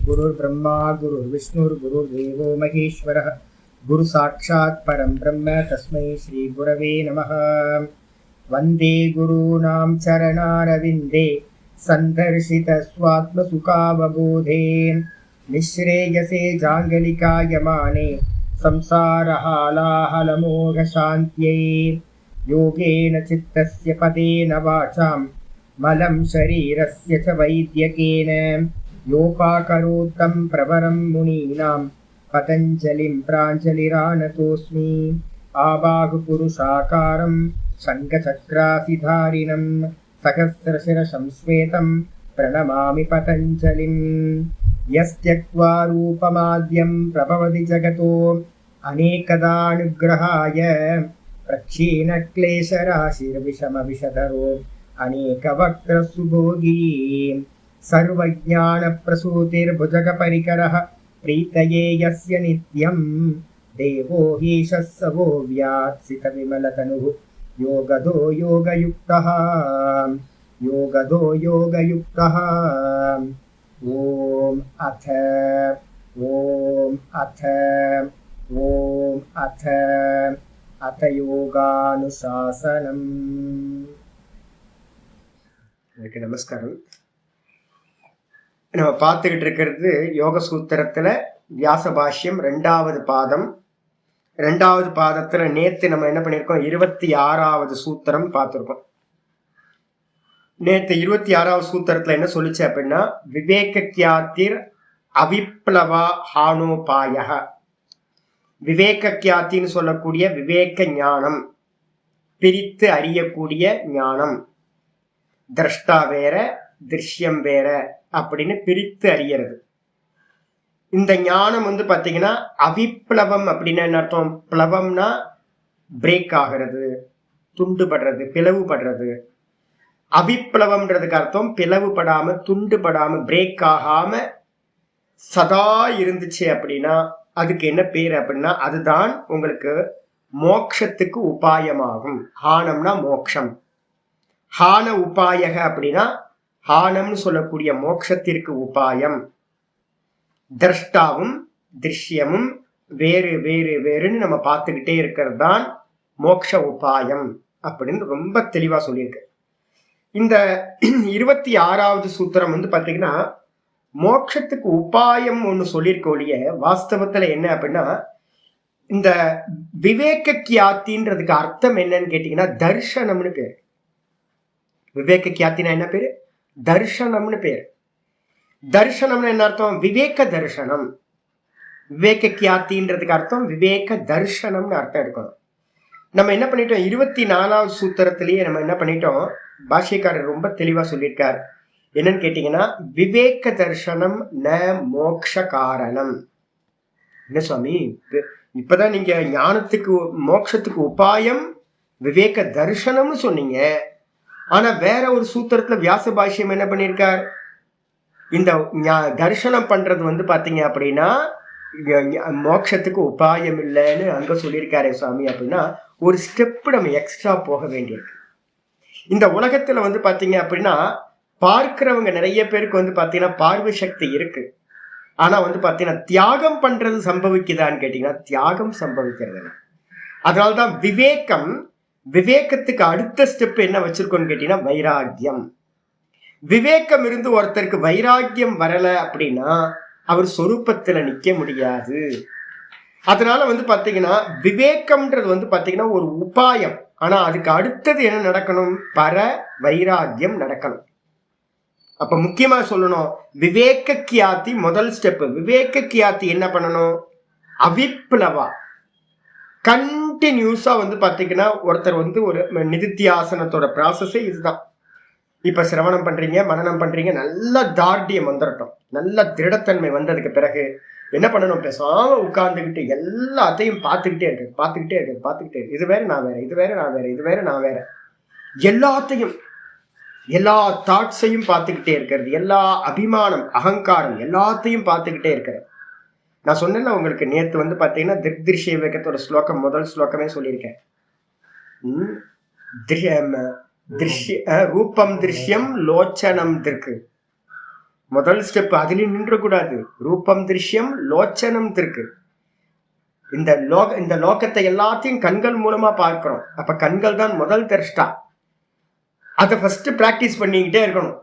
गुरुर्ब्रह्मा गुरुर्विष्णुर्गुरुर्देवो महेश्वरः गुरु साक्षात् परं ब्रह्म तस्मै श्री गुरवे नमः। वन्दे गुरूणां चरणारविन्दे सन्दर्शितस्वात्मसुखावबोधे निःश्रेयसे जाङ्गलिकायमाने संसारहालाहलमोघशान्त्यै योगेन चित्तस्य पदेन वाचां मलं शरीरस्य च वैद्यकेन योपाकरोत्तं प्रवरं मुनीनां पतञ्जलिं प्राञ्जलिरानतोऽस्मि। आबाहुपुरुषाकारं शङ्खचक्रासिधारिणं सहस्रशिरसं श्वेतं प्रणमामि पतञ्जलिं। यस्त्यक्त्वा रूपमाद्यं प्रभवति जगतो अनेकदानुग्रहाय प्रक्षीणक्लेशराशिर्विषमविषधरो अनेकवक्त्रसुभोगी सर्वज्ञानप्रसूतिर्भुजगपरिकरः प्रीतये यस्य नित्यं देवो हीशः स वो व्यात्सितविमलतनुः योगदो योगयुक्तः ॐ अथ योगानुशासनम्। நமஸ்காரம். நம்ம பார்த்துக்கிட்டு இருக்கிறது யோக சூத்திரத்துல வியாச பாஷ்யம் 2வது பாதம். 2வது பாதத்துல நேத்து நம்ம என்ன பண்ணிருக்கோம், 26வது சூத்திரம் பார்த்திருக்கோம். நேத்து 26வது சூத்திரத்துல என்ன சொல்லிச்சு அப்படின்னா, விவேகியாத்திர் அவிப்ளவா ஹானோபாய. விவேகியாத்தின்னு சொல்லக்கூடிய விவேக ஞானம், பிரித்து அறியக்கூடிய ஞானம். திரஷ்டா வேற திருஷ்யம் வேற அப்படின்னு பிரித்து அறியறது. இந்த ஞானம் பாத்தீங்கன்னா அவிப்ளவம் அப்படின்னா என்ன அர்த்தம்? பிளவம்னா பிரேக் ஆகிறது, துண்டுபடுறது, பிளவுபடுறது. அவிப்ளவம்ன்றதுக்கு அர்த்தம் பிளவுபடாம, துண்டுபடாம, பிரேக் ஆகாம சதா இருந்துச்சு அப்படின்னா அதுக்கு என்ன பேர் அப்படின்னா, அதுதான் உங்களுக்கு மோக்ஷத்துக்கு உபாயமாகும். ஹானம்னா மோக்ஷம். ஹான உபாயக அப்படின்னா ஹானம்னு சொல்லக்கூடிய மோட்சத்திற்கு உபாயம். திரஷ்டாவும் திருஷ்யமும் வேறு வேறு வேறுன்னு நம்ம பார்த்துக்கிட்டே இருக்கிறது தான் மோட்ச உபாயம் அப்படின்னு ரொம்ப தெளிவா சொல்லியிருக்கு. இந்த 26வது சூத்திரம் பார்த்தீங்கன்னா மோட்சத்துக்கு உபாயம் ஒன்று சொல்லியிருக்க ஒழிய வாஸ்தவத்துல என்ன அப்படின்னா, இந்த விவேக கியாத்தின்றதுக்கு அர்த்தம் என்னன்னு கேட்டீங்கன்னா தர்ஷனம்னு பேரு. விவேக கியாத்தினா என்ன பேரு? தர்ஷனம்னு பேரு. தர்ஷனம்னு என்ன அர்த்தம்? விவேக தர்ஷனம். விவேக கியாத்தின்றதுக்கு அர்த்தம் விவேக தர்ஷனம்னு அர்த்தம் எடுக்கணும். நம்ம என்ன பண்ணிட்டோம், 24வது சூத்திரத்திலேயே நம்ம என்ன பண்ணிட்டோம், பாஷ்யக்காரர் ரொம்ப தெளிவா சொல்லியிருக்கார். என்னன்னு கேட்டீங்கன்னா, விவேக தர்ஷனம் ந மோக்ஷ காரணம். என்ன சுவாமி, இப்பதான் நீங்க ஞானத்துக்கு மோட்சத்துக்கு உபாயம் விவேக தர்ஷனம்னு சொன்னீங்க. ஆனா வேற ஒரு சூத்திரத்துல வியாச பாஷ்யம் என்ன பண்ணியிருக்கார், இந்த தர்ஷனம் பண்றது பாத்தீங்க அப்படின்னா மோட்சத்துக்கு உபாயம் இல்லைன்னு அங்க சொல்லியிருக்காரு சுவாமி. அப்படின்னா ஒரு ஸ்டெப் நம்ம எக்ஸ்ட்ரா போக வேண்டியிருக்கு. இந்த உலகத்துல பாத்தீங்க அப்படின்னா பார்க்கிறவங்க நிறைய பேருக்கு பாத்தீங்கன்னா பார்வை சக்தி இருக்கு. ஆனா பாத்தீங்கன்னா தியாகம் பண்றது சம்பவிக்குதான்னு கேட்டீங்கன்னா தியாகம் சம்பவிக்கிறது. அதனால்தான் விவேகத்துக்கு அடுத்த ஸ்டெப் என்ன வச்சிருக்கோன்னு கேட்டீங்கன்னா வைராக்கியம். விவேகம் இருந்து ஒருத்தருக்கு வைராக்கியம் வரல அப்படின்னா அவர் சொரூபத்துல நிக்க முடியாது. அதனால பாத்தீங்கன்னா விவேகம்ன்றது பாத்தீங்கன்னா ஒரு உபாயம். ஆனா அதுக்கு அடுத்தது என்ன நடக்கணும், பர வைராக்கியம் நடக்கணும். அப்ப முக்கியமா சொல்லணும், விவேக கியாத்தி முதல் ஸ்டெப். விவேக கியாத்தி என்ன பண்ணணும், அவிப்ளவா கண்டினியூஸா பாத்தீங்கன்னா ஒருத்தர் ஒரு நிதித்தியாசனத்தோட ப்ராசஸே இதுதான். இப்ப சிரவணம் பண்றீங்க, மனனம் பண்றீங்க, நல்ல தார்டியம் வந்துடட்டும், நல்ல திருடத்தன்மை வந்ததுக்கு பிறகு என்ன பண்ணணும், பேசாம உட்கார்ந்துக்கிட்டு எல்லாத்தையும் பார்த்துக்கிட்டே இருக்கு. இது வேற நான் வேற, இது வேற நான் வேற, இது வேற நான் வேற, எல்லாத்தையும் எல்லா தாட்ஸையும் பார்த்துக்கிட்டே இருக்கிறது, எல்லா அபிமானம் அகங்காரம் எல்லாத்தையும் பார்த்துக்கிட்டே இருக்கிறது. நான் சொன்னேன்ல உங்களுக்கு நேற்று பாத்தீங்கன்னா திருஷ்ய விவேகத்தோட ஸ்லோகம் முதல் ஸ்லோகமே சொல்லியிருக்கேன். ரூபம் திருஷ்யம் லோச்சனம் திருக்கு. முதல் ஸ்டெப் அதுலயும் நின்ற கூடாது. ரூபம் திருஷ்யம் லோச்சனம் திருக்கு. இந்த லோகத்தை எல்லாத்தையும் கண்கள் மூலமா பார்க்கிறோம். அப்ப கண்கள் தான் முதல் திரஷ்டா. அதை ஃபர்ஸ்ட் பிராக்டிஸ் பண்ணிக்கிட்டே இருக்கணும்.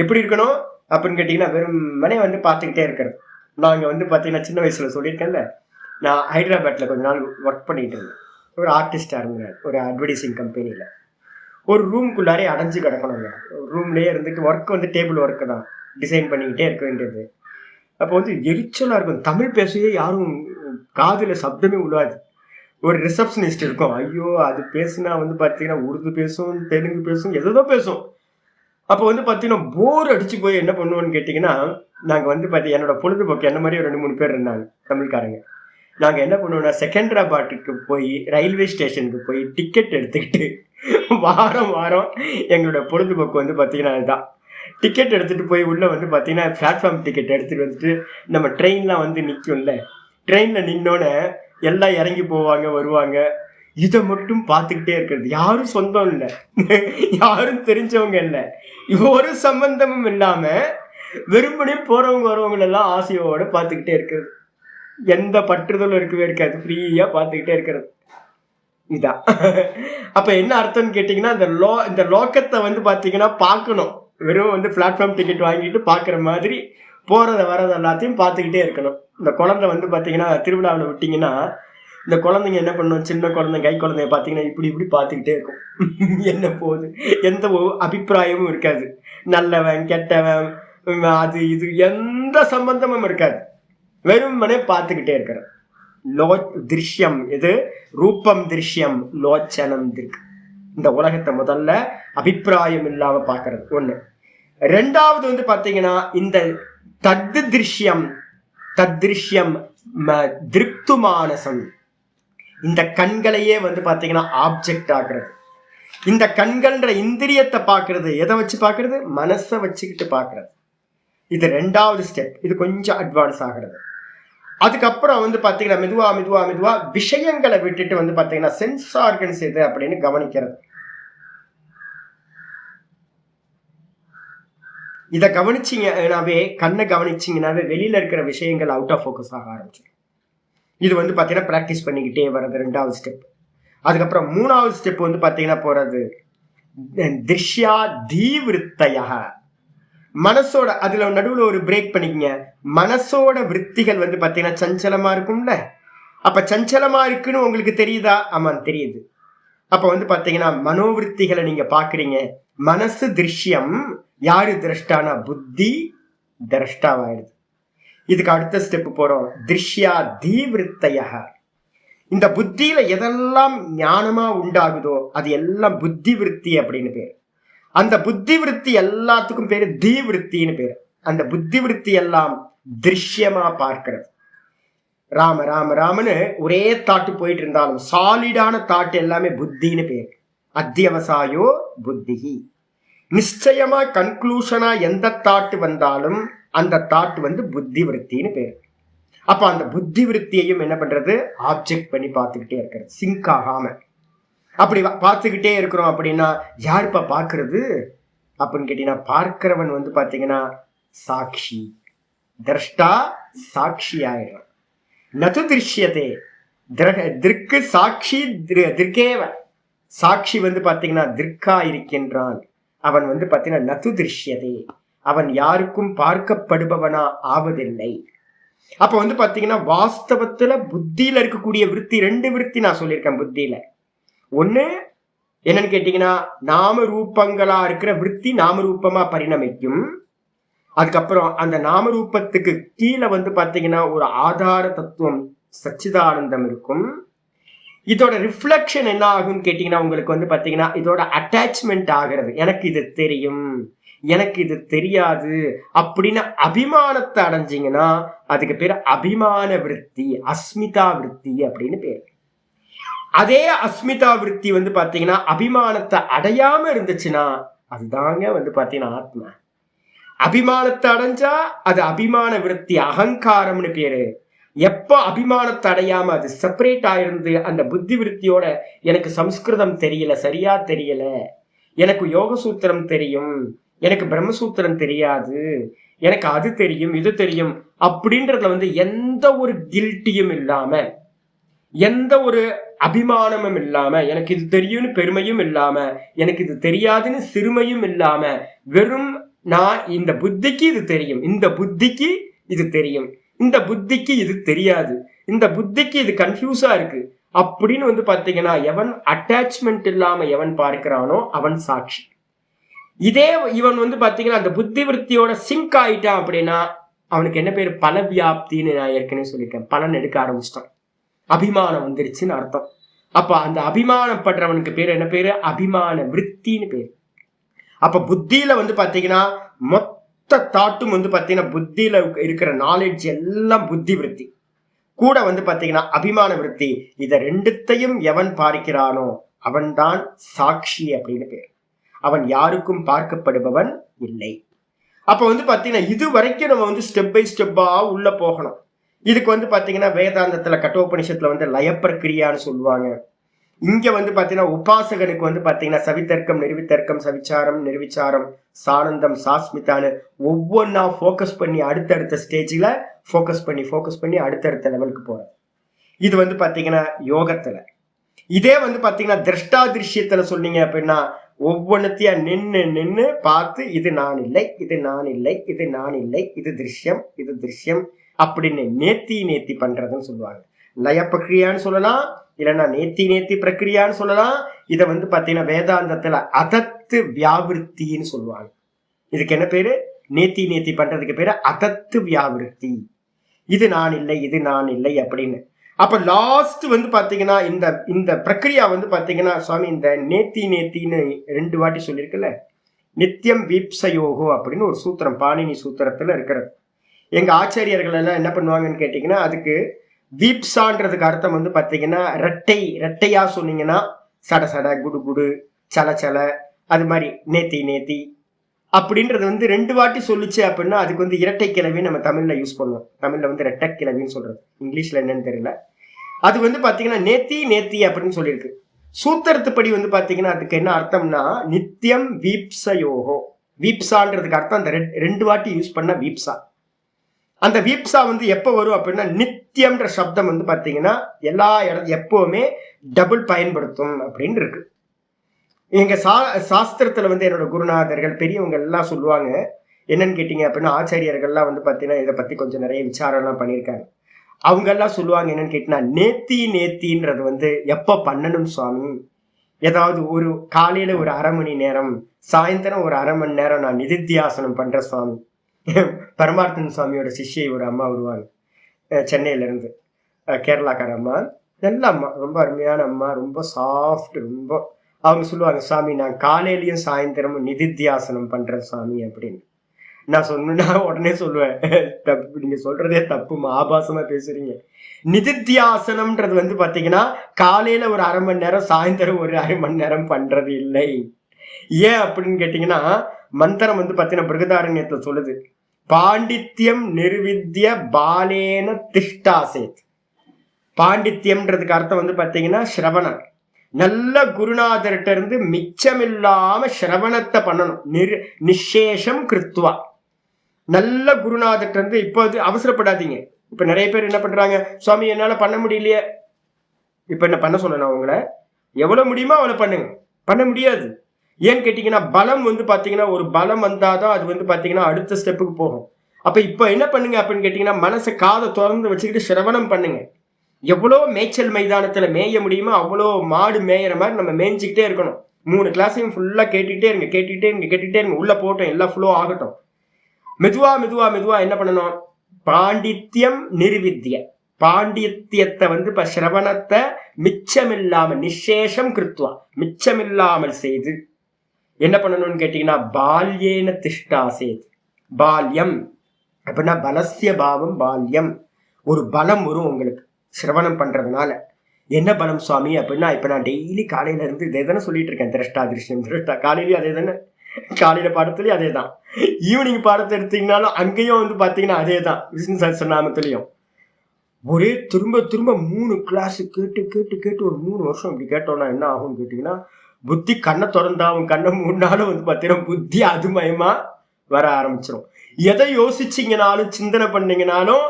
எப்படி இருக்கணும் அப்படின்னு கேட்டீங்கன்னா, வெறுமனே வந்து பார்த்துக்கிட்டே இருக்கிறது. நாங்க வந்து பாத்தீங்கன்னா சின்ன வயசுல சொல்லியிருக்கேன்ல, நான் ஹைதராபாத்ல கொஞ்ச நாள் ஒர்க் பண்ணிட்டு இருந்தேன். ஒரு ஆர்டிஸ்டா இருந்தேன், ஒரு அட்வர்டைசிங் கம்பெனியில. ஒரு ரூம்குள்ளாரே அடைஞ்சு கிடக்கணுங்க. ரூம்லயே இருந்துட்டு ஒர்க் வந்து டேபிள் ஒர்க்கு தான், டிசைன் பண்ணிக்கிட்டே இருக்க வேண்டியது. அப்போ வந்து எரிச்சலா இருக்கும். தமிழ் பேசவே யாரும் காதுல சப்தமே விழாது. ஒரு ரிசப்ஷனிஸ்ட் இருக்கும், ஐயோ அது பேசுனா வந்து பார்த்தீங்கன்னா உருது பேசும், தெலுங்கு பேசும், எதோ பேசும். அப்போ வந்து பார்த்தீங்கன்னா போர் அடிச்சு போய் என்ன பண்ணுவோன்னு கேட்டிங்கன்னா, நாங்கள் வந்து என்னோட பொழுதுபோக்கு என்ன மாதிரி ஒரு 2-3 பேர் இருந்தாங்க தமிழ்காரங்க. நாங்கள் என்ன பண்ணுவோம்னா, செகந்திராபாத்துக்கு போய் ரயில்வே ஸ்டேஷனுக்கு போய் டிக்கெட் எடுத்துக்கிட்டு வாரம் வாரம் எங்களோட பொழுதுபோக்கு வந்து பார்த்தீங்கன்னா அதுதான். டிக்கெட் எடுத்துகிட்டு போய் உள்ளே வந்து பார்த்தீங்கன்னா பிளாட்ஃபார்ம் டிக்கெட் எடுத்துகிட்டு வந்துட்டு, நம்ம ட்ரெயின்லாம் வந்து நிற்கும்ல, ட்ரெயினில் நின்னோன்னே எல்லாம் இறங்கி போவாங்க வருவாங்க. இதை மட்டும் பார்த்துக்கிட்டே இருக்கிறது. யாரும் சொந்தம் இல்லை, யாரும் தெரிஞ்சவங்க இல்லை, ஒரு சம்பந்தமும் இல்லாம வெறுமனே போறவங்க வரவங்க எல்லாம் ஆசையோட பார்த்துக்கிட்டே இருக்கிறது. எந்த பற்றுதலும் இருக்கவே இருக்காது, ஃப்ரீயா பார்த்துக்கிட்டே இருக்கிறது. இதான். அப்ப என்ன அர்த்தம்னு கேட்டீங்கன்னா, இந்த லோக்கத்தை வந்து பாத்தீங்கன்னா பார்க்கணும். வெறும் வந்து பிளாட்ஃபார்ம் டிக்கெட் வாங்கிட்டு பாக்குற மாதிரி போறத வரது எல்லாத்தையும் பார்த்துக்கிட்டே இருக்கணும். இந்த குழந்தை வந்து பாத்தீங்கன்னா திருவிழாவில் விட்டீங்கன்னா, இந்த குழந்தைங்க என்ன பண்ணும், சின்ன குழந்தை கை குழந்தைய பார்த்தீங்கன்னா இப்படி இப்படி பார்த்துக்கிட்டே இருக்கும். என்ன போகுது, எந்த அபிப்பிராயமும் இருக்காது. நல்லவன் கெட்டவன் அது இது எந்த சம்பந்தமும் இருக்காது. வெறுமனே பார்த்துக்கிட்டே இருக்கிற திருஷ்யம். இது ரூபம் திருஷ்யம் லோச்சனம் திருக்கு. இந்த உலகத்தை முதல்ல அபிப்பிராயம் இல்லாம பார்க்கறது ஒண்ணு. ரெண்டாவது வந்து பாத்தீங்கன்னா இந்த தத்ருஷ்யம் திருப்து மானசம். இந்த கண்களையே வந்து பாத்தீங்கன்னா ஆப்ஜெக்ட் ஆக்குறது. இந்த கண்கள்ன்ற இந்திரியத்தை பார்க்கறது எதை வச்சு பார்க்கறது, மனசை வச்சுக்கிட்டு பார்க்கறது. இது ரெண்டாவது ஸ்டெப். இது கொஞ்சம் அட்வான்ஸ் ஆகிறது. அதுக்கப்புறம் வந்து பாத்தீங்கன்னா மெதுவா விஷயங்களை விட்டுட்டு வந்து பாத்தீங்கன்னா சென்ஸ் ஆர்கன்ஸ் எது அப்படின்னு கவனிக்கிறது. இதை கவனிச்சிங்கனாவே, கண்ணை கவனிச்சிங்கனாவே வெளியில இருக்கிற விஷயங்கள் அவுட் ஆஃப் ஃபோக்கஸ் ஆக ஆரம்பிச்சிடும். இது வந்து பாத்தீங்கன்னா பிராக்டிஸ் பண்ணிக்கிட்டே வர்றது ரெண்டாவது ஸ்டெப். அதுக்கப்புறம் மூணாவது ஸ்டெப் வந்து பாத்தீங்கன்னா போறது திருஷ்யா தீவிருத்தய. மனசோட அதுல நடுவுல ஒரு பிரேக் பண்ணிக்கங்க. மனசோட விற்த்திகள் வந்து பாத்தீங்கன்னா சஞ்சலமா இருக்கும்ல. அப்ப சஞ்சலமா இருக்குன்னு உங்களுக்கு தெரியுதா? ஆமா தெரியுது. அப்ப வந்து பாத்தீங்கன்னா மனோவிற்த்திகளை நீங்க பாக்குறீங்க. மனசு திருஷ்யம், யாரு திரஷ்டானா புத்தி திரஷ்டாவாயிடுது. இதுக்கு அடுத்த ஸ்டெப் போறோம், திருஷ்யா தீவிருத்தய. இந்த புத்தியில எதெல்லாம் ஞானமா உண்டாகுதோ அது எல்லாம் புத்தி விருத்தி அப்படின்னு பேரு. அந்த புத்தி விருத்தி எல்லாத்துக்கும் பேரு தீவிருத்தின்னு பேரு. அந்த புத்தி விருத்தி எல்லாம் திருஷ்யமா பார்க்கிறது. ராம ராம ராமன்னு ஒரே தாட்டு போயிட்டு இருந்தாலும் சாலிடான தாட்டு எல்லாமே புத்தின்னு பேரு. அத்தியவசாயோ புத்தி. நிச்சயமா கன்க்ளூஷனா எந்த தாட்டு வந்தாலும் அந்த தாட்டு வந்து புத்தி விருத்தின்னு பேரு. அப்ப அந்த புத்தி விருத்தியையும் என்ன பண்றது, ஆப்ஜெக்ட் பண்ணி பார்த்துக்கிட்டே இருக்கிறது, சிங்க் ஆகாம. அப்படி பார்த்துக்கிட்டே இருக்கிறோம். அப்படின்னா யாருப்பா பார்க்கறது அப்படின்னு கேட்டீங்கன்னா, பார்க்கிறவன் வந்து பாத்தீங்கன்னா சாட்சி, திரஷ்டா சாட்சி ஆயிடும். நது திருஷ்யதே திருக்கு சாட்சி திருக்கேவ. சாட்சி வந்து பாத்தீங்கன்னா திருக்கா இருக்கின்றான். அவன் வந்து பாத்தீங்கன்னா நது திருஷ்யதே, அவன் யாருக்கும் பார்க்கப்படுபவனா ஆவதில்லை. அப்ப வந்து பாத்தீங்கன்னா வாஸ்தவத்துல புத்தியில இருக்கக்கூடிய விருத்தி, ரெண்டு விருத்தி நான் சொல்லியிருக்கேன் புத்தியில. ஒண்ணு என்னன்னு கேட்டீங்கன்னா, நாம ரூபங்களா இருக்கிற விருத்தி நாம ரூபமா பரிணமிக்கும். அதுக்கப்புறம் அந்த நாம ரூபத்துக்கு கீழே வந்து பாத்தீங்கன்னா ஒரு ஆதார தத்துவம் சச்சிதானந்தம் இருக்கும். இதோட ரிஃப்ளெக்ஷன் என்ன ஆகும்னு கேட்டீங்கன்னா, உங்களுக்கு வந்து பாத்தீங்கன்னா இதோட அட்டாச்மெண்ட் ஆகிறது. எனக்கு இது தெரியும், எனக்கு இது தெரியாது அப்படின்னு அபிமானத்தை அடைஞ்சிங்கன்னா அதுக்கு பேர் அபிமான விருத்தி, அஸ்மிதா விருத்தி அப்படின்னு பேர். அதே அஸ்மிதா விருத்தி வந்து பாத்தீங்கன்னா அபிமானத்தை அடையாம இருந்துச்சுன்னா அதுதாங்க வந்து பாத்தீங்கன்னா ஆத்மா. அபிமானத்தை அடைஞ்சா அது அபிமான விருத்தி, அகங்காரம்னு பேரு. எப்ப அபிமானத்தை அடையாம அது செப்பரேட் ஆயிருந்து அந்த புத்தி விருத்தியோட எனக்கு சம்ஸ்கிருதம் தெரியல, சரியா தெரியல, எனக்கு யோக சூத்திரம் தெரியும், எனக்கு பிரம்மசூத்திரம் தெரியாது, எனக்கு அது தெரியும் இது தெரியும் அப்படின்றதுல வந்து எந்த ஒரு கில்ட்டியும் இல்லாம, எந்த ஒரு அபிமானமும் இல்லாம, எனக்கு இது தெரியும்னு பெருமையும் இல்லாம, எனக்கு இது தெரியாதுன்னு சிறுமையும் இல்லாம, வெறும் நான் இந்த புத்திக்கு இது தெரியும், இந்த புத்திக்கு இது தெரியும், இந்த புத்திக்கு இது தெரியாது, இந்த புத்திக்கு இது கன்ஃபியூஸா இருக்கு அப்படின்னு வந்து பாத்தீங்கன்னா எவன் அட்டாச்மெண்ட் இல்லாம எவன் பார்க்கிறானோ அவன் சாட்சி. இதே இவன் வந்து பாத்தீங்கன்னா அந்த புத்தி விருத்தியோட சிங்க் ஆயிட்டான் அப்படின்னா அவனுக்கு என்ன பேரு? பல வியாப்தின்னு நான் ஏற்கனவே சொல்லிட்டேன். பலன் எடுக்க ஆரம்பிச்சிட்டான், அபிமானம் வந்துருச்சுன்னு அர்த்தம். அப்ப அந்த அபிமானப்படுறவனுக்கு பேரு என்ன பேரு? அபிமான விருத்தின்னு பேரு. அப்ப புத்தியில வந்து பாத்தீங்கன்னா மொத்த தாட்டும் வந்து பாத்தீங்கன்னா புத்தியில இருக்கிற நாலேஜ் எல்லாம் புத்தி விருத்தி கூட வந்து பாத்தீங்கன்னா அபிமான விருத்தி. இத ரெண்டுத்தையும் எவன் பார்க்கிறானோ அவன்தான் சாட்சி அப்படின்னு பேர். அவன் யாருக்கும் பார்க்கப்படுபவன் இல்லை. அப்ப வந்து பாத்தீங்கன்னா இது வரைக்கும் நம்ம வந்து ஸ்டெப் பை ஸ்டெப்பா உள்ள போகணும். இதுக்கு வந்து பாத்தீங்கன்னா வேதாந்தத்துல கட்டோபனிஷத்துல வந்து லயப்பிரக்கிரியான்னு சொல்லுவாங்க. இங்க வந்து பாத்தீங்கன்னா உபாசகனுக்கு வந்து பாத்தீங்கன்னா சவித்தர்க்கம், நிர்வித்தர்க்கம், சவிச்சாரம், நிர்விச்சாரம், சானந்தம், சாஸ்மிதான்னு ஒவ்வொன்னா போக்கஸ் பண்ணி அடுத்தடுத்த ஸ்டேஜ்ல போக்கஸ் பண்ணி அடுத்தடுத்த லெவலுக்கு போறது. இது வந்து பாத்தீங்கன்னா யோகத்துல. இதே வந்து பாத்தீங்கன்னா திருஷ்டாதிருஷ்யத்துல சொன்னீங்க அப்படின்னா ஒவ்வொன்னத்தையா நின்னு பார்த்து இது நான் இல்லை, இது நான் இல்லை, இது நான் இல்லை, இது திருஷ்யம் அப்படின்னு நேத்தி பண்றதுன்னு சொல்லுவாங்க. லய பிரக்ரியான்னு சொல்லலாம், இல்லைன்னா நேத்தி பிரக்ரியான்னு சொல்லலாம். இதை வந்து பாத்தீங்கன்னா வேதாந்தத்துல அதத்து வியாவிருத்தின்னு சொல்லுவாங்க. இதுக்கு என்ன பேரு? நேத்தி பண்றதுக்கு பேரு அதத்து வியாவிருத்தி. இது நான் இல்லை அப்படின்னு. அப்ப லாஸ்ட் வந்து பாத்தீங்கன்னா இந்த பிரக்ரியா வந்து பாத்தீங்கன்னா சுவாமி இந்த நேத்தின்னு 2 வாட்டி சொல்லியிருக்குல்ல, நித்தியம் வீப்சயோகோ அப்படின்னு ஒரு சூத்திரம் பாணினி சூத்திரத்துல இருக்கிறது. எங்க ஆச்சாரியர்கள் எல்லாம் என்ன பண்ணுவாங்கன்னு கேட்டீங்கன்னா அதுக்கு வீப்சான்றதுக்கு அர்த்தம் வந்து பாத்தீங்கன்னா ரெட்டையா சொன்னீங்கன்னா சட குடு சல அது மாதிரி நேத்தி அப்படின்றது வந்து 2 வாட்டி சொல்லிச்சு அப்படின்னா அதுக்கு வந்து இரட்டை கிளவின்னு நம்ம தமிழ்ல யூஸ் பண்ணுவோம். தமிழ்ல வந்து ரெட்டை கிளவின்னு சொல்றது, இங்கிலீஷ்ல என்னன்னு தெரியல. அது வந்து பாத்தீங்கன்னா நேத்தி அப்படின்னு சொல்லியிருக்கு. சூத்திரத்துப்படி வந்து பாத்தீங்கன்னா அதுக்கு என்ன அர்த்தம்னா நித்தியம் வீப்சயோகோ. வீப்சான்றதுக்கு அர்த்தம் அந்த 2 வாட்டி யூஸ் பண்ண வீப்சா. அந்த வீப்சா வந்து எப்போ வரும் அப்படின்னா நித்தியம்ன்ற சப்தம் வந்து பாத்தீங்கன்னா எல்லா எப்பவுமே டபுள் பயன்படுத்தும் அப்படின்னு இருக்கு. எங்க சாஸ்திரத்துல வந்து என்னோட குருநாதர்கள் பெரியவங்க எல்லாம் சொல்லுவாங்க. என்னன்னு கேட்டீங்க அப்படின்னா ஆச்சாரியர்கள்லாம் வந்து பாத்தீங்கன்னா இதை பத்தி கொஞ்சம் நிறைய விசாரம் எல்லாம் பண்ணியிருக்காங்க. அவங்க எல்லாம் சொல்லுவாங்க என்னன்னு கேட்டீங்கன்னா நேத்தின்றது வந்து எப்ப பண்ணணும் சுவாமி? ஏதாவது ஒரு காலையில ஒரு 1/2 மணி நேரம், சாயந்தரம் ஒரு 1/2 மணி நேரம் நான் நிதித்தியாசனம் பண்றேன் சுவாமி. பரமார்த்தன் சுவாமியோட சிஷ்யை ஒரு அம்மா வருவாங்க சென்னையில இருந்து, கேரளாக்கார அம்மா, நல்ல அம்மா, ரொம்ப அருமையான அம்மா, ரொம்ப சாஃப்ட். ரொம்ப அவங்க சொல்லுவாங்க, சாமி நான் காலையிலயும் சாயந்தரமும் நிதித்தியாசனம் பண்றேன் சாமி அப்படின்னு. நான் சொன்னா உடனே சொல்லுவேன், தப்பு, நீங்க சொல்றதே தப்புமா, ஆபாசமா பேசுறீங்க. நிதித்தியாசனம்ன்றது வந்து பாத்தீங்கன்னா காலையில ஒரு 1/2 மணி நேரம், சாயந்தரம் ஒரு 1/2 மணி நேரம் பண்றது இல்லை. ஏன் அப்படின்னு கேட்டீங்கன்னா மந்திரம் வந்து பாத்தீங்கன்னா பிருகதாரண்யத்துல சொல்லுது, பாண்டித்யம் நிர்வித்ய பாலேன திஷ்டாசேத். பாண்டித்யம்ன்றதுக்கு அர்த்தம் வந்து பாத்தீங்கன்னா சிரவணம். நல்ல குருநாதர்கிட்ட இருந்து மிச்சமில்லாம சிரவணத்தை பண்ணணும். நிசேஷம் கிருத்வா. நல்ல குருநாதர்கிட்ட இருந்து இப்போ அவசரப்படாதீங்க. இப்ப நிறைய பேர் என்ன பண்றாங்க, சுவாமி என்னால பண்ண முடியலையே, இப்ப என்ன பண்ண சொல்லணும்? உங்களை எவ்வளவு முடியுமோ அவ்வளவு பண்ணுங்க. பண்ண முடியாது. ஏன்னு கேட்டீங்கன்னா பலம் வந்து பாத்தீங்கன்னா ஒரு பலம் வந்தாதான் அது வந்து பாத்தீங்கன்னா அடுத்த ஸ்டெப்புக்கு போகும். அப்ப இப்ப என்ன பண்ணுங்க அப்படின்னு கேட்டீங்கன்னா மனசை காதை திறந்து வச்சுக்கிட்டு சிரவணம் பண்ணுங்க. எவ்வளோ மேய்ச்சல் மைதானத்துல மேய முடியுமோ அவ்வளோ மாடு மேயிற மாதிரி நம்ம மேய்ஞ்சிக்கிட்டே இருக்கணும். 3 கிளாஸையும் ஃபுல்லா கேட்டுட்டே இருங்க. உள்ள போட்டோம், எல்லாம் ஃப்ளோ ஆகட்டும். மெதுவா என்ன பண்ணணும்? பாண்டித்யம் நிர்வித்ய. பாண்டித்யத்தை வந்து இப்ப சிரவணத்தை மிச்சமில்லாமல் நிசேஷம் கிருத்வா, மிச்சமில்லாமல் செய்து என்ன பண்ணணும்னு கேட்டீங்கன்னா பால்யேன திஷ்டாசேத். பால்யம் அப்படின்னா பலசிய பாவம். பால்யம், ஒரு பலம் வரும் உங்களுக்கு சிரவணம் பண்றதுனால. என்ன பலம் சுவாமி அப்படின்னா, இப்ப நான் டெய்லி காலையில இருந்து இதே தானே சொல்லிட்டு இருக்கேன், திருஷ்டாதிருஷ்யம். காலையிலயும் அதே தானே, காலையில பாடத்துலயும் அதே தான், ஈவினிங் பாடத்தை எடுத்தீங்கன்னாலும் அங்கேயும் வந்து பாத்தீங்கன்னா அதே தான். விஷ்ணு சஹஸ்ரநாமத்திலையும் ஒரே திரும்ப 3 கிளாஸ் கேட்டு ஒரு 3 வருஷம் இப்படி கேட்டோம்னா என்ன ஆகும்னு கேட்டீங்கன்னா புத்தி கண்ணை திறந்தாவும் கண்ணை மூணாலும் வந்து பாத்தீங்கன்னா புத்தி அதுமயமா வர ஆரம்பிச்சிடும். எதை யோசிச்சீங்கனாலும் சிந்தனை பண்ணீங்கனாலும்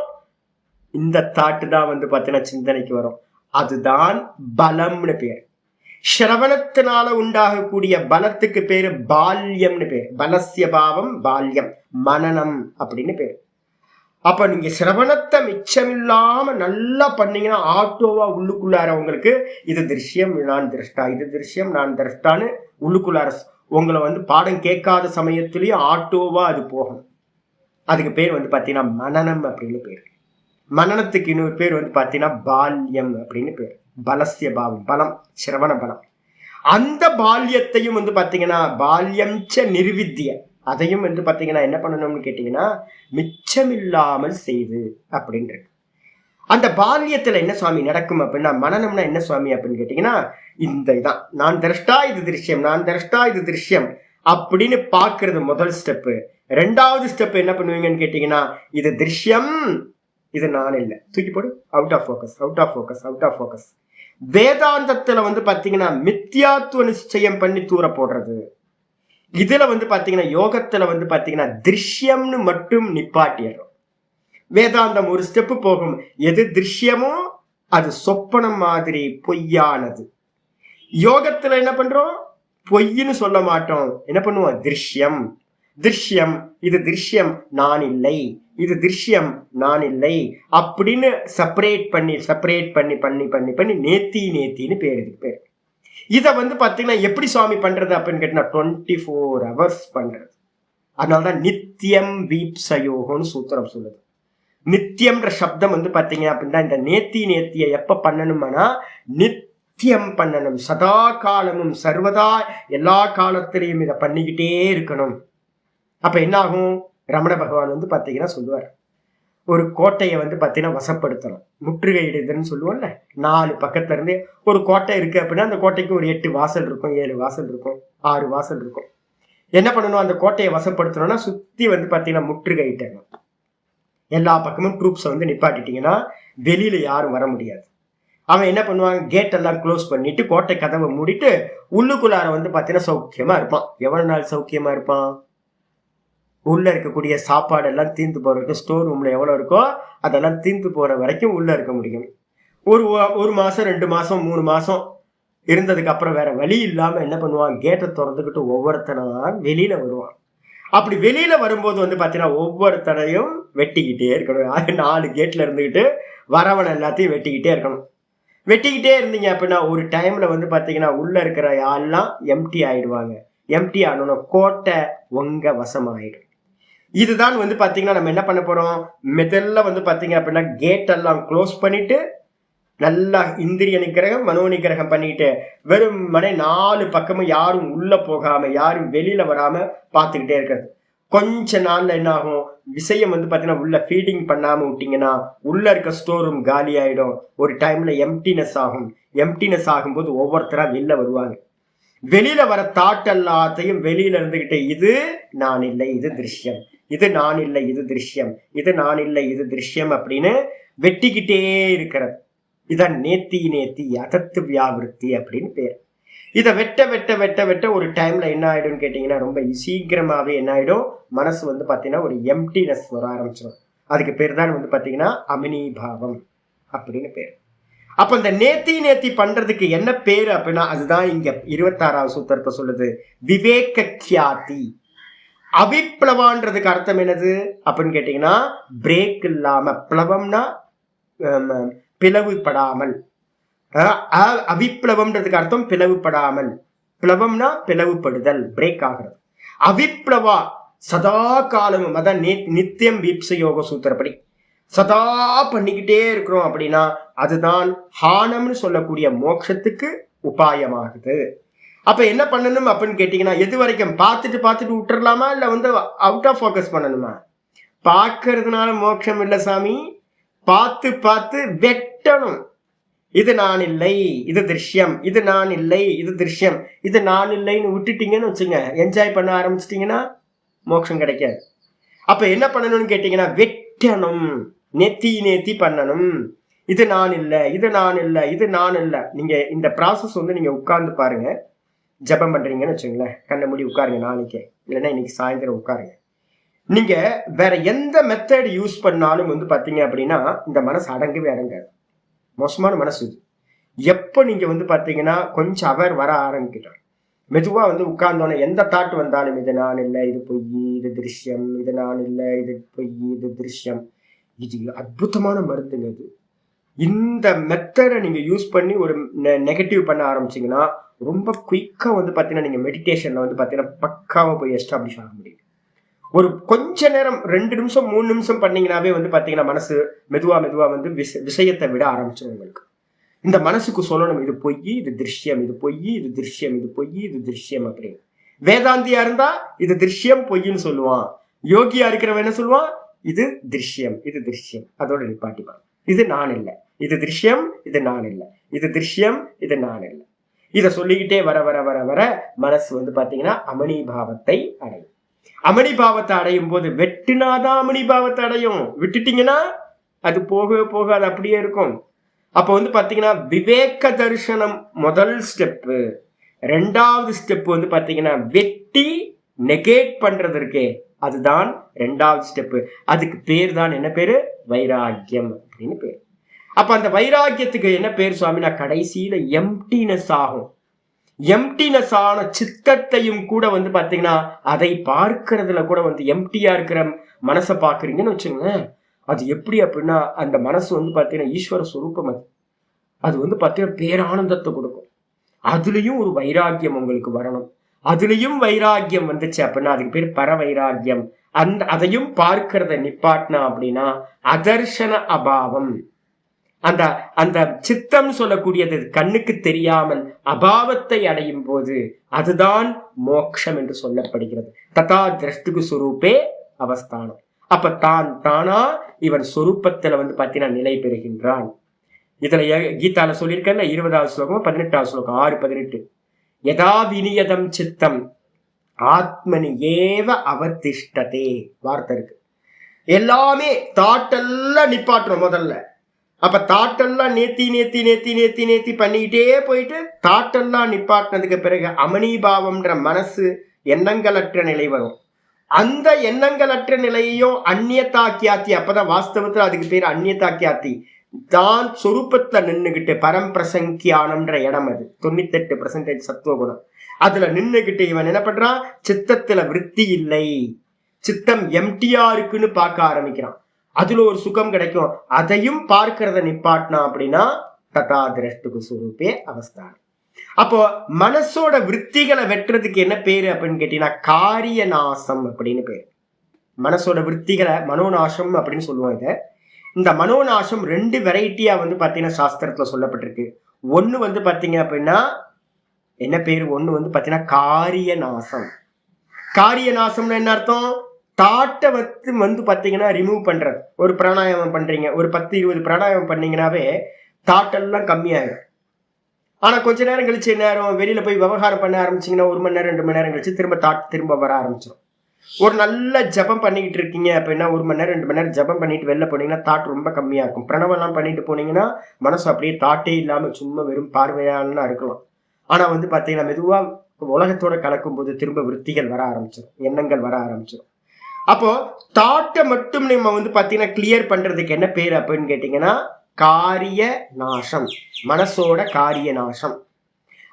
இந்த தாட்டு தான் வந்து பார்த்தீங்கன்னா சிந்தனைக்கு வரும். அதுதான் பலம்னு பேர். சிரவணத்தினால உண்டாகக்கூடிய பலத்துக்கு பேரு பால்யம்னு பேர். பலசிய பாவம் பால்யம், மனனம் அப்படின்னு பேர். அப்ப நீங்க சிரவணத்தை மிச்சமில்லாம நல்லா பண்ணீங்கன்னா ஆட்டோவா உள்ளுக்குள்ளார உங்களுக்கு இது திருஷ்யம் நான் திரஷ்டா, இது திருஷ்யம் நான் திரஷ்டான்னு உள்ளுக்குள்ளார உங்களை வந்து பாடம் கேட்காத சமயத்திலயும் ஆட்டோவா அது போகும். அதுக்கு பேர் வந்து பாத்தீங்கன்னா மனனம் அப்படின்னு பேர். மனனத்துக்கு இன்னொரு பேர் வந்து பாத்தீங்கன்னா பால்யம் அப்படின்னு பேர். பலசிய பாவம், பலம், சிரவண பலம். அந்த பால்யத்தையும் வந்து பாத்தீங்கன்னா பால்யம் நிர்வித்திய, அதையும் வந்து பாத்தீங்கன்னா என்ன பண்ணணும்னு கேட்டீங்கன்னா மிச்சமில்லாமல் செய்து அப்படின்றது. அந்த பால்யத்துல என்ன சுவாமி நடக்கும் அப்படின்னா, மனனம்னா என்ன சுவாமி அப்படின்னு கேட்டீங்கன்னா, இந்த இதான் நான் திரஷ்டா இது திருஷ்யம், நான் திரஷ்டா இது திருஷ்யம் அப்படின்னு பாக்குறது முதல் ஸ்டெப்பு. ரெண்டாவது ஸ்டெப் என்ன பண்ணுவீங்கன்னு கேட்டீங்கன்னா, இது திருஷ்யம், இது நான் இல்லை, தூக்கி போடு, out of focus, out of focus, out of focus. வேதாந்தத்துல வந்து பாத்தீங்கன்னா மித்யாத்துவ நிச்சயம் பண்ணி தூர போடுறது. இதுல வந்து பாத்தீங்கன்னா யோகத்துல வந்து பாத்தீங்கன்னா திருஷ்யம்னு மட்டும் நிப்பாட்டிடுறோம். வேதாந்தம் ஒரு ஸ்டெப்பு போகும். எது திருஷ்யமோ அது சொப்பனம் மாதிரி பொய்யானது. யோகத்துல என்ன பண்றோம், பொய்ன்னு சொல்ல மாட்டோம். என்ன பண்ணுவோம், திருஷ்யம், திருஷ்யம், இது திருஷ்யம் நான் இல்லை, இது திருஷ்யம் நான் இல்லை அப்படின்னு செப்பரேட் பண்ணி நேத்தின்னு பேர். இதுக்கு பேர். இதை வந்து பாத்தீங்கன்னா எப்படி சுவாமி பண்றது அப்படின்னு கேட்டீங்கன்னா 24 hours பண்றது. அதனாலதான் நித்தியம் வீப்சயோகம்னு சூத்திரம் சொல்லுது. நித்தியம்ன்ற சப்தம் வந்து பாத்தீங்க அப்படின்னா இந்த நேத்தியை எப்ப பண்ணணும்னா நித்தியம் பண்ணணும். சதா காலமும் சர்வதா எல்லா காலத்திலையும் இதை பண்ணிக்கிட்டே இருக்கணும். அப்ப என்ன ஆகும், ரமண பகவான் வந்து பாத்தீங்கன்னா சொல்லுவார், ஒரு கோட்டையை வந்து பாத்தீங்கன்னா வசப்படுத்தணும், முற்றுகையிடுதுன்னு சொல்லுவோம்ல. 4 பக்கத்துல இருந்து ஒரு கோட்டை இருக்கு அப்படின்னா அந்த கோட்டைக்கு ஒரு 8 வாசல் இருக்கும், 7 வாசல் இருக்கும், 6 வாசல் இருக்கும். என்ன பண்ணணும், அந்த கோட்டையை வசப்படுத்தணும்னா சுத்தி வந்து பாத்தீங்கன்னா முற்றுகையிட்டணும். எல்லா பக்கமும் ட்ரூப்ஸை வந்து நிப்பாட்டிட்டீங்கன்னா வெளியில யாரும் வர முடியாது. அவன் என்ன பண்ணுவாங்க, கேட் எல்லாம் க்ளோஸ் பண்ணிட்டு கோட்டை கதவை மூடிட்டு உள்ளுக்குள்ளார வந்து பாத்தீங்கன்னா சௌக்கியமா இருப்பான். எவ்வளவு நாள் சௌக்கியமா இருப்பான், உள்ள இருக்கக்கூடிய சாப்பாடு எல்லாம் தீர்ந்து போற வரைக்கும், ஸ்டோர் ரூம்ல எவ்வளவு இருக்கோ அதெல்லாம் தீர்ந்து போற வரைக்கும் உள்ள இருக்க முடியும். ஒரு மாசம் 2 மாசம் 3 மாசம் இருந்ததுக்கு அப்புறம் வேற வழி இல்லாம என்ன பண்ணுவான், கேட்டை திறந்துக்கிட்டு ஒவ்வொருத்தனா வெளியில வருவான். அப்படி வெளியில வரும்போது வந்து பாத்தீங்கன்னா ஒவ்வொருத்தனையும் வெட்டிக்கிட்டே இருக்கணும். 4 கேட்ல இருந்துகிட்டு வரவன் எல்லாத்தையும் வெட்டிக்கிட்டே இருக்கணும். வெட்டிக்கிட்டே இருந்தீங்க அப்படின்னா ஒரு டைம்ல வந்து பாத்தீங்கன்னா உள்ள இருக்கிற யாரெல்லாம் எம்டி ஆயிடுவாங்க. எம்டி ஆனோன்னா கோட்டை உங்க வசமாயிடும். இதுதான் வந்து பாத்தீங்கன்னா நம்ம என்ன பண்ண போறோம், முதல்ல வந்து பாத்தீங்க அப்படின்னா கேட் எல்லாம் க்ளோஸ் பண்ணிட்டு நல்லா இந்திரிய நிகிரகம் மனோ நிகிரகம் பண்ணிட்டு வெறும் 4 பக்கமும் யாரும் உள்ள போகாம யாரும் வெளியில வராம பார்த்துக்கிட்டே இருக்கிறது. கொஞ்ச நாள்ல என்ன ஆகும், விஷயம் வந்து பாத்தீங்கன்னா உள்ள ஃபீடிங் பண்ணாம விட்டீங்கன்னா உள்ள இருக்க ஸ்டோர் ரூம் காலி ஆயிடும். ஒரு டைம்ல எம்டினஸ் ஆகும். எம்டினஸ் ஆகும்போது ஒவ்வொருத்தரா வெளில வருவாங்க. வெளியில வர தாட் எல்லாத்தையும் வெளியில இருந்துகிட்டு இது நான் இல்லை இது திருஷ்யம், இது நான் இல்லை இது திருஷ்யம், இது நான் இல்லை இது திருஷ்யம் அப்படின்னு வெட்டிக்கிட்டே இருக்கிறது. இதான் நேத்தி அதத்து வியாவிருத்தி அப்படின்னு பேர். இதை வெட்ட வெட்ட வெட்ட வெட்ட ஒரு டைம்ல என்ன ஆயிடும்னு கேட்டீங்கன்னா ரொம்ப சீக்கிரமாவே என்ன ஆயிடும், மனசு வந்து பாத்தீங்கன்னா ஒரு எம்டினஸ் வர ஆரம்பிச்சிடும். அதுக்கு பேர் தான் வந்து பாத்தீங்கன்னா அமினிபாவம் அப்படின்னு பேர். அப்ப இந்த நேத்தி பண்றதுக்கு என்ன பேரு அப்படின்னா அதுதான் இங்க 26வது சூத்திரத்தை சொல்லுது, விவேக கியாதி. அவிப்ளவான்றதுக்கு அர்த்தம் என்னது அப்படின்னு கேட்டீங்கன்னா பிரேக் இல்லாம, பிளவம்னா பிளவுபடாமல், அவிப்ளவம்ன்றதுக்கு அர்த்தம் பிளவுபடாமல், பிளவம்னா பிளவுபடுதல், பிரேக் ஆகிறது. அவிப்ளவா சதா காலமும், அதான் நித்தியம் வீப்ச யோக சூத்திரப்படி சதா பண்ணிக்கிட்டே இருக்கிறோம் அப்படின்னா அதுதான் ஹானம்னு சொல்லக்கூடிய மோட்சத்துக்கு உபாயமாகுது. அப்ப என்ன பண்ணணும் அப்படின்னு கேட்டீங்கன்னா எது வரைக்கும் பார்த்துட்டு விட்டுறலாமா இல்ல வந்து அவுட் ஆஃப் ஃபோக்கஸ் பண்ணணுமா? பார்க்கறதுனால மோட்சம் இல்லை சாமி, பார்த்து வெட்டணும். இது நான் இல்லை இது திருஷ்யம், இது நான் இல்லை இது திருஷ்யம், இது நான் இல்லைன்னு விட்டுட்டீங்கன்னு வச்சுங்க, என்ஜாய் பண்ண ஆரம்பிச்சிட்டீங்கன்னா மோட்சம் கிடைக்காது. அப்ப என்ன பண்ணணும்னு கேட்டீங்கன்னா வெட்டணும், நேத்தி பண்ணணும். இது நான் இல்லை இது நான் இல்லை இது நான் இல்லை. நீங்க இந்த ப்ராசஸ் வந்து நீங்க உட்கார்ந்து பாருங்க. ஜபம் பண்றீங்கன்னு வச்சுங்களேன், கண்ணை மூடி உட்காருங்க நாளைக்கே, இல்லைன்னா இன்னைக்கு சாயந்தரம் உட்காருங்க. நீங்க வேற எந்த மெத்தட் யூஸ் பண்ணாலும் வந்து பாத்தீங்க அப்படின்னா இந்த மனசு அடங்கவே அடங்காது. மோசமான மனசு இது. எப்போ நீங்க வந்து பாத்தீங்கன்னா கொஞ்சம் அவர் வர ஆரம்பிக்கிறார், மெதுவா வந்து உட்கார்ந்தோன்னே எந்த தாட் வந்தாலும் இது நான் இல்லை, இது பொய், இது திருஷ்யம், இது நான் இல்லை, இது பொய், இது திருஷ்யம், இது அற்புதமான மருந்துங்க இது. இந்த மெத்தடை நீங்க யூஸ் பண்ணி ஒரு நெகட்டிவ் பண்ண ஆரம்பிச்சீங்கன்னா ரொம்ப குயிக்கா வந்து பாத்தீங்கன்னா நீங்க மெடிடேஷன்ல வந்து பாத்தீங்கன்னா பக்காவா போய் எஸ்டாப்ளிஷ் ஆக முடியும். ஒரு கொஞ்ச நேரம் 2 நிமிஷம் 3 நிமிஷம் பண்ணீங்கன்னாவே வந்து பாத்தீங்கன்னா மனசு மெதுவா மெதுவா வந்து விஷயத்தை விட ஆரம்பிச்சிடும் உங்களுக்கு. இந்த மனசுக்கு சொல்லணும் இது பொய், இது திருஷ்யம், இது பொய், இது திருஷ்யம், இது பொய், இது திருஷ்யம் அப்படின்னு. வேதாந்தியா இருந்தா இது திருஷ்யம் பொய்ன்னு சொல்லுவான். யோகியா இருக்கிறவன் என்ன சொல்லுவான், இது திருஷ்யம், இது திருஷ்யம், அதோட நிப்பாட்டிப்பான். இது நான் இல்லை, இது திருஷ்யம், இது நான் இல்லை, இது திருஷ்யம், இது நான் இல்லை. இதை சொல்லிக்கிட்டே வர வர வர வர மனசு வந்து பாத்தீங்கன்னா அமணிபாவத்தை அடையும். அமணிபாவத்தை அடையும் போது வெட்டினாதான் அமணிபாவத்தை அடையும். விட்டுட்டீங்கன்னா அது போக போக அது அப்படியே இருக்கும். அப்போ வந்து பாத்தீங்கன்னா விவேக தரிசனம் முதல் ஸ்டெப்பு. 2வது ஸ்டெப் வந்து பாத்தீங்கன்னா வெட்டி நெகேட் பண்றது இருக்கே, அதுதான் 2வது ஸ்டெப்பு. அதுக்கு பேர் தான் என்ன பேரு, வைராக்கியம் அப்படின்னு பேர். அப்ப அந்த வைராக்கியத்துக்கு என்ன பேர் சுவாமினா கடைசியில எம்டினஸ் ஆகும். எம்டினஸ் ஆன சித்தத்தையும் கூட வந்து பாத்தீங்கன்னா அதை பார்க்கறதுல கூட வந்து எம்டியா இருக்கிற மனசை பாக்குறீங்கன்னு வச்சுங்க, அது எப்படி அப்படின்னா அந்த மனசு வந்து பாத்தீங்கன்னா ஈஸ்வர சுரூபம். அது வந்து பாத்தீங்கன்னா பேரானந்தத்தை கொடுக்கும். அதுலயும் ஒரு வைராக்கியம் உங்களுக்கு வரணும். அதுலயும் வைராக்கியம் வந்துச்சு அப்படின்னா அதுக்கு பேர் பர வைராக்கியம். அதையும் பார்க்கறத நிப்பாட்டினா அப்படின்னா அதர்ஷன அபாவம். அந்த அந்த சித்தம் சொல்லக்கூடியது கண்ணுக்கு தெரியாமல் அபாவத்தை அடையும் போது அதுதான் மோட்சம் என்று சொல்லப்படுகிறது. ததா திரஷ்டுகு சுரூபே அவஸ்தானம். அப்ப தான் தானா இவன் சொரூபத்துல வந்து பாத்தீங்கன்னா நிலை பெறுகின்றான். இதுல கீதால சொல்லியிருக்கல 20வது ஸ்லோகம் 18வது ஸ்லோகம் 6:18. யதா விநியதம் சித்தம் ஆத்மனி ஏவ அவதிஷ்டதே வார்த்தை இருக்கு. எல்லாமே தாட்டெல்லாம் நிப்பாட்டுறோம் முதல்ல. அப்ப தாட்டெல்லாம் நேத்தி நேத்தி நேத்தி நேத்தி நேத்தி பண்ணிக்கிட்டே போயிட்டு தாட்டெல்லாம் நிப்பாட்டினதுக்கு பிறகு அமணிபாவம்ன்ற மனசு எண்ணங்களற்ற நிலை வரும். அந்த எண்ணங்களற்ற நிலையையும் அந்நியதாக்கியாத்தி, அப்பதான் வாஸ்தவத்துல அதுக்கு பேர் அந்நியதாக்கியாத்தி. தான் சொரூபத்துல நின்னுகிட்டு பரம்பிரசங்கியானம்ன்ற இடம், அது 98% சத்துவகுணம். அதுல நின்னுகிட்டு இவன் என்ன பண்றான், சித்தத்துல விருத்தி இல்லை, சித்தம் எம்டியா இருக்குன்னு பார்க்க ஆரம்பிக்கிறான். அதுல ஒரு சுகம் கிடைக்கும். அதையும் பார்க்கறத நிப்பாட்டினா அப்படின்னா ததா திரஷ்டுகு சுரூபே அவஸ்தானம். அப்போ மனசோட விற்த்திகளை வெட்டுறதுக்கு என்ன பேரு அப்படின்னு கேட்டீங்கன்னா காரிய நாசம் அப்படின்னு பேரு. மனசோட விற்த்திகளை மனோநாசம் அப்படின்னு சொல்லுவோம். இதை இந்த மனோநாசம் 2 வெரைட்டியா வந்து பாத்தீங்கன்னா சாஸ்திரத்துல சொல்லப்பட்டிருக்கு. ஒண்ணு வந்து பாத்தீங்க அப்படின்னா என்ன பேரு, ஒண்ணு வந்து பாத்தீங்கன்னா காரிய நாசம். காரிய நாசம்னு என்ன அர்த்தம், தாட்டை வந்து பாத்தீங்கன்னா ரிமூவ் பண்றது. ஒரு பிராணாயாமம் பண்றீங்க, ஒரு 10-20 பிராணாயாமம் பண்ணீங்கன்னாவே தாட்டெல்லாம் கம்மியாயிடும். ஆனா கொஞ்ச நேரம் கழிச்சு நேரம் வெளியில போய் விவகாரம் பண்ண ஆரம்பிச்சிங்கன்னா 1 மணி நேரம் 2 மணி நேரம் கழிச்சு திரும்ப தாட் திரும்ப வர ஆரம்பிச்சிடும். ஒரு நல்ல ஜபம் பண்ணிக்கிட்டு இருக்கீங்க அப்படின்னா 1 மணி நேரம் 2 மணி நேரம் ஜபம் பண்ணிட்டு வெளில போனீங்கன்னா தாட் ரொம்ப கம்மியா இருக்கும். பிரணவெல்லாம் பண்ணிட்டு போனீங்கன்னா மனசு அப்படியே தாட்டே இல்லாம சும்மா வெறும் பார்வையானா இருக்கலாம். ஆனா வந்து பாத்தீங்கன்னா மெதுவா உலகத்தோட கலக்கும் போது திரும்ப விற்த்திகள் வர ஆரம்பிச்சிடும், எண்ணங்கள் வர ஆரம்பிச்சிடும். அப்போ தாட்டை மட்டும் நம்ம வந்து பாத்தீங்கன்னா கிளியர் பண்றதுக்கு என்ன பேர் அப்படின்னு கேட்டீங்கன்னா காரிய நாசம், மனசோட காரிய நாசம்.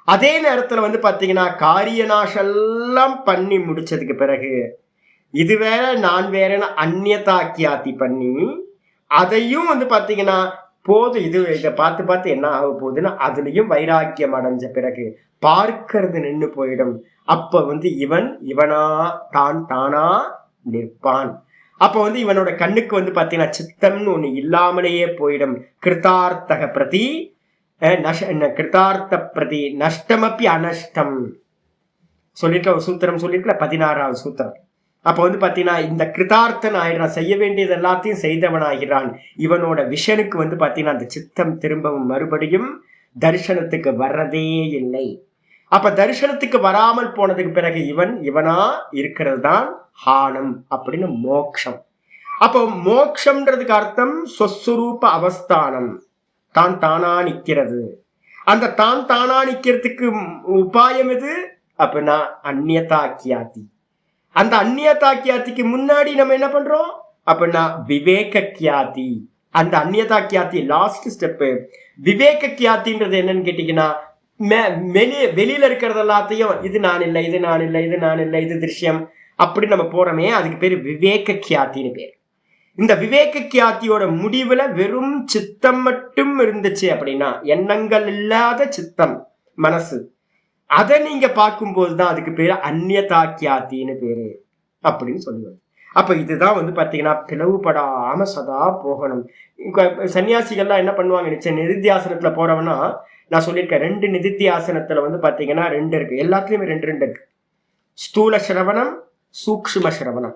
அதே நேரத்துல வந்து பாத்தீங்கன்னா காரிய நாசம் எல்லாம் பண்ணி முடிச்சதுக்கு பிறகு இது வேற நான் வேறன்னு அந்நியதாக்கியாத்தி பண்ணி அதையும் வந்து பாத்தீங்கன்னா போதும், இதை பார்த்து பார்த்து என்ன ஆக போகுதுன்னா அதுலயும் வைராக்கியம் அடைஞ்ச பிறகு பார்க்கறது நின்று போயிடும். அப்ப வந்து இவன் இவனா தான் தானா நிற்பான். அப்ப வந்து இவனோட கண்ணுக்கு வந்து பாத்தீங்கன்னா சித்தம்னு ஒண்ணு இல்லாமலேயே போயிடும். கிருதார்த்தக பிரதி கிருதார்த்த பிரதி நஷ்டமப்பி அனஷ்டம் சொல்லிருக்க ஒரு சூத்திரம் சொல்லிருக்கல, 16வது சூத்திரம். அப்ப வந்து பாத்தீங்கன்னா இந்த கிருதார்த்தன் ஆயிடுறான், செய்ய வேண்டியது எல்லாத்தையும் செய்தவன் ஆகிறான். இவனோட விஷனுக்கு வந்து பாத்தீங்கன்னா அந்த சித்தம் திரும்பவும் மறுபடியும் தரிசனத்துக்கு வர்றதே இல்லை. அப்ப தரிசனத்துக்கு வராமல் போனதுக்கு பிறகு இவனா இருக்கிறது தான் ஹானம் அப்படின்னு மோக்ஷம். அப்போ மோக்ஷம்ன்றதுக்கு அர்த்தம் சொஸ்வரூப அவஸ்தானம், தான் தானா நிக்கிறது. அந்த தான் தானா நிக்கிறதுக்கு உபாயம் எது அப்படின்னா அந்நியதாக்கியாதி. அந்த அந்நியதா கியாதிக்கு முன்னாடி நம்ம என்ன பண்றோம் அப்படின்னா விவேக கியாதி. அந்த அந்நியதா கியாதி லாஸ்ட் ஸ்டெப்பு. விவேக கியாத்தின்றது என்னன்னு கேட்டீங்கன்னா, வெளியில இருக்கிறது எல்லாத்தையும் இது நான் இல்லை, இது நான் இல்லை, இது நான் இல்லை, இது திருஷ்யம் அப்படி நம்ம போறோமே, அதுக்கு பேரு விவேக கியாத்தின்னு பேர். இந்த விவேக கியாத்தியோட முடிவுல வெறும் சித்தம் மட்டும் இருந்துச்சு அப்படின்னா, எண்ணங்கள் இல்லாத சித்தம் மனசு, அதை நீங்க பார்க்கும்போதுதான் அதுக்கு பேரு அந்நியதா கியாத்தின்னு பேரு அப்படின்னு சொல்லுவாங்க. அப்ப இதுதான் வந்து பாத்தீங்கன்னா பிளவுபடாம சதா போகணும். சன்னியாசிகள்லாம் என்ன பண்ணுவாங்க, நிச்சயம் நிதித்தியாசனத்துல போறவனா, நான் சொல்லியிருக்கேன் 2 நிதித்தியாசனத்துல வந்து பாத்தீங்கன்னா 2 இருக்கு, எல்லாத்துலயுமே 2 இருக்கு. ஸ்தூல சிரவணம், சூக்ஷ்ம சிரவணம்.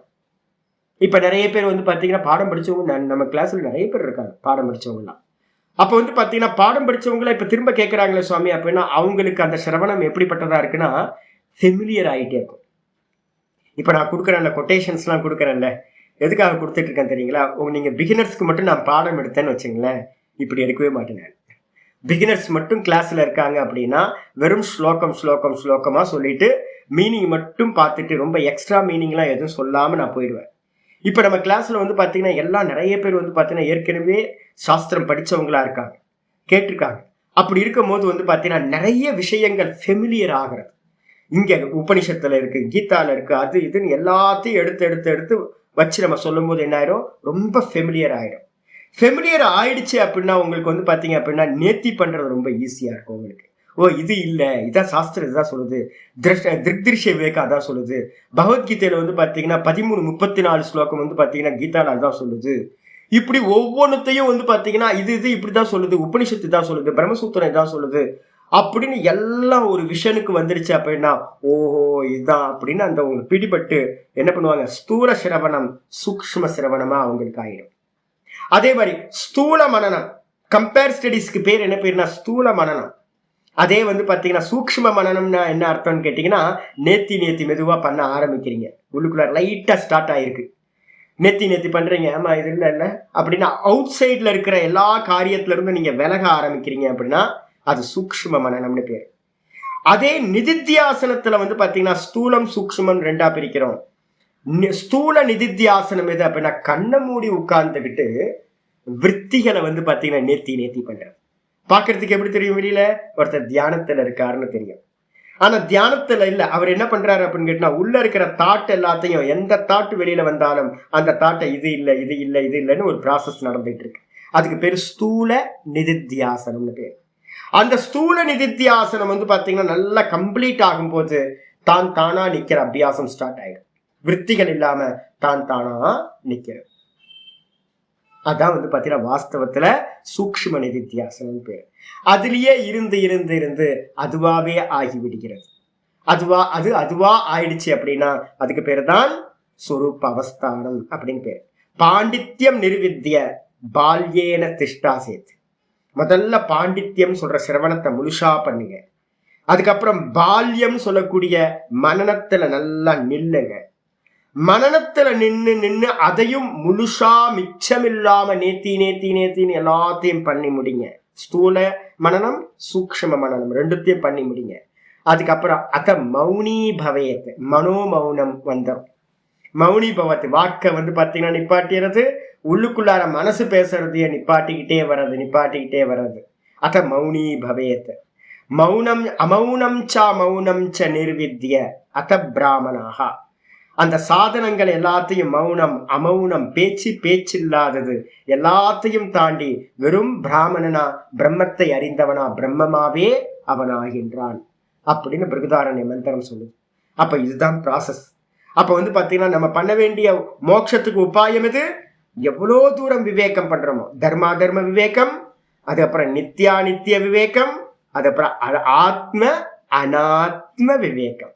இப்ப நிறைய பேர் வந்து பாத்தீங்கன்னா பாடம் படிச்சவங்க நம்ம கிளாஸ்ல நிறைய பேர் இருக்காங்க பாடம் படிச்சவங்கலாம். அப்ப வந்து பாத்தீங்கன்னா பாடம் படிச்சவங்கள இப்ப திரும்ப கேட்கறாங்களே சுவாமி அப்படின்னா, அவங்களுக்கு அந்த சிரவணம் எப்படிப்பட்டதா இருக்குன்னா ஃபெமிலியர் ஆகிட்டே இருக்கும். இப்ப நான் கொடுக்குறேன் கொட்டேஷன்ஸ் எல்லாம் கொடுக்குறேன்ல, எதுக்காக கொடுத்துட்டு இருக்கேன் தெரியுங்களா? நீங்க பிகினர்ஸ்க்கு மட்டும் நான் பாடம் எடுத்தேன்னு வச்சுங்களேன், இப்படி எடுக்கவே மாட்டேன். பிகினர்ஸ் மட்டும் கிளாஸ்ல இருக்காங்க அப்படின்னா வெறும் ஸ்லோகமா சொல்லிட்டு மீனிங் மட்டும் பார்த்துட்டு ரொம்ப எக்ஸ்ட்ரா மீனிங்லாம் எதுவும் சொல்லாம நான் போயிடுவேன். இப்ப நம்ம கிளாஸ்ல வந்து பாத்தீங்கன்னா எல்லாம் நிறைய பேர் வந்து பாத்தீங்கன்னா ஏற்கனவே சாஸ்திரம் படிச்சவங்களா இருக்காங்க, கேட்டிருக்காங்க. அப்படி இருக்கும் போது வந்து பாத்தீங்கன்னா நிறைய விஷயங்கள் ஃபெமிலியர் ஆகிறது. இங்க உபனிஷத்துல இருக்கு, கீதால இருக்கு, அது இதுன்னு எல்லாத்தையும் எடுத்து வச்சு நம்ம சொல்லும் போது என்ன ஆயிரும், ரொம்ப ஃபெமிலியர் ஆயிடும். ஃபெமிலியர் ஆயிடுச்சு அப்படின்னா உங்களுக்கு வந்து பாத்தீங்க அப்படின்னா நேர்த்தி பண்றது ரொம்ப ஈஸியா இருக்கும் உங்களுக்கு. ஓ இது இல்ல, இதான் சாஸ்திரம் இதுதான் சொல்லுது, திருஷ்ய விவேகம் அதான் சொல்லுது. பகவத்கீதையில வந்து பாத்தீங்கன்னா 13:34 ஸ்லோகம் வந்து பாத்தீங்கன்னா கீதால அதுதான் சொல்லுது. இப்படி ஒவ்வொன்றுத்தையும் வந்து பாத்தீங்கன்னா இது இப்படிதான் சொல்லுது, உபனிஷத்து தான் சொல்லுது, பிரம்மசூத்திரம் இதான் சொல்லுது அப்படின்னு எல்லாம் ஒரு விஷனுக்கு வந்துருச்சு அப்படின்னா, ஓஹோ இதுதான் அப்படின்னு அந்த உங்களுக்கு பிடிபட்டு என்ன பண்ணுவாங்க, ஸ்தூல சிரவணம் சூக்ஷ்ம சிரவணமா அவங்களுக்கு ஆயிடும். அதே மாதிரி ஸ்தூல மனனம், கம்பேர் ஸ்டடிஸ்க்கு பேர் என்ன பேருனா ஸ்தூல மனனம். அதே வந்து பாத்தீங்கன்னா சூக்ஷ்ம மனனம்னா என்ன அர்த்தம்னு கேட்டீங்கன்னா, நேத்தி மெதுவா பண்ண ஆரம்பிக்கிறீங்க, உள்ளுக்குள்ள லைட்டா ஸ்டார்ட் ஆயிருக்கு, நேத்தி பண்றீங்க, ஆமா இது இல்ல அப்படின்னா அவுட் சைட்ல இருக்கிற எல்லா காரியத்துல இருந்து நீங்க விலக ஆரம்பிக்கிறீங்க அப்படின்னா அது சூக்ஷ்ம மனனம்னு பேர். அதே நிதித்தியாசனத்துல வந்து பாத்தீங்கன்னா ஸ்தூலம் சூக்ஷ்மம் 2ஆ பிரிக்கிறோம். ஸ்தூல நிதித்தியாசனம் எது அப்படின்னா கண்ணை மூடி உட்கார்ந்துகிட்டு விற்த்திகளை வந்து பாத்தீங்கன்னா நேத்தி பண்ற. பாக்குறதுக்கு எப்படி தெரியும், வெளியில ஒருத்தர் தியானத்துல இருக்காருன்னு தெரியும். ஆனா தியானத்துல இல்ல, அவர் என்ன பண்றாரு அப்படின்னு கேட்டா உள்ள இருக்கிற தாட் எல்லாத்தையும், எந்த தாட் வெளியில வந்தாலும் அந்த தாட்டை இது இல்லைன்னு ஒரு ப்ராசஸ் நடந்துட்டு இருக்கு. அதுக்கு பேரு ஸ்தூல நிதித்தியாசனம்னு பேரு. அந்த ஸ்தூல நிதித்தியாசனம் வந்து பாத்தீங்கன்னா நல்லா கம்ப்ளீட் ஆகும் போது தான் தானா நிக்கிற அபியாசம் ஸ்டார்ட் ஆயிடும். விற்த்திகள் இல்லாம தான் தானா நிக்கிற, அதான் வந்து பாத்தீங்கன்னா வாஸ்தவத்துல சூக்ஷ்ம நிதித்தியாசனம் பேர். அதுலயே இருந்து அதுவாவே ஆகி விடுகிறது. அதுவா ஆயிடுச்சு அப்படின்னா அதுக்கு பேரு தான் சொரூப அவஸ்தானம் அப்படின்னு பேரு. பாண்டித்யம் நிர்வித்ய பால்யேன திஷ்டாசேத். முதல்ல பாண்டித்யம் சொல்ற சிரவணத்தை முழுசா பண்ணுங்க. அதுக்கப்புறம் பால்யம் சொல்லக்கூடிய மனனத்துல நல்லா நில்லுங்க. மனனத்துல நின்னு அதையும் முழுசா மிச்சமில்லாம நேத்தின்னு எல்லாத்தையும் பண்ணி முடிங்க. ஸ்தூல மனனம் சூக்ஷ்ம மனனம் ரெண்டுத்தையும் பண்ணி முடிங்க. அதுக்கப்புறம் அத மௌனி பவேத், மனோமௌனம் வந்தோம். மௌனி பவத்து வாக்க வந்து பாத்தீங்கன்னா நிப்பாட்டிறது, உள்ளுக்குள்ளார மனசு பேசுறதைய நிப்பாட்டிக்கிட்டே வர்றது. அத மௌனி பவேத். மௌனம் அமௌனம் ச நிர்வித்ய அத பிராமணாக. அந்த சாதனங்கள் எல்லாத்தையும் மௌனம் அமௌனம் பேச்சு இல்லாதது எல்லாத்தையும் தாண்டி வெறும் பிராமணனா பிரம்மத்தை அறிந்தவனா பிரம்மமாவே அவனாகின்றான் அப்படின்னு பிருகதாரண்ய மந்திரம் சொல்லுது. அப்ப இதுதான் ப்ராசஸ். அப்ப வந்து பாத்தீங்கன்னா நம்ம பண்ண வேண்டிய மோட்சத்துக்கு உபாயம் எது, எவ்வளோ தூரம் விவேகம் பண்றோமோ, தர்ம விவேகம், அதுக்கப்புறம் நித்திய விவேகம், அதுக்கப்புறம் ஆத்ம அனாத்ம விவேகம்.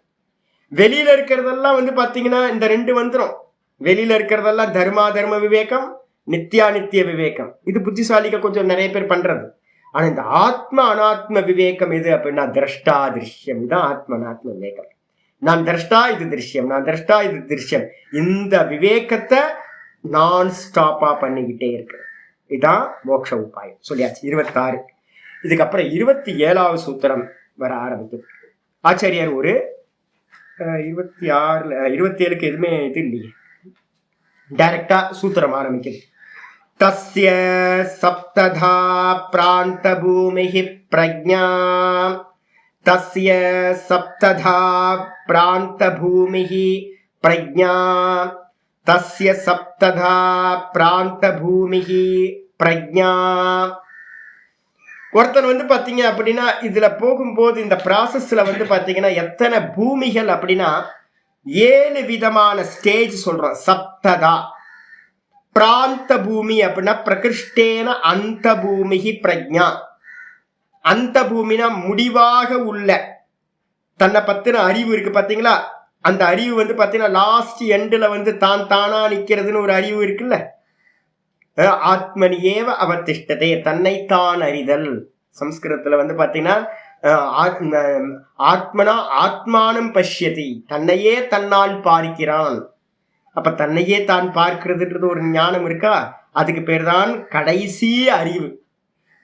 வெளியில இருக்கிறதெல்லாம் வந்து பாத்தீங்கன்னா இந்த 2 வந்துடும். வெளியில இருக்கிறதெல்லாம் தர்ம விவேகம், நித்திய விவேகம். இது புத்திசாலிகள் கொஞ்சம் நிறைய பேர் பண்றது. ஆனா இந்த ஆத்ம அனாத்ம விவேகம் எது அப்படின்னா திரஷ்டா திருஷ்யம் தான் ஆத்ம அனாத்ம விவேகம். நான் திரஷ்டா, இது திருஷ்யம், நான் திரஷ்டா, இது திருஷ்யம். இந்த விவேகத்தை நான் ஸ்டாப்பா பண்ணிக்கிட்டே இருக்கிறேன். இதுதான் மோட்ச உபாயம். சொல்லியாச்சு 26. இதுக்கப்புறம் 27வது சூத்திரம் வர ஆரம்பிக்கும். ஆச்சாரியார் ஒரு 26 27க்கு எதுவுமே இது இல்லையே, டைரக்டா சூத்திரம் ஆரம்பிக்குது. தஸ்ய சப்ததா பிராந்த பூமிஹி பிரஜ்ஞா, தஸ்ய சப்ததா பிராந்த பூமிஹி பிரஜ்ஞா, தஸ்ய சப்ததா பிராந்த பூமிஹி பிரஜ்ஞா. ஒருத்தன் வந்து பாத்தீங்க அப்படின்னா இதுல போகும்போது இந்த ப்ராசஸ்ல வந்து பாத்தீங்கன்னா எத்தனை பூமிகள் அப்படின்னா 7 விதமான ஸ்டேஜ் சொல்றோம். சப்ததா பிராந்த பூமி அப்படின்னா பிரகிருஷ்டேன அந்த பூமிகி பிரஜ்ஞா. அந்த பூமினா முடிவாக உள்ள தன்னை பத்தின அறிவு இருக்கு பாத்தீங்களா, அந்த அறிவு வந்து பாத்தீங்கன்னா லாஸ்ட் எண்டுல வந்து தான் தானா நிக்கிறதுன்னு ஒரு அறிவு இருக்குல்ல, ஆத்மனியேவ அவதிஷ்டதே, தன்னைத்தான் அறிதல். சம்ஸ்கிருதத்துல வந்து பாத்தீங்கன்னா ஆத்மனா ஆத்மானம் பஷ்யதி, தன்னையே தன்னால் பார்க்கிறான். அப்ப தன்னையே தான் பார்க்கிறதுன்றது ஒரு ஞானம் இருக்கா, அதுக்கு பேர் தான் கடைசி அறிவு.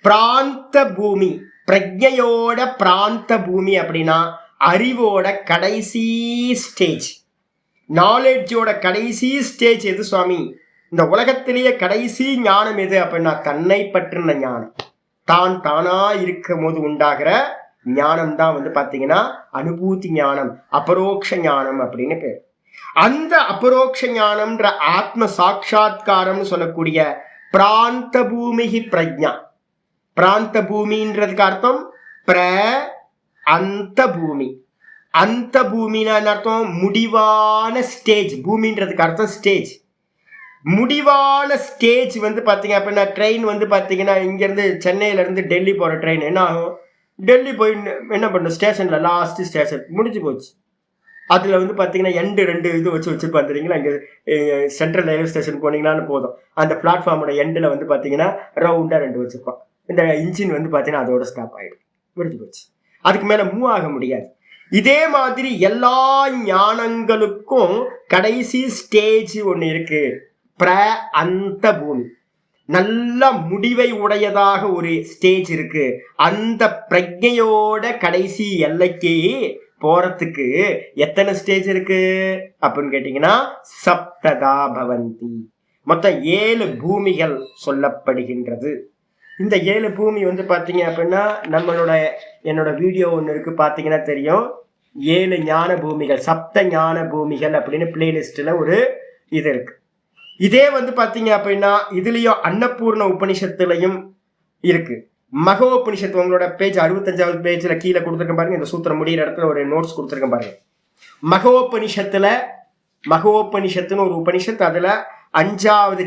பிராந்த பூமி, பிரஜையோட பிராந்த பூமி அப்படின்னா அறிவோட கடைசி ஸ்டேஜ், நாலேஜோட கடைசி ஸ்டேஜ் எது சுவாமி? இந்த உலகத்திலேயே கடைசி ஞானம் எது அப்படின்னா தன்னை பற்றின ஞானம். தான் தானா இருக்கும் போது உண்டாகிற ஞானம் தான் வந்து பாத்தீங்கன்னா அனுபூதி ஞானம், அபரோக்ஷ ஞானம் அப்படின்னு பேர். அந்த அபரோக்ஷ ஞானம்ன்ற ஆத்ம சாட்சா்காரம் சொல்லக்கூடிய பிராந்த பூமிகி பிரஜ்ஞா. பிராந்த பூமின்றதுக்கு அர்த்தம் பிர அந்த பூமி. அந்த பூமின்னு அர்த்தம் முடிவான ஸ்டேஜ். பூமின்றதுக்கு அர்த்தம் ஸ்டேஜ். முடிவான ஸ்டேஜ் வந்து பாத்தீங்க அப்படின்னா ட்ரெயின் வந்து பாத்தீங்கன்னா இங்க இருந்து சென்னையில இருந்து டெல்லி போற ட்ரெயின் என்ன ஆகும், டெல்லி போய் என்ன பண்ணும், ஸ்டேஷன்ல லாஸ்ட் ஸ்டேஷன் முடிஞ்சு போச்சு. அதுல வந்து பாத்தீங்கன்னா ரெண்டு இது வச்சு வந்துறீங்களா, இங்க சென்ட்ரல் ரயில்வே ஸ்டேஷன் போனீங்களான்னு போதும், அந்த பிளாட்ஃபார்மோட எண்டில் வந்து பாத்தீங்கன்னா ரவுண்டா 2 வச்சிருப்பான். இந்த இன்ஜின் வந்து பாத்தீங்கன்னா அதோட ஸ்டாப் ஆயிடும், முடிஞ்சு போச்சு. அதுக்கு மேல மூவ் ஆக முடியாது. இதே மாதிரி எல்லா ஞானங்களுக்கும் கடைசி ஸ்டேஜ் ஒண்ணு இருக்கு, பிர அந்த பூமி. நல்ல முடிவை உடையதாக ஒரு ஸ்டேஜ் இருக்கு. அந்த பிரஜையோட கடைசி எல்லைக்கு போறதுக்கு எத்தனை ஸ்டேஜ் இருக்கு அப்படின்னு கேட்டீங்கன்னா சப்ததா பவந்தி. மொத்தம் 7 பூமிகள் சொல்லப்படுகின்றது. இந்த 7 பூமி வந்து பாத்தீங்க அப்படின்னா என்னோட வீடியோ ஒன்று இருக்கு, பாத்தீங்கன்னா தெரியும். 7 ஞான பூமிகள், சப்த ஞான பூமிகள் அப்படின்னு பிளேலிஸ்ட்ல ஒரு இது இருக்கு. இதே வந்து பாத்தீங்க அப்படின்னா இதுலயும் அன்னபூர்ண உபனிஷத்துலயும் இருக்கு. மகோபனிஷத்து உங்களோட பேஜ் 65வது பேஜ்ல கீழே கொடுத்துருக்கேன் பாருங்க, இந்த சூத்திரம் முடிகிற இடத்துல ஒரு நோட்ஸ் கொடுத்துருக்கேன் பாருங்க. மகோபனிஷத்துன்னு ஒரு உபனிஷத்து, அதுல 5வது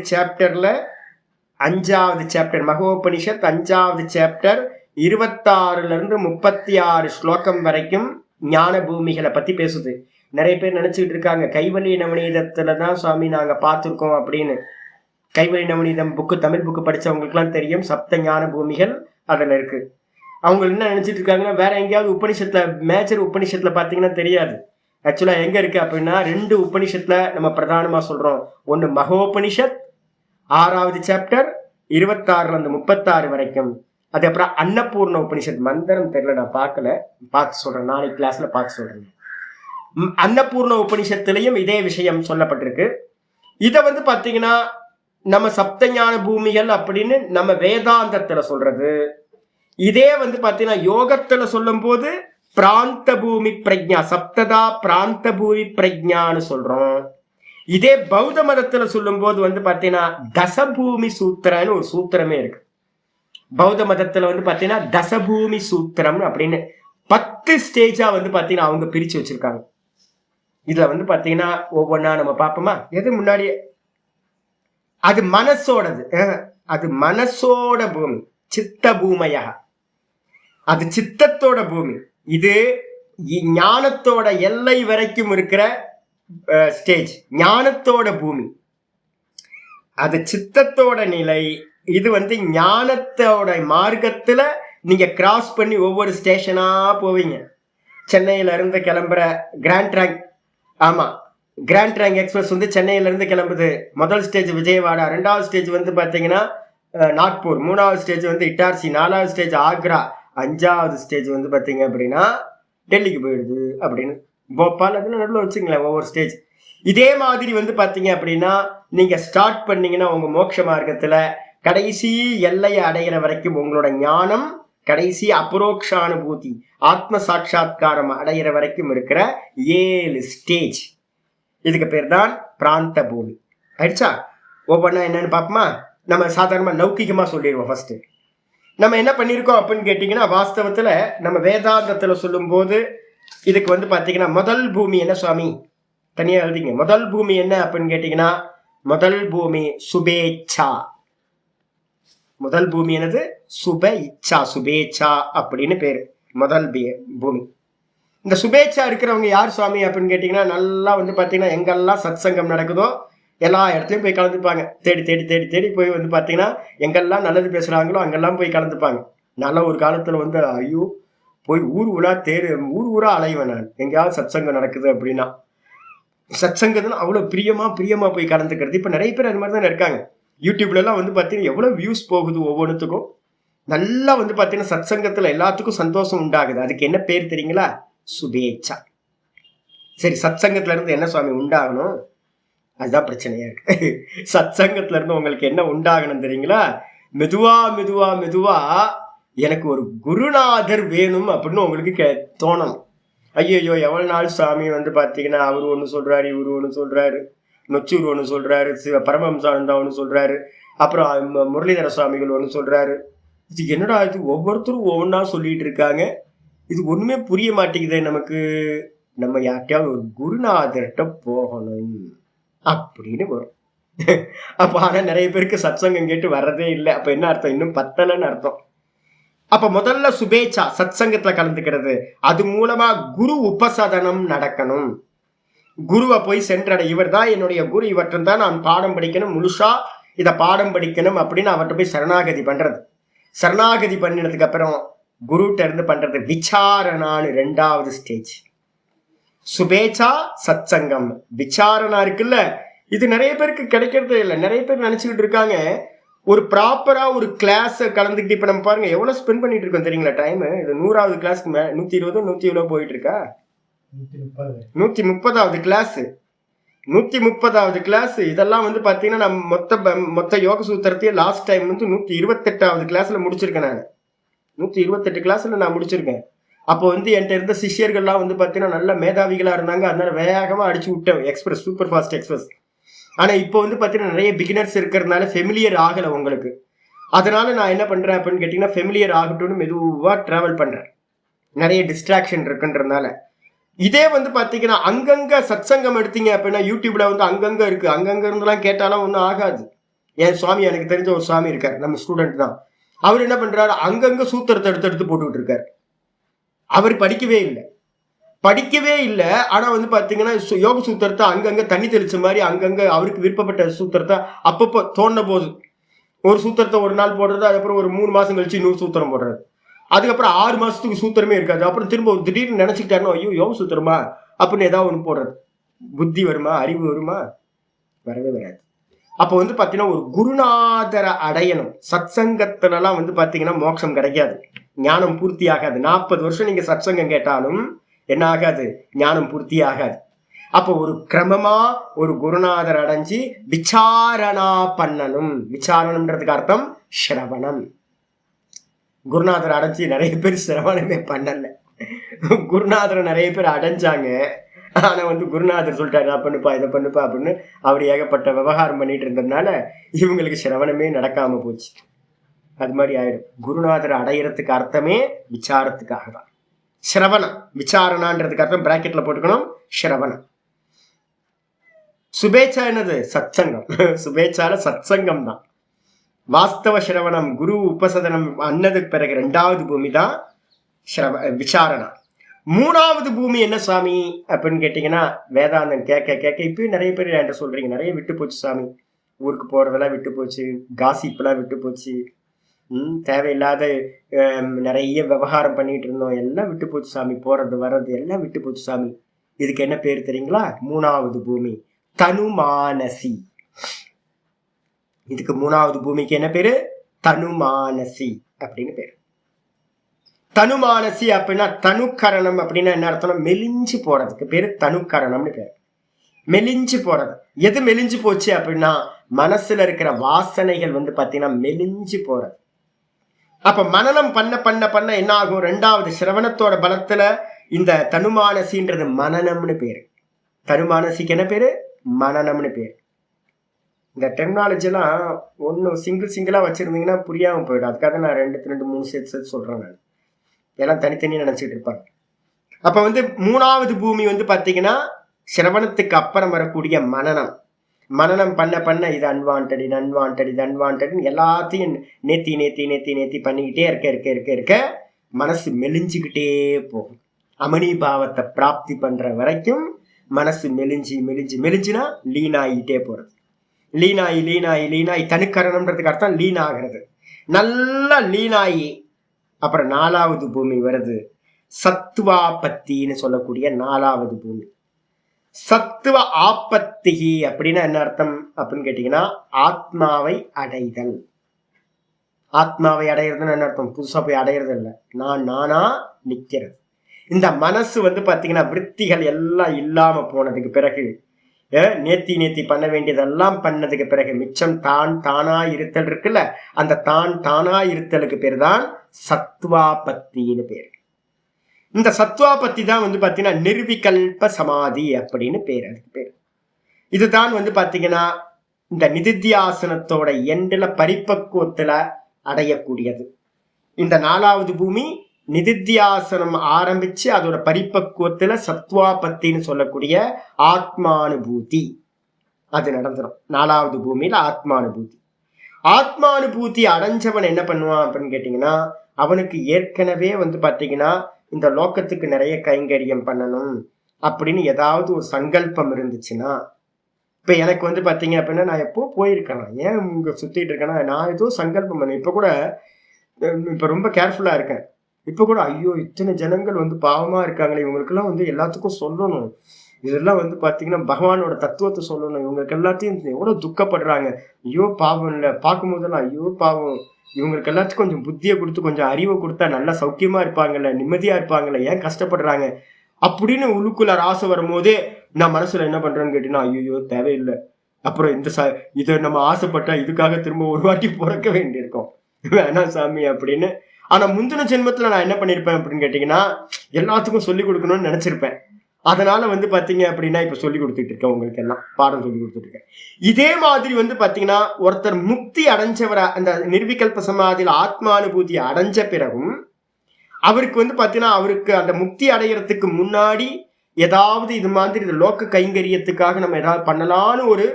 சாப்டர் மகோபனிஷத் 5வது சாப்டர் 26ல இருந்து 36 ஸ்லோகம் வரைக்கும் ஞான பூமிகளை பத்தி பேசுது. நிறைய பேர் நினைச்சுட்டு இருக்காங்க கைவல்ய நவநீதத்துலதான் சுவாமி நாங்க பார்த்திருக்கோம் அப்படின்னு. கைவல்ய நவநீதம் புக்கு, தமிழ் புக்கு படிச்சவங்களுக்கு எல்லாம் தெரியும், சப்த ஞான பூமிகள் அதுல இருக்கு. அவங்க என்ன நினைச்சிட்டு இருக்காங்கன்னா வேற எங்கேயாவது உபனிஷத்துல, மேஜர் உபனிஷத்துல பாத்தீங்கன்னா தெரியாது. ஆக்சுவலா எங்க இருக்கு அப்படின்னா 2 உபனிஷத்துல நம்ம பிரதானமா சொல்றோம். ஒன்னு மகோபனிஷத் 6வது சாப்டர் 26ல இருந்து 36 வரைக்கும். அதுக்கப்புறம் அன்னபூர்ண உபனிஷத், மந்திரம் தெரியல, நான் பார்க்க சொல்றேன், நாளைக்கு கிளாஸ்ல பார்க்க சொல்றேன். அன்னபூர்ண உபனிஷத்துலயும் இதே விஷயம் சொல்லப்பட்டிருக்கு. இத வந்து பாத்தீங்கன்னா நம்ம சப்த ஞான பூமிகள் அப்படின்னு நம்ம வேதாந்தத்துல சொல்றது. இதே வந்து பாத்தீங்கன்னா யோகத்துல சொல்லும் போது பிராந்த பூமி பிரஜ்ஞா, சப்ததா பிராந்த பூமி பிரஜ்ஞான்னு சொல்றோம். இதே பௌத்த மதத்துல சொல்லும் போது வந்து பாத்தீங்கன்னா தசபூமி சூத்திரன்னு ஒரு சூத்திரமே இருக்கு. பௌத்த மதத்துல வந்து பாத்தீங்கன்னா தசபூமி சூத்திரம் அப்படின்னு 10 ஸ்டேஜா வந்து பாத்தீங்கன்னா அவங்க பிரிச்சு வச்சிருக்காங்க. இதுல வந்து பாத்தீங்கன்னா ஒவ்வொன்னா நம்ம பார்ப்போமா. எது முன்னாடி அது மனசோடது, அது மனசோட பூமி, சித்த பூமையா, அது சித்தத்தோட பூமி. இது ஞானத்தோட எல்லை வரைக்கும் இருக்கிற ஸ்டேஜ், ஞானத்தோட பூமி. அது சித்தத்தோட நிலை. இது வந்து ஞானத்தோட மார்க்கத்துல நீங்க கிராஸ் பண்ணி ஒவ்வொரு ஸ்டேஷனா போவீங்க. சென்னையில இருந்து கிளம்புற கிராண்ட் ட்ராங்க், ஆமா கிராண்ட் ட்ராங்க் எக்ஸ்பிரஸ் வந்து சென்னையில இருந்து கிளம்புது. முதல் ஸ்டேஜ் விஜயவாடா, 2வது ஸ்டேஜ் வந்து பாத்தீங்கன்னா நாக்பூர், 3வது ஸ்டேஜ் வந்து இட்டார்சி, 4வது ஸ்டேஜ் ஆக்ரா, 5வது ஸ்டேஜ் வந்து பாத்தீங்க அப்படின்னா டெல்லிக்கு போயிடுது அப்படின்னு. போபால் அதுல நடுவில் வச்சுங்களேன் ஒவ்வொரு ஸ்டேஜ். இதே மாதிரி வந்து பாத்தீங்க அப்படின்னா நீங்க ஸ்டார்ட் பண்ணீங்கன்னா உங்க மோட்ச மார்க்கத்துல கடைசி எல்லையை அடைகிற வரைக்கும் உங்களோட ஞானம் கடைசி அபரோக்ஷானுபூதி ஆத்ம சாட்சா்காரம் அடைகிற வரைக்கும் இருக்கிற 7 ஸ்டேஜ். இதுக்கு பேர் தான் பிராந்த பூமி. ஆயிடுச்சா? ஒவ்வொன்றா என்னன்னு பார்ப்போமா? நம்ம சாதாரணமா லௌகிகமா சொல்லிடுவோம். ஃபர்ஸ்ட் நம்ம என்ன பண்ணியிருக்கோம் அப்படின்னு கேட்டீங்கன்னா, வாஸ்தவத்துல நம்ம வேதாந்தத்துல சொல்லும் போது இதுக்கு வந்து பாத்தீங்கன்னா முதல் பூமி என்ன சுவாமி? தனியா எழுதிங்க. முதல் பூமி என்ன அப்படின்னு கேட்டீங்கன்னா, முதல் பூமி சுபேச்சா. முதல் பூமி என்னது? சுப இச்சா, சுபேச்சா அப்படின்னு பேரு முதல் பூமி. இந்த சுபேச்சா இருக்கிறவங்க யார் சுவாமி அப்படின்னு கேட்டீங்கன்னா, நல்லா வந்து பாத்தீங்கன்னா எங்கெல்லாம் சத் சங்கம் நடக்குதோ எல்லா இடத்துலையும் போய் கலந்துப்பாங்க. தேடி தேடி தேடி தேடி போய் வந்து பாத்தீங்கன்னா எங்கெல்லாம் நல்லது பேசுறாங்களோ அங்கெல்லாம் போய் கலந்துப்பாங்க. நல்ல ஒரு காலத்துல வந்து ஐயோ போய் ஊர் ஊரா அலைவேன் நான், எங்கேயாவது சத் சங்கம் நடக்குது அப்படின்னா. சத் சங்கத்துல அவ்வளவு பிரியமா போய் கலந்துக்கிறது. இப்ப நிறைய பேர் அது மாதிரி தான் இருக்காங்க. யூடியூப்ல எல்லாம் வந்து பாத்தீங்கன்னா எவ்வளவு வியூஸ் போகுது ஒவ்வொன்றுத்துக்கும். நல்லா வந்து பாத்தீங்கன்னா சத் சங்கத்துல எல்லாத்துக்கும் சந்தோஷம் உண்டாகுது. அதுக்கு என்ன பேர் தெரியுங்களா? சுபேச்சா. சரி, சத் சங்கத்துல இருந்து என்ன சுவாமி உண்டாகணும்? அதுதான் பிரச்சனையா இருக்கு. சத் சங்கத்துல இருந்து உங்களுக்கு என்ன உண்டாகணும் தெரியுங்களா? மெதுவா மெதுவா மெதுவா எனக்கு ஒரு குருநாதர் வேணும் அப்படின்னு உங்களுக்கு தோணணும். ஐயோ எவ்வளவு நாள் சாமி வந்து பாத்தீங்கன்னா அவரு ஒண்ணு சொல்றாரு, இவரு ஒண்ணு சொல்றாரு, நொச்சூர் ஒண்ணு சொல்றாரு, பரமஹம்சானந்தா ஒண்ணு சொல்றாரு, அப்புறம் முரளிதர சுவாமிகள் ஒண்ணு சொல்றாரு. இது என்னடா இது, ஒவ்வொருத்தரும் ஒவ்வொன்னா சொல்லிட்டு இருக்காங்க, இது ஒண்ணுமே புரிய மாட்டேங்குது நமக்கு. நம்ம யார்கிட்டயாவது ஒரு குருநாதர்கிட்ட போகணும் அப்படின்னு வரும். அப்ப ஆனா நிறைய பேருக்கு சத்சங்கம் கேட்டு வர்றதே இல்லை. அப்ப என்ன அர்த்தம்? இன்னும் பத்தலன்னு அர்த்தம். அப்ப முதல்ல சுபேச்சா சத் சங்கத்துல கலந்துக்கிறது. அது மூலமா குரு உபசதனம் நடக்கணும். குருவை போய் சென்றடை. இவர் தான் என்னுடைய குரு, இவற்றை தான் நான் பாடம் படிக்கணும், முழுசா இதை பாடம் படிக்கணும் அப்படின்னு அவர்கிட்ட போய் சரணாகதி பண்றது. சரணாகதி பண்ணினதுக்கு அப்புறம் குருட்ட இருந்து பண்றது விசாரணான்னு 2வது ஸ்டேஜ். சுபேச்சா சத் சங்கம், விசாரணா இருக்குல்ல, இது நிறைய பேருக்கு கிடைக்கிறதே இல்லை. நிறைய பேர் நினைச்சுக்கிட்டு இருக்காங்க ஒரு ப்ராப்பரா ஒரு கிளாஸ் கலந்துக்கிட்டு. இப்ப நம்ம பாருங்க எவ்வளவு ஸ்பெண்ட் பண்ணிட்டு இருக்கோம் தெரியுங்களா டைம். இது 100வது கிளாஸ்க்கு 120 170 போயிட்டு இருக்கா. 130வது கிளாஸ், 130வது கிளாஸ். இதெல்லாம் வந்து பாத்தீங்கன்னா நம்ம மொத்த யோக சூத்திரத்தையே லாஸ்ட் டைம் வந்து 128வது கிளாஸ்ல முடிச்சிருக்கேன். நான் 128 கிளாஸ்ல நான் முடிச்சிருக்கேன். அப்போ வந்து என்கிட்ட இருந்த சிஷியர்கள்லாம் வந்து பாத்தீங்கன்னா நல்ல மேதாவிகளா இருந்தாங்க. அதனால வேகமா அடிச்சு விட்டேன் எக்ஸ்பிரஸ், சூப்பர் ஃபாஸ்ட் எக்ஸ்பிரஸ். ஆனா இப்போ வந்து பாத்தீங்கன்னா நிறைய பிகினர்ஸ் இருக்கிறதுனால ஃபெமிலியர் ஆகல உங்களுக்கு. அதனால நான் என்ன பண்றேன் அப்படின்னு கேட்டீங்கன்னா, ஃபெமிலியர் ஆகட்டும்னு மெதுவா டிராவல் பண்றேன். நிறைய டிஸ்ட்ராக்ஷன் இருக்குன்றதுனால. இதே வந்து பாத்தீங்கன்னா அங்கங்க சத் சங்கம் எடுத்தீங்க அப்படின்னா யூடியூப்ல வந்து அங்கங்க இருக்கு. அங்கங்க இருந்தெல்லாம் கேட்டாலும் ஒன்றும் ஆகாது. என் சுவாமி, எனக்கு தெரிஞ்ச ஒரு சுவாமி இருக்காரு, நம்ம ஸ்டூடெண்ட் தான். அவர் என்ன பண்றாரு, அங்கங்க சூத்திரத்தை எடுத்து போட்டுக்கிட்டு இருக்காரு. அவர் படிக்கவே இல்லை. ஆனா வந்து பாத்தீங்கன்னா யோக சூத்திரத்தை அங்கங்க தண்ணி தெளிச்ச மாதிரி அங்கங்க அவருக்கு விருப்பப்பட்ட சூத்திரத்தை அப்பப்போ தோணுன போது ஒரு சூத்திரத்தை ஒரு நாள் போடுறது, அதுக்கப்புறம் ஒரு 3 மாசம் கழிச்சு இன்னொரு சூத்திரம் போடுறது, அதுக்கப்புறம் 6 மாசத்துக்கு சூத்திரமே இருக்காது. அப்புறம் திரும்ப திடீர்னு நினைச்சுக்கிட்டாருன்னா ஐயோ யோக சூத்திரமா அப்படின்னு ஏதாவது ஒன்று போடுறது. புத்தி வருமா, அறிவு வருமா? வரவே வராது. அப்போ வந்து பாத்தீங்கன்னா ஒரு குருநாதரை அடையணும். சத் சங்கத்துலலாம் வந்து பாத்தீங்கன்னா மோட்சம் கிடைக்காது, ஞானம் பூர்த்தி ஆகாது. 40 வருஷம் நீங்க சத் சங்கம் கேட்டாலும் என்ன ஆகாது, ஞானம் பூர்த்தி ஆகாது. அப்போ ஒரு கிரமமா ஒரு குருநாதர் அடைஞ்சு விசாரணா பண்ணணும். விசாரணம்ன்றதுக்கு அர்த்தம் சிரவணம். குருநாதர் அடைஞ்சு நிறைய பேர் சிரவணமே பண்ணல. குருநாதரை நிறைய பேர் அடைஞ்சாங்க. ஆனா வந்து குருநாதர் சொல்லிட்டாரு நான் பண்ணுப்பா இதை பண்ணுப்பா அப்படின்னு அவர் ஏகப்பட்ட விவகாரம் பண்ணிட்டு இருந்ததுனால இவங்களுக்கு சிரவணமே நடக்காம போச்சு. அது மாதிரி ஆயிடும். குருநாதரை அடையிறதுக்கு அர்த்தமே விசாரத்துக்காக தான். சிரவணம், விசாரணான்றதுக்கு அர்த்தம் பிராக்கெட்ல போட்டுக்கணும், சிரவணம். சுபேச்சா என்னது? சத்சங்கம். சுபேச்சால சத்சங்கம் தான் வாஸ்தவ சிரவணம். குரு உபசதனம் அன்னதுக்கு பிறகு 2வது பூமி தான் விசாரணா. 3வது பூமி என்ன சாமி அப்படின்னு கேட்டீங்கன்னா, வேதாந்தம் கேட்க இப்பயும் நிறைய பேர் என்கிட்ட சொல்றீங்க, நிறைய விட்டு போச்சு சாமி, ஊருக்கு போறதெல்லாம் விட்டு போச்சு, காசிப்பெல்லாம் விட்டு போச்சு, தேவையில்லாத நிறைய விவகாரம் பண்ணிட்டு இருந்தோம், எல்லாம் விட்டு போச்சு சாமி, போறது வர்றது எல்லாம் விட்டு போச்சு சாமி. இதுக்கு என்ன பேர் தெரியுங்களா? 3வது பூமி தனுமானசி. இதுக்கு 3வது பூமிக்கு என்ன பேரு? தனுமானசி அப்படின்னு பேரு. தனுமானசி அப்படின்னா தனுக்கரணம் அப்படின்னா என்ன அர்த்தம்? மெலிஞ்சு போறதுக்கு பேரு தனுக்கரணம்னு பேரு. மெலிஞ்சு போறது. எது மெலிஞ்சு போச்சு அப்படின்னா மனசுல இருக்கிற வாசனைகள் பாத்தீங்கன்னா மெலிஞ்சு போறது. அப்ப மனனம் பண்ண பண்ண பண்ண என்ன ஆகும்? 2வது சிரவணத்தோட பலத்துல இந்த தனுமானசின்றது மனநம்னு பேரு. தனுமானசிக்கு என்ன பேரு? மனநம்னு பேரு. இந்த டெக்னாலஜி எல்லாம் ஒன்னும் சிங்கிளா வச்சிருந்தீங்கன்னா புரியாம போயிடும். அதுக்காக நான் 2 3 சேர்த்து சொல்றேன். நான் எல்லாம் தனித்தனியா நினைச்சிட்டு இருப்பாங்க. அப்ப 3வது பூமி பாத்தீங்கன்னா சிரவணத்துக்கு அப்புறம் வரக்கூடிய மனனம். மனனம் பண்ண பண்ண இது அன்வான்ட், இது அன்வான்ட், இது அன்வான்ட் எல்லாத்தையும் நேத்தி பண்ணிக்கிட்டே இருக்க மனசு மெலிஞ்சுக்கிட்டே போகும். அமனி பாவத்தை பிராப்தி பண்ற வரைக்கும் மனசு மெலிஞ்சுனா லீன் ஆகிட்டே போறது. லீனாயி தனுக்கரணம்ன்றதுக்கு அர்த்தம் லீன் ஆகிறது. நல்லா லீனாயி அப்புறம் 4வது பூமி வருது, சத்துவாபத்தின்னு சொல்லக்கூடிய 4வது பூமி. சத்துவ ஆபத்தி அப்படின்னா என்ன அர்த்தம் அப்படின்னு கேட்டீங்கன்னா ஆத்மாவை அடைதல். ஆத்மாவை அடையிறதுன்னு என்ன அர்த்தம்? புதுசா போய் அடையிறது இல்லை, நானா நிக்கிறது. இந்த மனசு பாத்தீங்கன்னா விருத்திகள் எல்லாம் இல்லாம போனதுக்கு பிறகு, நேத்தி பண்ண வேண்டியதெல்லாம் பண்ணதுக்கு பிறகு மிச்சம் தானா இருத்தல் இருக்குல்ல, அந்த தானா இருத்தலுக்கு பேர் தான் சத்வாபத்தின்னு பேரு. இந்த சத்வாபத்தி தான் பாத்தீங்கன்னா நிர்விகல்ப சமாதி அப்படின்னு பேர். அதுக்கு பேர் இதுதான் பாத்தீங்கன்னா இந்த நிதித்தியாசனத்தோட எண்டுல பரிபக்குவத்துல அடையக்கூடியது. இந்த 4வது பூமி நிதித்தியாசனம் ஆரம்பிச்சு அதோட பரிபக்குவத்துல சத்வாபத்தின்னு சொல்லக்கூடிய ஆத்மானுபூதி அது நடந்துடும். 4வது பூமியில ஆத்மானுபூதி அடைஞ்சவன் என்ன பண்ணுவான் அப்படின்னு கேட்டீங்கன்னா, அவனுக்கு ஏற்கனவே பாத்தீங்கன்னா இந்த லோக்கத்துக்கு நிறைய கைங்கரியம் பண்ணணும் அப்படின்னு ஏதாவது ஒரு சங்கல்பம் இருந்துச்சுன்னா, இப்ப எனக்கு பாத்தீங்க அப்படின்னா நான் எப்போ போயிருக்கேன், ஏன் இங்க சுத்திட்டு இருக்கேன்னா நான் ஏதோ சங்கல்பம் பண்ணேன். இப்ப ரொம்ப கேர்ஃபுல்லா இருக்கேன். இப்ப கூட ஐயோ இத்தனை ஜனங்கள் பாவமா இருக்காங்களே, இவங்களுக்கெல்லாம் எல்லாத்துக்கும் சொல்லணும், இதெல்லாம் பாத்தீங்கன்னா பகவானோட தத்துவத்தை சொல்லணும், இவங்களுக்கு எல்லாத்தையும் எவ்வளவு துக்கப்படுறாங்க, ஐயோ பாவம் இல்லை, பார்க்கும் போதெல்லாம் ஐயோ பாவம், இவங்களுக்கு எல்லாத்துக்கும் கொஞ்சம் புத்தியை கொடுத்து கொஞ்சம் அறிவை கொடுத்தா நல்லா சௌக்கியமா இருப்பாங்கல்ல, நிம்மதியா இருப்பாங்கல்ல, ஏன் கஷ்டப்படுறாங்க அப்படின்னு உள்ளுக்குள்ள ஆசை வரும்போதே நான் மனசுல என்ன பண்றேன்னு கேட்டீங்கன்னா, ஐயோ தேவையில்லை, அப்புறம் இதை நம்ம ஆசைப்பட்டா இதுக்காக திரும்ப ஒரு வாட்டி பிறக்க வேண்டியிருக்கோம், வேணாம் சாமி அப்படின்னு. ஆனா முந்தின ஜென்மத்துல நான் என்ன பண்ணிருப்பேன் அப்படின்னு கேட்டீங்கன்னா, எல்லாத்துக்கும் சொல்லி கொடுக்கணும்னு நினைச்சிருப்பேன். அதனால பாத்தீங்க அப்படின்னா இப்ப சொல்லி கொடுத்துட்டு இருக்கேன், உங்களுக்கு எல்லாம் பாடம் சொல்லி கொடுத்துட்டு இருக்கேன். இதே மாதிரி பாத்தீங்கன்னா ஒருத்தர் முக்தி அடைஞ்சவர அந்த நிர்விகல்ப சமாதியில் ஆத்மானுபூதி அடைஞ்ச பிறகும் அவருக்கு பாத்தீங்கன்னா அவருக்கு அந்த முக்தி அடைகிறதுக்கு முன்னாடி ஏதாவது இது மாதிரி இந்த லோக்க கைங்கரியத்துக்காக நம்ம ஏதாவது பண்ணலான்னு ஒரு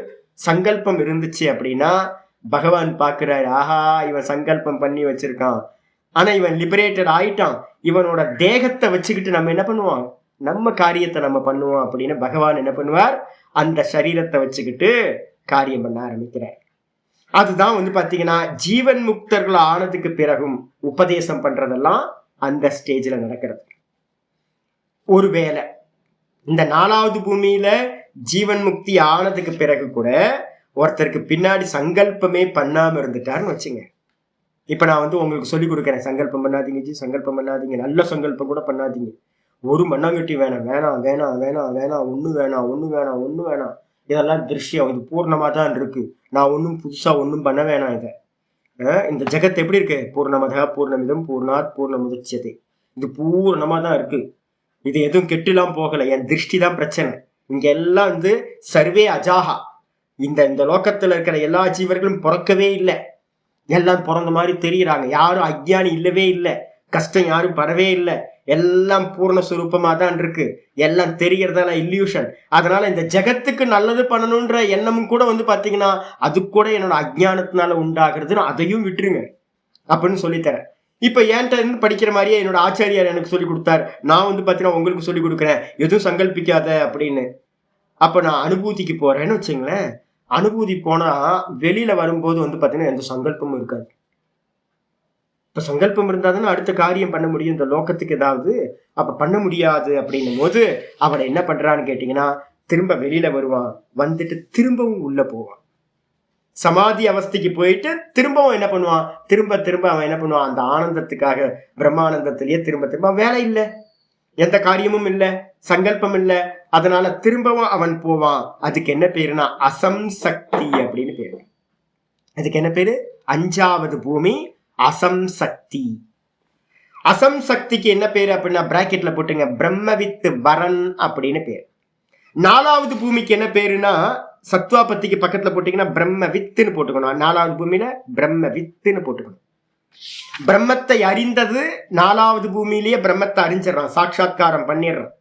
சங்கல்பம் இருந்துச்சு அப்படின்னா பகவான் பாக்குறாரு, ஆஹா இவன் சங்கல்பம் பண்ணி வச்சிருக்கான், ஆனா இவன் லிபரேட்டட் ஆயிட்டான், இவனோட தேகத்தை வச்சுக்கிட்டு நம்ம என்ன பண்ணுவான், நம்ம காரியத்தை நம்ம பண்ணுவோம் அப்படின்னு பகவான் என்ன பண்ணுவார், அந்த சரீரத்தை வச்சுக்கிட்டு காரியம் பண்ண ஆரம்பிக்கிறார். அதுதான் பாத்தீங்கன்னா ஜீவன் முக்தர்கள் ஆனதுக்கு பிறகும் உபதேசம் பண்றதெல்லாம் அந்த ஸ்டேஜ்ல நடக்கிறது. ஒருவேளை இந்த 4வது பூமியில ஜீவன் முக்தி ஆனதுக்கு பிறகு கூட ஒருத்தருக்கு பின்னாடி சங்கல்பமே பண்ணாம இருந்துட்டாருன்னு வச்சுங்க. இப்ப நான் உங்களுக்கு சொல்லி கொடுக்குறேன், சங்கல்பம் பண்ணாதீங்க ஜி, சங்கல்பம் பண்ணாதீங்க, நல்ல சங்கல்பம் கூட பண்ணாதீங்க, ஒரு மண்ணாங்கட்டி ஒண்ணு வேணாம், இதெல்லாம் திருஷ்யம், இது பூர்ணமா தான் இருக்கு, நான் ஒன்னும் புதுசா ஒன்னும் பண்ண வேணாம். இந்த ஜெகத் எப்படி இருக்கு, பூர்ணமதா பூர்ணமிதம் பூர்ணாத் பூர்ணமுதச்யதே, இது பூர்ணமா தான் இருக்கு, இது எதுவும் கெட்டுலாம் போகல, என் திருஷ்டி தான் பிரச்சனை. இங்க எல்லாம் சர்வே அஜாகா, இந்த லோக்கத்துல இருக்கிற எல்லா ஜீவர்களும் பிறக்கவே இல்லை, எல்லாம் பிறந்த மாதிரி தெரியுறாங்க, யாரும் அக்ஞானி இல்லவே இல்லை, கஷ்டம் யாரும் படவே இல்லை, எல்லாம் பூர்ணஸ்வரூபமா தான் இருக்கு, எல்லாம் தெரியறதால இல்யூஷன். அதனால இந்த ஜெகத்துக்கு நல்லது பண்ணணும்ன்ற எண்ணமும் கூட பாத்தீங்கன்னா அது கூட என்னோட அஜ்ஞானத்தினால உண்டாகிறதுன்னு அதையும் விட்டுருங்க அப்படின்னு சொல்லித்தரேன். இப்ப என்கிட்ட இருந்து படிக்கிற மாதிரியே என்னோட ஆச்சாரியார் எனக்கு சொல்லி கொடுத்தார், நான் பாத்தீங்கன்னா உங்களுக்கு சொல்லி கொடுக்குறேன், எதுவும் சங்கல்பிக்காத அப்படின்னு. அப்ப நான் அனுபூதிக்கு போறேன்னு வச்சுங்களேன், அனுபூதி போனா வெளியில வரும்போது பாத்தீங்கன்னா எந்த சங்கல்பமும் இருக்காது. இப்ப சங்கல்பம் இருந்தாதானே அடுத்த காரியம் பண்ண முடியும் இந்த லோக்கத்துக்கு ஏதாவது. அப்ப பண்ண முடியாது அப்படின்னும் போது அவனை என்ன பண்றான்னு கேட்டீங்கன்னா திரும்ப வெளியில வருவான், வந்துட்டு திரும்பவும் உள்ள போவான். சமாதி அவஸ்தைக்கு போயிட்டு திரும்பவும் என்ன பண்ணுவான், திரும்ப திரும்ப அவன் என்ன பண்ணுவான், அந்த ஆனந்தத்துக்காக பிரம்மானந்தத்திலேயே திரும்ப திரும்ப வேலை இல்லை, எந்த காரியமும் இல்லை, சங்கல்பம் இல்லை, அதனால திரும்பவும் அவன் போவான். அதுக்கு என்ன பேருனா அசம்சக்தி அப்படின்னு பேரு. அதுக்கு என்ன பேரு? அஞ்சாவது பூமி அசம்சக்தி. அசம்சக்திக்கு என்ன பேரு அப்படின்னா பிராக்கெட்ல போட்டுங்க, பிரம்மவித்து வரன் அப்படின்னு பேரு. நாலாவது பூமிக்கு என்ன பேருனா சத்வாபத்திக்கு பக்கத்துல போட்டீங்கன்னா பிரம்ம வித்துன்னு போட்டுக்கணும். நாலாவது பூமியில பிரம்ம வித்துன்னு போட்டுக்கணும். பிரம்மத்தை அறிந்தது நாலாவது பூமியிலேயே பிரம்மத்தை அறிஞ்சிடறான், சாட்சாத்காரம் பண்ணிடுறான்.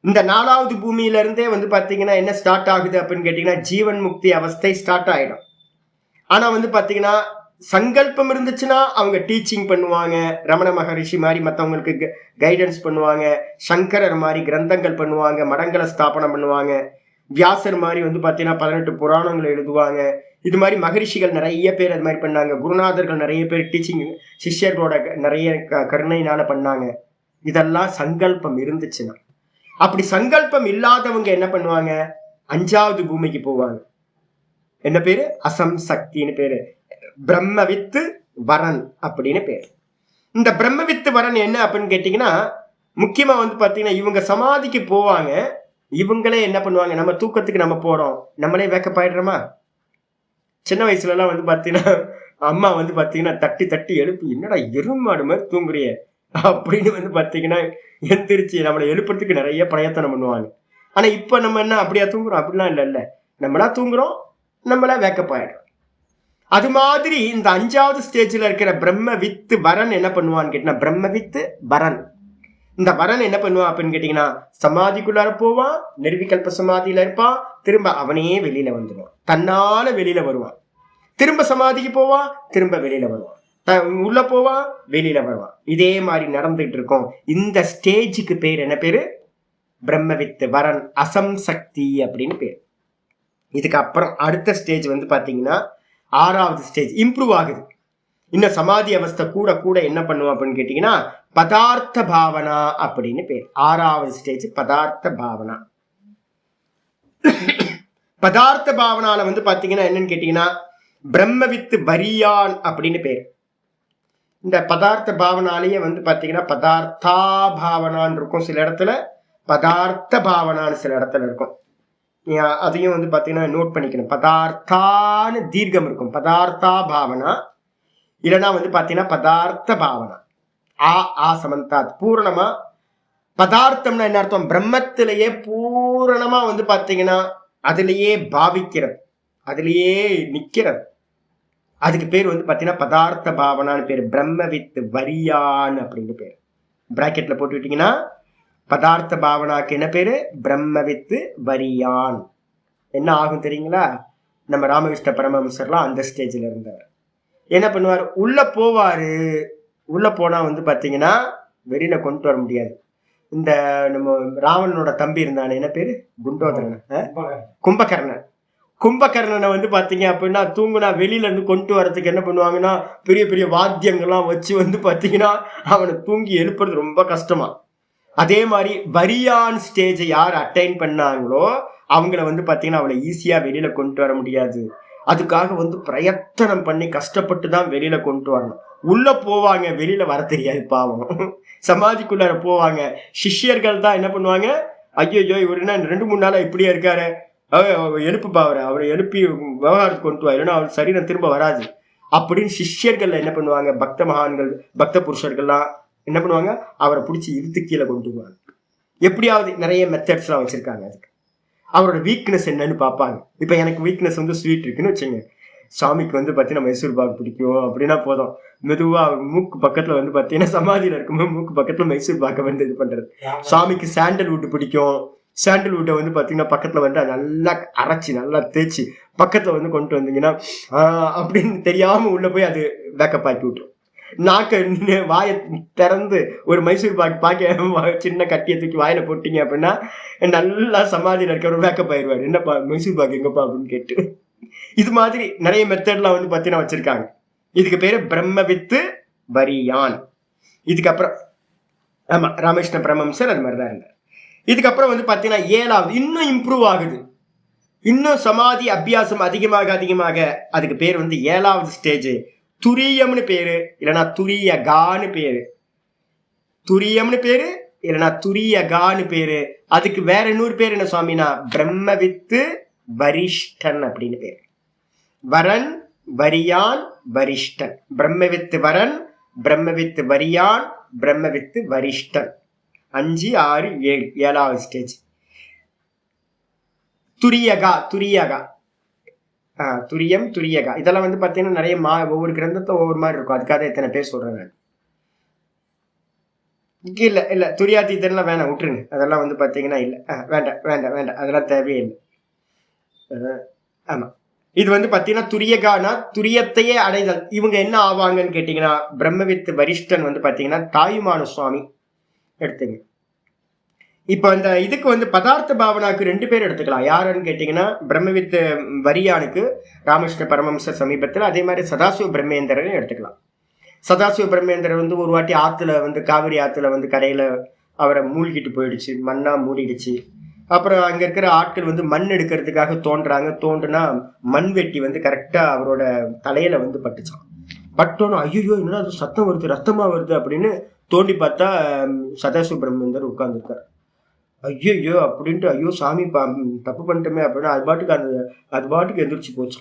இந்த நாலாவது பூமியில இருந்தே வந்து பாத்தீங்கன்னா என்ன ஸ்டார்ட் ஆகுது அப்படின்னு கேட்டீங்கன்னா ஜீவன் முக்தி அவஸ்தை ஸ்டார்ட் ஆயிடும். ஆனா வந்து பாத்தீங்கன்னா சங்கல்பம் இருந்துச்சுன்னா அவங்க டீச்சிங் பண்ணுவாங்க, ரமண மகரிஷி மாதிரி மற்றவங்களுக்கு கைடன்ஸ் பண்ணுவாங்க, சங்கரர் மாதிரி கிரந்தங்கள் பண்ணுவாங்க, மடங்களை ஸ்தாபனம் பண்ணுவாங்க, வியாசர் மாதிரி வந்து பார்த்தீங்கன்னா 18 புராணங்களை எழுதுவாங்க. இது மாதிரி மகரிஷிகள் நிறைய பேர் அது மாதிரி பண்ணாங்க. குருநாதர்கள் நிறைய பேர் டீச்சிங் சிஷ்யர்களோட நிறைய கருணையினால பண்ணாங்க. இதெல்லாம் சங்கல்பம் இருந்துச்சுன்னா. அப்படி சங்கல்பம் இல்லாதவங்க என்ன பண்ணுவாங்க, அஞ்சாவது பூமிக்கு போவாங்க. என்ன பேரு? அசம்சக்தின்னு பேரு. பிரம்மவித்து வரன் அப்படின்னு பேரு. இந்த பிரம்மவித்து வரன் என்ன அப்படின்னு கேட்டீங்கன்னா முக்கியமா வந்து பாத்தீங்கன்னா இவங்க சமாதிக்கு போவாங்க. இவங்களே என்ன பண்ணுவாங்க, நம்ம தூக்கத்துக்கு நம்ம போறோம், நம்மளே வேக்கப்பாயிடுறோமா. சின்ன வயசுல எல்லாம் வந்து பாத்தீங்கன்னா அம்மா வந்து பாத்தீங்கன்னா தட்டி தட்டி எழுப்பி, என்னடா எருமாடு மாதிரி தூங்குறிய அப்படின்னு வந்து பாத்தீங்கன்னா எந்திரிச்சு நம்மளை எழுப்புறதுக்கு நிறைய பிரயத்தனம் பண்ணுவாங்க. ஆனா இப்ப நம்ம என்ன அப்படியா தூங்குறோம்? அப்படிலாம் இல்ல, நம்மளா தூங்குறோம், நம்மளா வேக்கப்பாயிடுறோம். அது மாதிரி இந்த அஞ்சாவது ஸ்டேஜ்ல இருக்கிற பிரம்ம வித்து வரன் என்ன பண்ணுவான்னு கேட்டீங்கன்னா பிரம்ம வித்து வரன். இந்த வரன் என்ன பண்ணுவான் அப்படின்னு கேட்டீங்கன்னா சமாதிக்குள்ளார போவான், நிர்விகல்ப சமாதியில இருப்பான், திரும்ப அவனே வெளியில வந்துடுவான், தன்னால வெளியில வருவான். திரும்ப சமாதிக்கு போவான், திரும்ப வெளியில வருவான், உள்ள போவான், வெளியில வருவான். இதே மாதிரி நடந்துகிட்டு இருக்கும். இந்த ஸ்டேஜுக்கு பேர் என்ன பேரு? பிரம்மவித்து வரன் அசம்சக்தி அப்படின்னு பேர். இதுக்கு அப்புறம் அடுத்த ஸ்டேஜ் வந்து பாத்தீங்கன்னா ஆறாவது ஸ்டேஜ் இம்ப்ரூவ் ஆகுது. இன்னும் சமாதி அவஸ்தை கூட கூட என்ன பண்ணுவோம் அப்படின்னு கேட்டீங்கன்னா பதார்த்த பாவனா அப்படின்னு பேர். ஆறாவது ஸ்டேஜ் பதார்த்த பாவனா. பதார்த்த பாவனால வந்து பாத்தீங்கன்னா என்னன்னு கேட்டீங்கன்னா பிரம்மவித்து வரியான் அப்படின்னு பேர். இந்த பதார்த்த பாவனாலேயே வந்து பாத்தீங்கன்னா பதார்த்தா பாவனான்னு இருக்கும் சில இடத்துல, பதார்த்த பாவனான்னு சில இடத்துல இருக்கும். அதையும் வந்து பாத்தீங்கன்னா நோட் பண்ணிக்கணும். பதார்த்தான்னு தீர்க்கம் இருக்கும், பதார்த்தா பாவனா. இல்லைன்னா வந்து பாத்தீங்கன்னா பதார்த்த பாவனா. ஆ சமந்தாத் பூரணமா. பதார்த்தம்னா என்ன அர்த்தம்? பிரம்மத்திலேயே பூரணமா வந்து பாத்தீங்கன்னா அதுலயே பாவிக்கிறது, அதுலயே நிக்கிறது. அதுக்கு பேர் வந்து பாத்தீங்கன்னா பதார்த்த பாவனான்னு பேரு. பிரம்மவித்து வரியான் அப்படின்னு பேரு. பிராக்கெட்ல போட்டுக்கிட்டீங்கன்னா பதார்த்த பாவனாக்கு என்ன பேரு? பிரம்மவித்து வரியான். என்ன ஆகும் தெரியுங்களா? நம்ம ராமகிருஷ்ண பரமஹம்சர்லாம் அந்த ஸ்டேஜ்ல இருந்தவர். என்ன பண்ணுவார், உள்ள போவாரு. உள்ள போனா வந்து பாத்தீங்கன்னா வெளியில கொண்டு வர முடியாது. இந்த நம்ம ராவணனோட தம்பி இருந்தானே, என்ன பேரு? குண்டோதரன், கும்பகர்ணன். கும்பகர்ணனை வந்து பாத்தீங்க அப்படின்னா தூங்குனா வெளியில இருந்து கொண்டு வரதுக்கு என்ன பண்ணுவாங்கன்னா பெரிய பெரிய வாத்தியங்கள்லாம் வச்சு வந்து பாத்தீங்கன்னா அவனை தூங்கி எழுப்புறது ரொம்ப கஷ்டமா. அதே மாதிரி வரியான் ஸ்டேஜை யார் அட்டைன் பண்ணாங்களோ அவங்கள வந்து பாத்தீங்கன்னா அவளை ஈஸியா வெளியில கொண்டு வர முடியாது. அதுக்காக வந்து பிரயத்தனம் பண்ணி கஷ்டப்பட்டு தான் வெளியில கொண்டு வரணும். உள்ள போவாங்க, வெளியில வர தெரியாது பாவம். சமாதிக்குள்ளார போவாங்க. சிஷ்யர்கள் தான் என்ன பண்ணுவாங்க, ஐயோ இவர் என்ன 2-3 நாளா இப்படியே இருக்காரு, எழுப்பு பாவர, அவரை எழுப்பி விவகாரத்துக்கு கொண்டு வா, இல்லைன்னா அவர் சரீரம் திரும்ப வராது அப்படின்னு சிஷ்யர்கள் என்ன பண்ணுவாங்க, பக்த மகான்கள் பக்த புருஷர்கள்லாம் என்ன பண்ணுவாங்க, அவரை பிடிச்சி இழுத்து கீழே கொண்டு வருவாங்க. எப்படியாவது நிறைய மெத்தட்ஸ்லாம் வச்சிருக்காங்க. அதுக்கு அவரோட வீக்னஸ் என்னன்னு பார்ப்பாங்க. இப்போ எனக்கு வீக்னஸ் வந்து ஸ்வீட் இருக்குன்னு வச்சுங்க, சாமிக்கு வந்து பார்த்தீங்கன்னா மைசூர் பாக் பிடிக்கும் அப்படின்னா போதும், மெதுவாக மூக்கு பக்கத்தில் வந்து பார்த்தீங்கன்னா சமாதியில் இருக்கும்போது மூக்கு பக்கத்தில் மைசூர் பாக்கை வந்து இது பண்ணுறது. சாமிக்கு சாண்டல்வுட் பிடிக்கும், சாண்டல்வுட்டை வந்து பார்த்தீங்கன்னா பக்கத்தில் வந்து நல்லா அரைச்சி நல்லா தேய்ச்சி பக்கத்தில் வந்து கொண்டு வந்தீங்கன்னா அப்படின்னு தெரியாமல் உள்ளே போய் அது பேக்கப் ஆக்கி விட்டுரும். நாக்க வாயை திறந்து ஒரு மைசூர் பாக்க சின்ன கட்டியை தூக்கி வாயில போட்டீங்க அப்படின்னா நல்லா சமாதியில் இருக்கிற பேக்கப் ஆயிடுவாரு. என்னப்பா மைசூர் பாக்கு எங்கப்பா அப்படின்னு கேட்டு. இது மாதிரி நிறைய மெத்தட்லாம் வந்து பார்த்தீங்கன்னா வச்சிருக்காங்க. இதுக்கு பேரு பிரம்மவித்து வரியான். இதுக்கப்புறம் ஆமா ராமகிருஷ்ண பரமஹம்சர் அது மாதிரிதான் இருந்தார். இதுக்கப்புறம் வந்து பார்த்தீங்கன்னா 7வது இன்னும் இம்ப்ரூவ் ஆகுது. இன்னும் சமாதி அபியாசம் அதிகமாக அதிகமாக அதுக்கு பேர் வந்து 7வது ஸ்டேஜ் துரியம்னு பேரு, இல்லைன்னா துரியகான்னு பேரு. துரியம்னு பேரு இல்லைன்னா துரியகான்னு பேரு. அதுக்கு வேற இன்னொரு பேர் என்ன சுவாமினா பிரம்மவித்து வரிஷ்டன் அப்படின்னு பேரு. வரன் வரியான் வரிஷ்டன். பிரம்மவித்து வரன், பிரம்மவித்து வரியான், பிரம்மவித்து வரிஷ்டன். 5 6 7 7வது ஸ்டேஜ் துரியகா. துரியகா துரியம் துரியகா இதெல்லாம் வந்து பார்த்தீங்கன்னா நிறைய ஒவ்வொரு கிரந்தத்தை ஒவ்வொரு மாதிரி இருக்கும். அதுக்காக எத்தனை பேர் சொல்றேன் நான். இல்ல இல்ல துரியாதீதன்லாம் வேணாம், விட்டுருங்க. அதெல்லாம் வந்து பார்த்தீங்கன்னா இல்லை, வேண்டாம் வேண்டாம் வேண்டாம், அதெல்லாம் தேவையே இல்லை. ஆமா, இது வந்து பார்த்தீங்கன்னா துரியகானா துரியத்தையே அடைதல். இவங்க என்ன ஆவாங்கன்னு கேட்டீங்கன்னா பிரம்மவித்து வரிஷ்டன் வந்து பார்த்தீங்கன்னா தாயுமான சுவாமி எடுத்துங்க. இப்போ இந்த இதுக்கு வந்து பதார்த்த பாவனாக்கு 2 பேர் எடுத்துக்கலாம். யாருன்னு கேட்டீங்கன்னா பிரம்மவித்து வரியானுக்கு ராமகிருஷ்ண பரமஹம்சர் சமீபத்தில், அதே மாதிரி சதாசிவ பிரம்மேந்திரன் எடுத்துக்கலாம். சதாசிவ பிரம்மேந்திரன் வந்து ஒரு வாட்டி ஆற்றுல வந்து காவிரி ஆற்றுல வந்து கரையில் அவரை மூழ்கிட்டு போயிடுச்சு, மண்ணா மூடிடுச்சு. அப்புறம் அங்கே இருக்கிற ஆட்கள் வந்து மண் எடுக்கிறதுக்காக தோன்றாங்க. தோன்றுனா மண் வெட்டி வந்து கரெக்டாக அவரோட தலையில வந்து பட்டுச்சான். பட்டோன்னு ஐயோ என்னடா அது சத்தம் வருது, ரத்தமாக வருது அப்படின்னு தோண்டி பார்த்தா சதாசிவ பிரம்மேந்தர் உட்கார்ந்துருக்கார். ஐயோ அப்படின்ட்டு ஐயோ சாமி தப்பு பண்ணிட்டோமே அப்படின்னா அது பாட்டுக்கு எந்திரிச்சு போச்சு.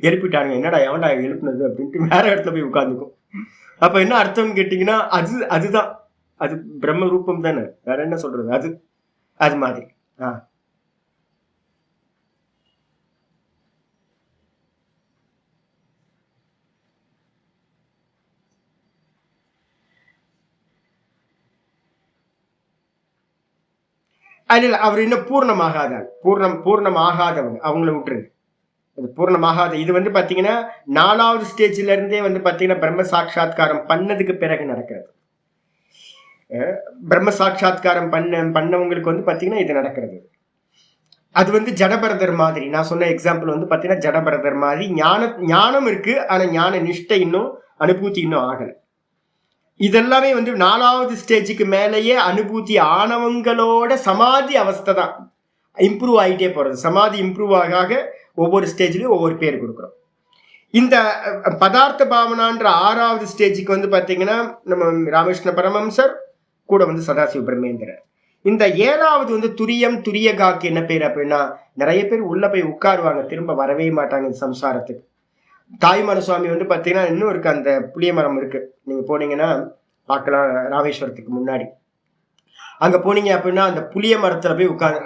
எழுப்பிட்டாங்க. என்னடா எவன்டா எழுப்பினது அப்படின்ட்டு வேற இடத்துல போய் உட்காந்துக்கும். அப்ப என்ன அர்த்தம்னு கேட்டீங்கன்னா அதுதான் அது பிரம்ம ரூபம் தானே, வேற என்ன சொல்றது. அது மாதிரி அதில் அவர் இன்னும் பூர்ணமாகாதவங்க, அவங்கள விட்டுருங்க. அது பூர்ணமாகாத. இது வந்து பாத்தீங்கன்னா 4வது ஸ்டேஜ்ல இருந்தே வந்து பாத்தீங்கன்னா பிரம்ம சாட்சா்காரம் பண்ணதுக்கு பிறகு நடக்கிறது. பிரம்ம சாட்சா்காரம் பண்ணவங்களுக்கு வந்து பாத்தீங்கன்னா இது நடக்கிறது. அது வந்து ஜடபரதர் மாதிரி. நான் சொன்ன எக்ஸாம்பிள் வந்து பாத்தீங்கன்னா ஜடபரதர் மாதிரி ஞானம் இருக்கு, ஆனா ஞான நிஷ்டை இன்னும் அனுபூதி இன்னும் ஆகல. இதெல்லாமே வந்து 4வது ஸ்டேஜுக்கு மேலேயே அனுபூதி ஆனவங்களோட சமாதி அவஸ்தை தான் இம்ப்ரூவ் ஆகிட்டே போறது. சமாதி இம்ப்ரூவ் ஆக ஒவ்வொரு ஸ்டேஜ்லயும் ஒவ்வொரு பேர் கொடுக்குறோம். இந்த பதார்த்த பாவனான்ற 6வது ஸ்டேஜுக்கு வந்து பாத்தீங்கன்னா நம்ம ராமகிருஷ்ண பரமஹம்சர் கூட வந்து சதாசிவ பிரம்மேந்திரர். இந்த 7வது வந்து துரியகாக்கு என்ன பேர் அப்படின்னா, நிறைய பேர் உள்ள போய் உட்காருவாங்க, திரும்ப வரவே மாட்டாங்க இந்த சம்சாரத்துக்கு. தாயுமான சுவாமி வந்து பாத்தீங்கன்னா இன்னும் இருக்கு, அந்த புளிய மரம் இருக்கு, நீங்க போனீங்கன்னா பார்க்கலாம். ராமேஸ்வரத்துக்கு முன்னாடி அங்க போனீங்க அப்படின்னா அந்த புளிய மரத்துல போய் உட்காந்து,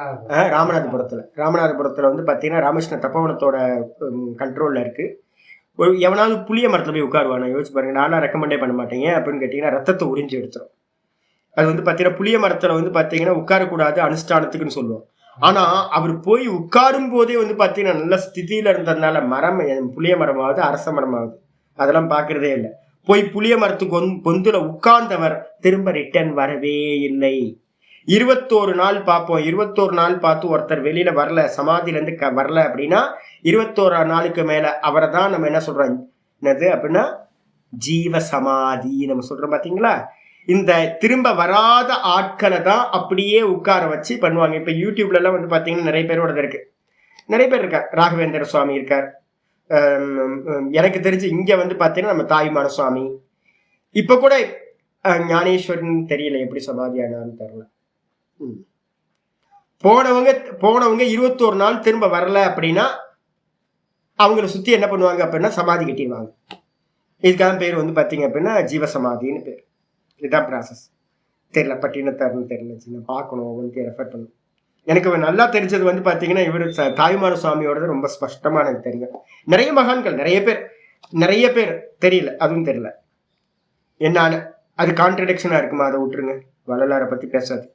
ராமநாதபுரத்துல வந்து பாத்தீங்கன்னா ராமகிருஷ்ண தப்போவனத்தோட கண்ட்ரோல்ல இருக்கு. எவனாவது புளிய மரத்துல போய் உட்காருவானா யோசிச்சு பாருங்க. நானா ரெக்கமெண்டே பண்ண மாட்டேங்க அப்படின்னு கேட்டீங்கன்னா ரத்தத்தை உறிஞ்சி எடுத்துரும். அது வந்து பாத்தீங்கன்னா புளிய மரத்துல வந்து பாத்தீங்கன்னா உட்காரக்கூடாது, அனுஷ்டானத்துக்குன்னு சொல்லுவோம். ஆனா அவர் போய் உட்காரும் போதே வந்து பாத்தீங்கன்னா நல்ல ஸ்திதியில இருந்ததுனால மரம் புளிய மரமாவது அரச மரமாவது அதெல்லாம் பாக்குறதே இல்லை. போய் புளிய மரத்துக்கு பொந்துல உட்கார்ந்தவர் திரும்ப ரிட்டர்ன் வரவே இல்லை. 21 நாள் பார்ப்போம். 21 நாள் பார்த்து ஒருத்தர் வெளியில வரல, சமாதியில இருந்து வரல அப்படின்னா 21 நாளுக்கு மேல அவரை தான் நம்ம என்ன சொல்றோம், என்னது அப்படின்னா ஜீவ சமாதி நம்ம சொல்றோம். பாத்தீங்களா, இந்த திரும்ப வராத ஆட்களை தான் அப்படியே உட்கார வச்சு பண்ணுவாங்க. இப்ப யூடியூப்ல எல்லாம் வந்து பாத்தீங்கன்னா நிறைய பேரோட இருக்கு, நிறைய பேர் இருக்கார். ராகவேந்திர சுவாமி இருக்கார், எனக்கு தெரிஞ்சு இங்க வந்து பாத்தீங்கன்னா நம்ம தாயுமான சுவாமி, இப்ப கூட ஞானேஸ்வரன் தெரியல எப்படி சமாதியானான்னு தெரியல. போனவங்க 21 நாள் திரும்ப வரல அப்படின்னா அவங்களை சுத்தி என்ன பண்ணுவாங்க அப்படின்னா சமாதி கட்டிடுவாங்க. இதுக்கான பேர் வந்து பாத்தீங்க அப்படின்னா ஜீவசமாதின்னு பேர். இதுதான் ப்ராசஸ். தெரியல பட்டினத்தார்னு தெரியல, பார்க்கணும் ஒவ்வொன்றையும் ரெஃபர் பண்ணணும். எனக்கு நல்லா தெரிஞ்சது வந்து பாத்தீங்கன்னா இவர் தாயுமான சுவாமியோடது ரொம்ப ஸ்பஷ்டமா எனக்கு தெரியும். நிறைய மகான்கள் நிறைய பேர் தெரியல, அதுவும் தெரியல என்னான்னு. அது கான்ட்ரடிக்ஷனா இருக்குமா, அதை விட்டுருங்க, வள்ளலாரை பத்தி பேசாது.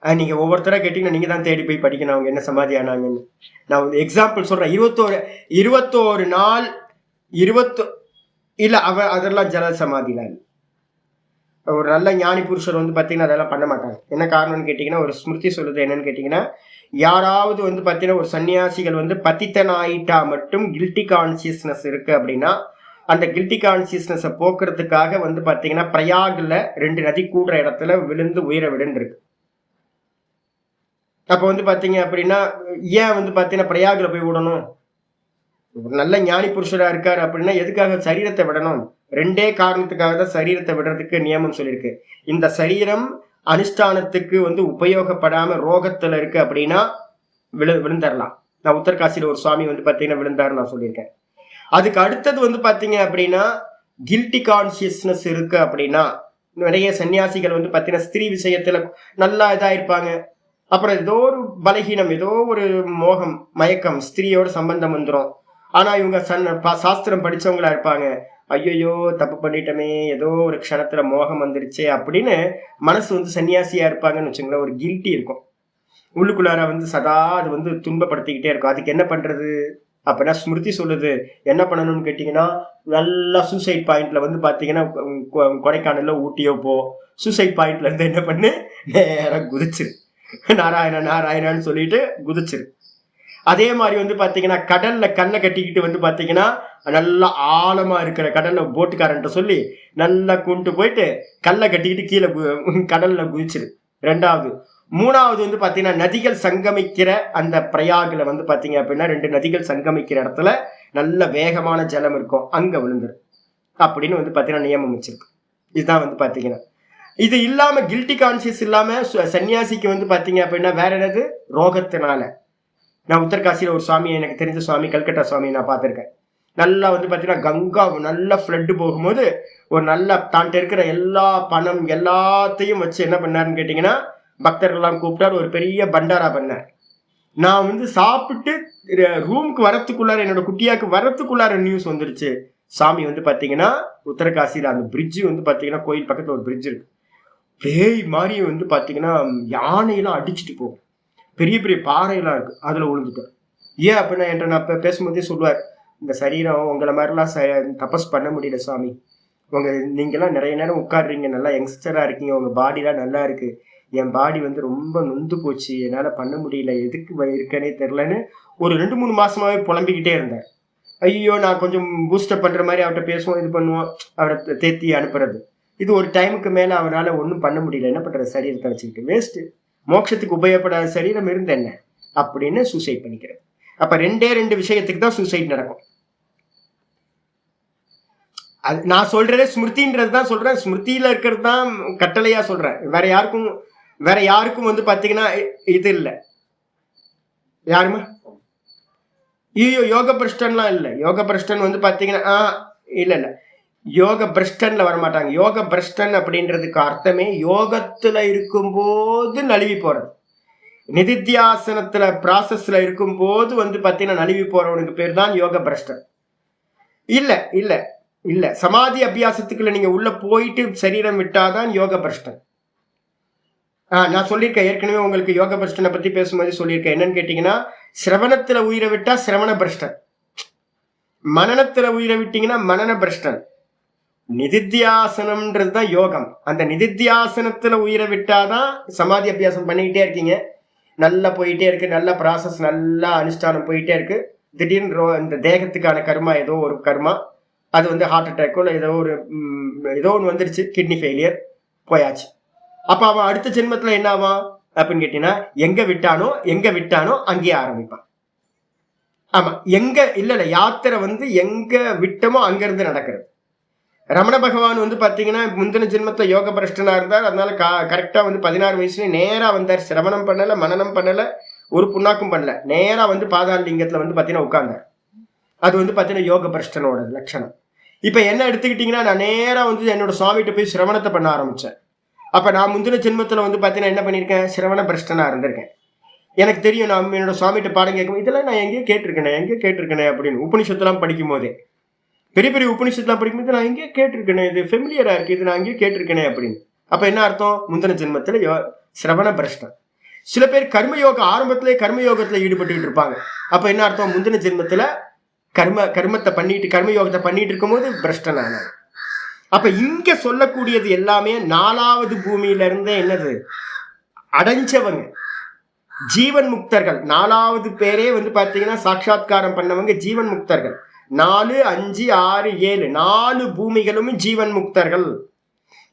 நீங்க ஒவ்வொருத்தரா கேட்டீங்கன்னா நீங்க தான் தேடி போய் படிக்கணும் அவங்க என்ன சமாதி ஆனாங்கன்னு. நான் வந்து எக்ஸாம்பிள் சொல்றேன். 21 நாள் இல்ல அதெல்லாம் ஜல சமாதிலாம் இல்லை. ஒரு நல்ல ஞானி புருஷர் வந்து பாத்தீங்கன்னா அதெல்லாம் பண்ண மாட்டாங்க. என்ன காரணம்னு கேட்டீங்கன்னா, ஒரு ஸ்மிருதி சொல்லுது என்னன்னு கேட்டீங்கன்னா, யாராவது வந்து பாத்தீங்கன்னா ஒரு சன்னியாசிகள் வந்து பத்தித்தன் ஆயிட்டா மட்டும் கில்ட்டி கான்சியஸ்னஸ் இருக்கு அப்படின்னா அந்த கில்ட்டி கான்சியஸ்னஸை போக்குறதுக்காக வந்து பாத்தீங்கன்னா பிரயாக்ல 2 நதி கூடுற இடத்துல விழுந்து உயிரை விடுன்னு இருக்கு. அப்ப வந்து பாத்தீங்க அப்படின்னா ஏன் வந்து பாத்தீங்கன்னா பிரயாகுல போய் விடணும்? ஒரு நல்ல ஞானி புருஷரா இருக்காரு அப்படின்னா எதுக்காக சரீரத்தை விடணும்? ரெண்டே காரணத்துக்காக தான் சரீரத்தை விடுறதுக்கு நியமம் சொல்லியிருக்கு. இந்த சரீரம் அனுஷ்டானத்துக்கு வந்து உபயோகப்படாம ரோகத்துல இருக்கு அப்படின்னா விழுந்தரலாம். நான் உத்தரகாசியில ஒரு சுவாமி வந்து பாத்தீங்கன்னா விழுந்தாரு நான் சொல்லியிருக்கேன். அதுக்கு அடுத்தது வந்து பாத்தீங்க அப்படின்னா கில்ட்டி கான்சியஸ்னஸ் இருக்கு அப்படின்னா நிறைய சன்னியாசிகள் வந்து பாத்தீங்கன்னா ஸ்திரீ விஷயத்துல நல்லா இதா இருப்பாங்க. அப்புறம் ஏதோ ஒரு பலகீனம், ஏதோ ஒரு மோகம், மயக்கம், ஸ்திரீயோட சம்பந்தம் வந்துடும். ஆனா இவங்க சாஸ்திரம் படிச்சவங்களா இருப்பாங்க. ஐயோ தப்பு பண்ணிட்டோமே, ஏதோ ஒரு க்ஷணத்துல மோகம் வந்துருச்சே அப்படின்னு மனசு வந்து சன்னியாசியா இருப்பாங்கன்னு வச்சுங்களேன். ஒரு கில்ட்டி இருக்கும் உள்ளுக்குள்ளார வந்து சதா அது வந்து துன்பப்படுத்திக்கிட்டே இருக்கும். அதுக்கு என்ன பண்றது அப்படின்னா ஸ்மிருதி சொல்லுது என்ன பண்ணணும்னு கேட்டீங்கன்னா, நல்லா சூசைட் பாயிண்ட்ல வந்து பாத்தீங்கன்னா கொடைக்கானல்ல ஊட்டியோ போ, சூசைட் பாயிண்ட்ல இருந்து என்ன பண்ணு, நேரம் குதிச்சிரு, நாராயண நாராயணான்னு சொல்லிட்டு குதிச்சிரு. அதே மாதிரி வந்து பாத்தீங்கன்னா கடல்ல கண்ணை கட்டிக்கிட்டு வந்து பாத்தீங்கன்னா நல்லா ஆழமா இருக்கிற கடல்ல போட்டுக்காரன்ட்ட சொல்லி நல்லா கொண்டு போயிட்டு கல்லை கட்டிக்கிட்டு கீழே கடல்ல குதிச்சிரு. ரெண்டாவது. மூணாவது வந்து பாத்தீங்கன்னா நதிகள் சங்கமிக்கிற அந்த பிரயாகுல வந்து பாத்தீங்க அப்படின்னா 2 நதிகள் சங்கமிக்கிற இடத்துல நல்ல வேகமான ஜலம் இருக்கும், அங்க விழுந்துரு அப்படின்னு வந்து பாத்தீங்கன்னா நியமம் வச்சிருக்கு. இதுதான் வந்து பாத்தீங்கன்னா இது இல்லாம கில்ட்டி கான்சியஸ் இல்லாம சன்னியாசிக்கு வந்து பாத்தீங்க அப்படின்னா வேற என்னது, ரோகத்தினால. நான் உத்தரகாசியில ஒரு சுவாமி, எனக்கு தெரிஞ்ச சுவாமி, கல்கட்டா சுவாமி நான் பார்த்திருக்கேன். நல்லா வந்து பாத்தீங்கன்னா கங்கா நல்ல ஃப்ளட் போகும்போது ஒரு நல்ல தான்ட்டு இருக்கிற எல்லா பணம் எல்லாத்தையும் வச்சு என்ன பண்ணாருன்னு கேட்டீங்கன்னா பக்தர்கள்லாம் கூப்பிட்டாரு, ஒரு பெரிய பண்டாரா பண்ணார். நான் வந்து சாப்பிட்டு ரூமுக்கு வரத்துக்குள்ளார, என்னோட குட்டியாக்கு வரத்துக்குள்ளார நியூஸ் வந்துருச்சு. சாமி வந்து பாத்தீங்கன்னா உத்தரகாசியில அந்த பிரிட்ஜ் வந்து பாத்தீங்கன்னா கோயில் பக்கத்துல ஒரு பிரிட்ஜ் இருக்கு, பேய் மாதிரி வந்து பாத்தீங்கன்னா யானையெல்லாம் அடிச்சுட்டு போகும், பெரிய பெரிய பாறையெல்லாம் இருக்கு, அதுல விழுந்துட்டேன். ஏன் அப்படின்னா என்கிட்ட நான் பேசும்போதே சொல்லுவார், இந்த சரீரம் உங்களை மாதிரிலாம் தபஸ் பண்ண முடியல சாமி, நீங்கெல்லாம் நிறைய நேரம் உட்காடுறீங்க, நல்லா யங்ஸ்டரா இருக்கீங்க, உங்க பாடிலாம் நல்லா இருக்கு, என் பாடி வந்து ரொம்ப நொந்து போச்சு, என்னால பண்ண முடியல, எதுக்கு இருக்கனே தெரிலன்னு ஒரு 2-3 மாசமாவே புலம்பிக்கிட்டே இருந்தேன். ஐயோ நான் கொஞ்சம் பூஸ்டப் பண்ற மாதிரி அவர்கிட்ட பேசுவோம், இது பண்ணுவோம், அவரை தேத்தி அனுப்புறது. இது ஒரு டைமுக்கு மேல அவரால் ஒன்றும் பண்ண முடியல, என்ன பண்றது, சரீரத்தை வச்சுக்கிட்டு வேஸ்ட், மோட்சத்துக்கு உபயோகப்படாத சரீரம் இருந்து என்ன அப்படின்னு சூசைட் பண்ணிக்கிறது. அப்ப 2 விஷயத்துக்கு தான் சூசைட் நடக்கும். அது நான் சொல்றதே ஸ்மிருதின்றது தான் சொல்றேன், ஸ்மிருதியில இருக்கிறது தான் கட்டளையா சொல்றேன். வேற யாருக்கும் வந்து பாத்தீங்கன்னா இது இல்லை. யாருமா ஐயோ யோக பிரஷ்டன்லாம் இல்லை. யோக பிரஷ்டன் வந்து பாத்தீங்கன்னா இல்ல யோக பிரஷ்டன்ல வரமாட்டாங்க. யோக பிரஷ்டன் அப்படின்றதுக்கு அர்த்தமே யோகத்துல இருக்கும்போது நழுவி போறது. நிதித்தியாசனத்துல ப்ராசஸ்ல இருக்கும் போது வந்து பாத்தீங்கன்னா நழுவி போறவனுக்கு பேர் தான் யோக பிரஷ்டன். இல்ல இல்ல இல்ல சமாதி அபியாசத்துக்குள்ள நீங்க உள்ள போயிட்டு சரீரம் விட்டாதான் யோக பிரஷ்டன். நான் சொல்லியிருக்கேன் ஏற்கனவே உங்களுக்கு யோக பிரஷ்டனை பத்தி பேசும்போது சொல்லியிருக்கேன். என்னன்னு கேட்டீங்கன்னா, சிரவணத்துல உயிரை விட்டா சிரவண பிரஷ்டன், மனநத்துல உயிரை விட்டீங்கன்னா மனன பிரஷ்டன். நிதித்தியாசனம்ன்றதுதான் யோகம். அந்த நிதித்தியாசனத்துல உயிரை விட்டாதான் சமாதி அபியாசம் பண்ணிக்கிட்டே இருக்கீங்க, நல்லா போயிட்டே இருக்கு, நல்ல ப்ராசஸ், நல்லா அனுஷ்டானம் போயிட்டே இருக்கு. திடீர்னு இந்த தேகத்துக்கான கர்மா, ஏதோ ஒரு கர்மா, அது வந்து ஹார்ட் அட்டாக்கோ இல்லை ஏதோ ஒன்று வந்துருச்சு, கிட்னி ஃபெயிலியர், போயாச்சு. அப்ப அவன் அடுத்த ஜென்மத்துல என்ன ஆவான் அப்படின்னு கேட்டீங்கன்னா, எங்க விட்டானோ அங்கேயே ஆரம்பிப்பான். ஆமா, எங்க இல்ல யாத்திரை வந்து எங்க விட்டமோ அங்க இருந்து நடக்கிறது. ரமண பகவான் வந்து பாத்தீங்கன்னா முந்தின ஜென்மத்துல யோக பிரஷ்டனா இருந்தார். அதனால கரெக்டா வந்து 16 வயசுல நேரா வந்தார். சிரவணம் பண்ணல, மனனம் பண்ணல, ஒரு புண்ணாக்கும் பண்ணல, நேரா வந்து பாதாள லிங்கத்துல வந்து பாத்தீங்கன்னா உட்கார்ந்தார். அது வந்து பாத்தீங்கன்னா யோக பிரஷ்டனோட லட்சணம். இப்ப என்ன எடுத்துக்கிட்டீங்கன்னா, நான் நேரா வந்து என்னோட சுவாமிகிட்ட போய் சிரவணத்தை பண்ண ஆரம்பிச்சேன். அப்ப நான் முந்தின ஜென்மத்துல வந்து பாத்தீங்கன்னா என்ன பண்ணிருக்கேன், சிரவண பிரஷ்டனா இருந்திருக்கேன். எனக்கு தெரியும், நான் என்னோட சுவாமிகிட்ட பாடம் கேட்கும், இதெல்லாம் நான் எங்கேயோ கேட்டிருக்கேனே அப்படின்னு. உபனிஷத்துலாம் படிக்கும் போதே, பெரிய பெரிய உபனிஷத்துலாம் படிக்கும்போது நான் எங்கேயோ கேட்டிருக்கேனே, இது ஃபெமிலியரா இருக்கு, இது நான் எங்கேயோ கேட்டிருக்கேனே அப்படின்னு. அப்ப என்ன அர்த்தம், முந்தின ஜென்மத்துல சிரவண பிரஷ்டம். சில பேர் கர்மயோகம் ஆரம்பத்திலே கர்மயோகத்துல ஈடுபட்டுக்கிட்டு இருப்பாங்க. அப்ப என்ன அர்த்தம், முந்தின ஜென்மத்துல கர்மயோகத்தை பண்ணிட்டு இருக்கும் போது பிரஷ்டனான. அப்ப இங்க சொல்லக்கூடியது எல்லாமே 4வது பூமியில இருந்தே என்னது அடைஞ்சவங்க, ஜீவன் முக்தர்கள். 4வது பேரே வந்து பாத்தீங்கன்னா சாட்சாத்காரம் பண்ணவங்க ஜீவன் முக்தர்கள். 4, 5, 6, 7 4 பூமிகளும் ஜீவன் முக்தர்கள்.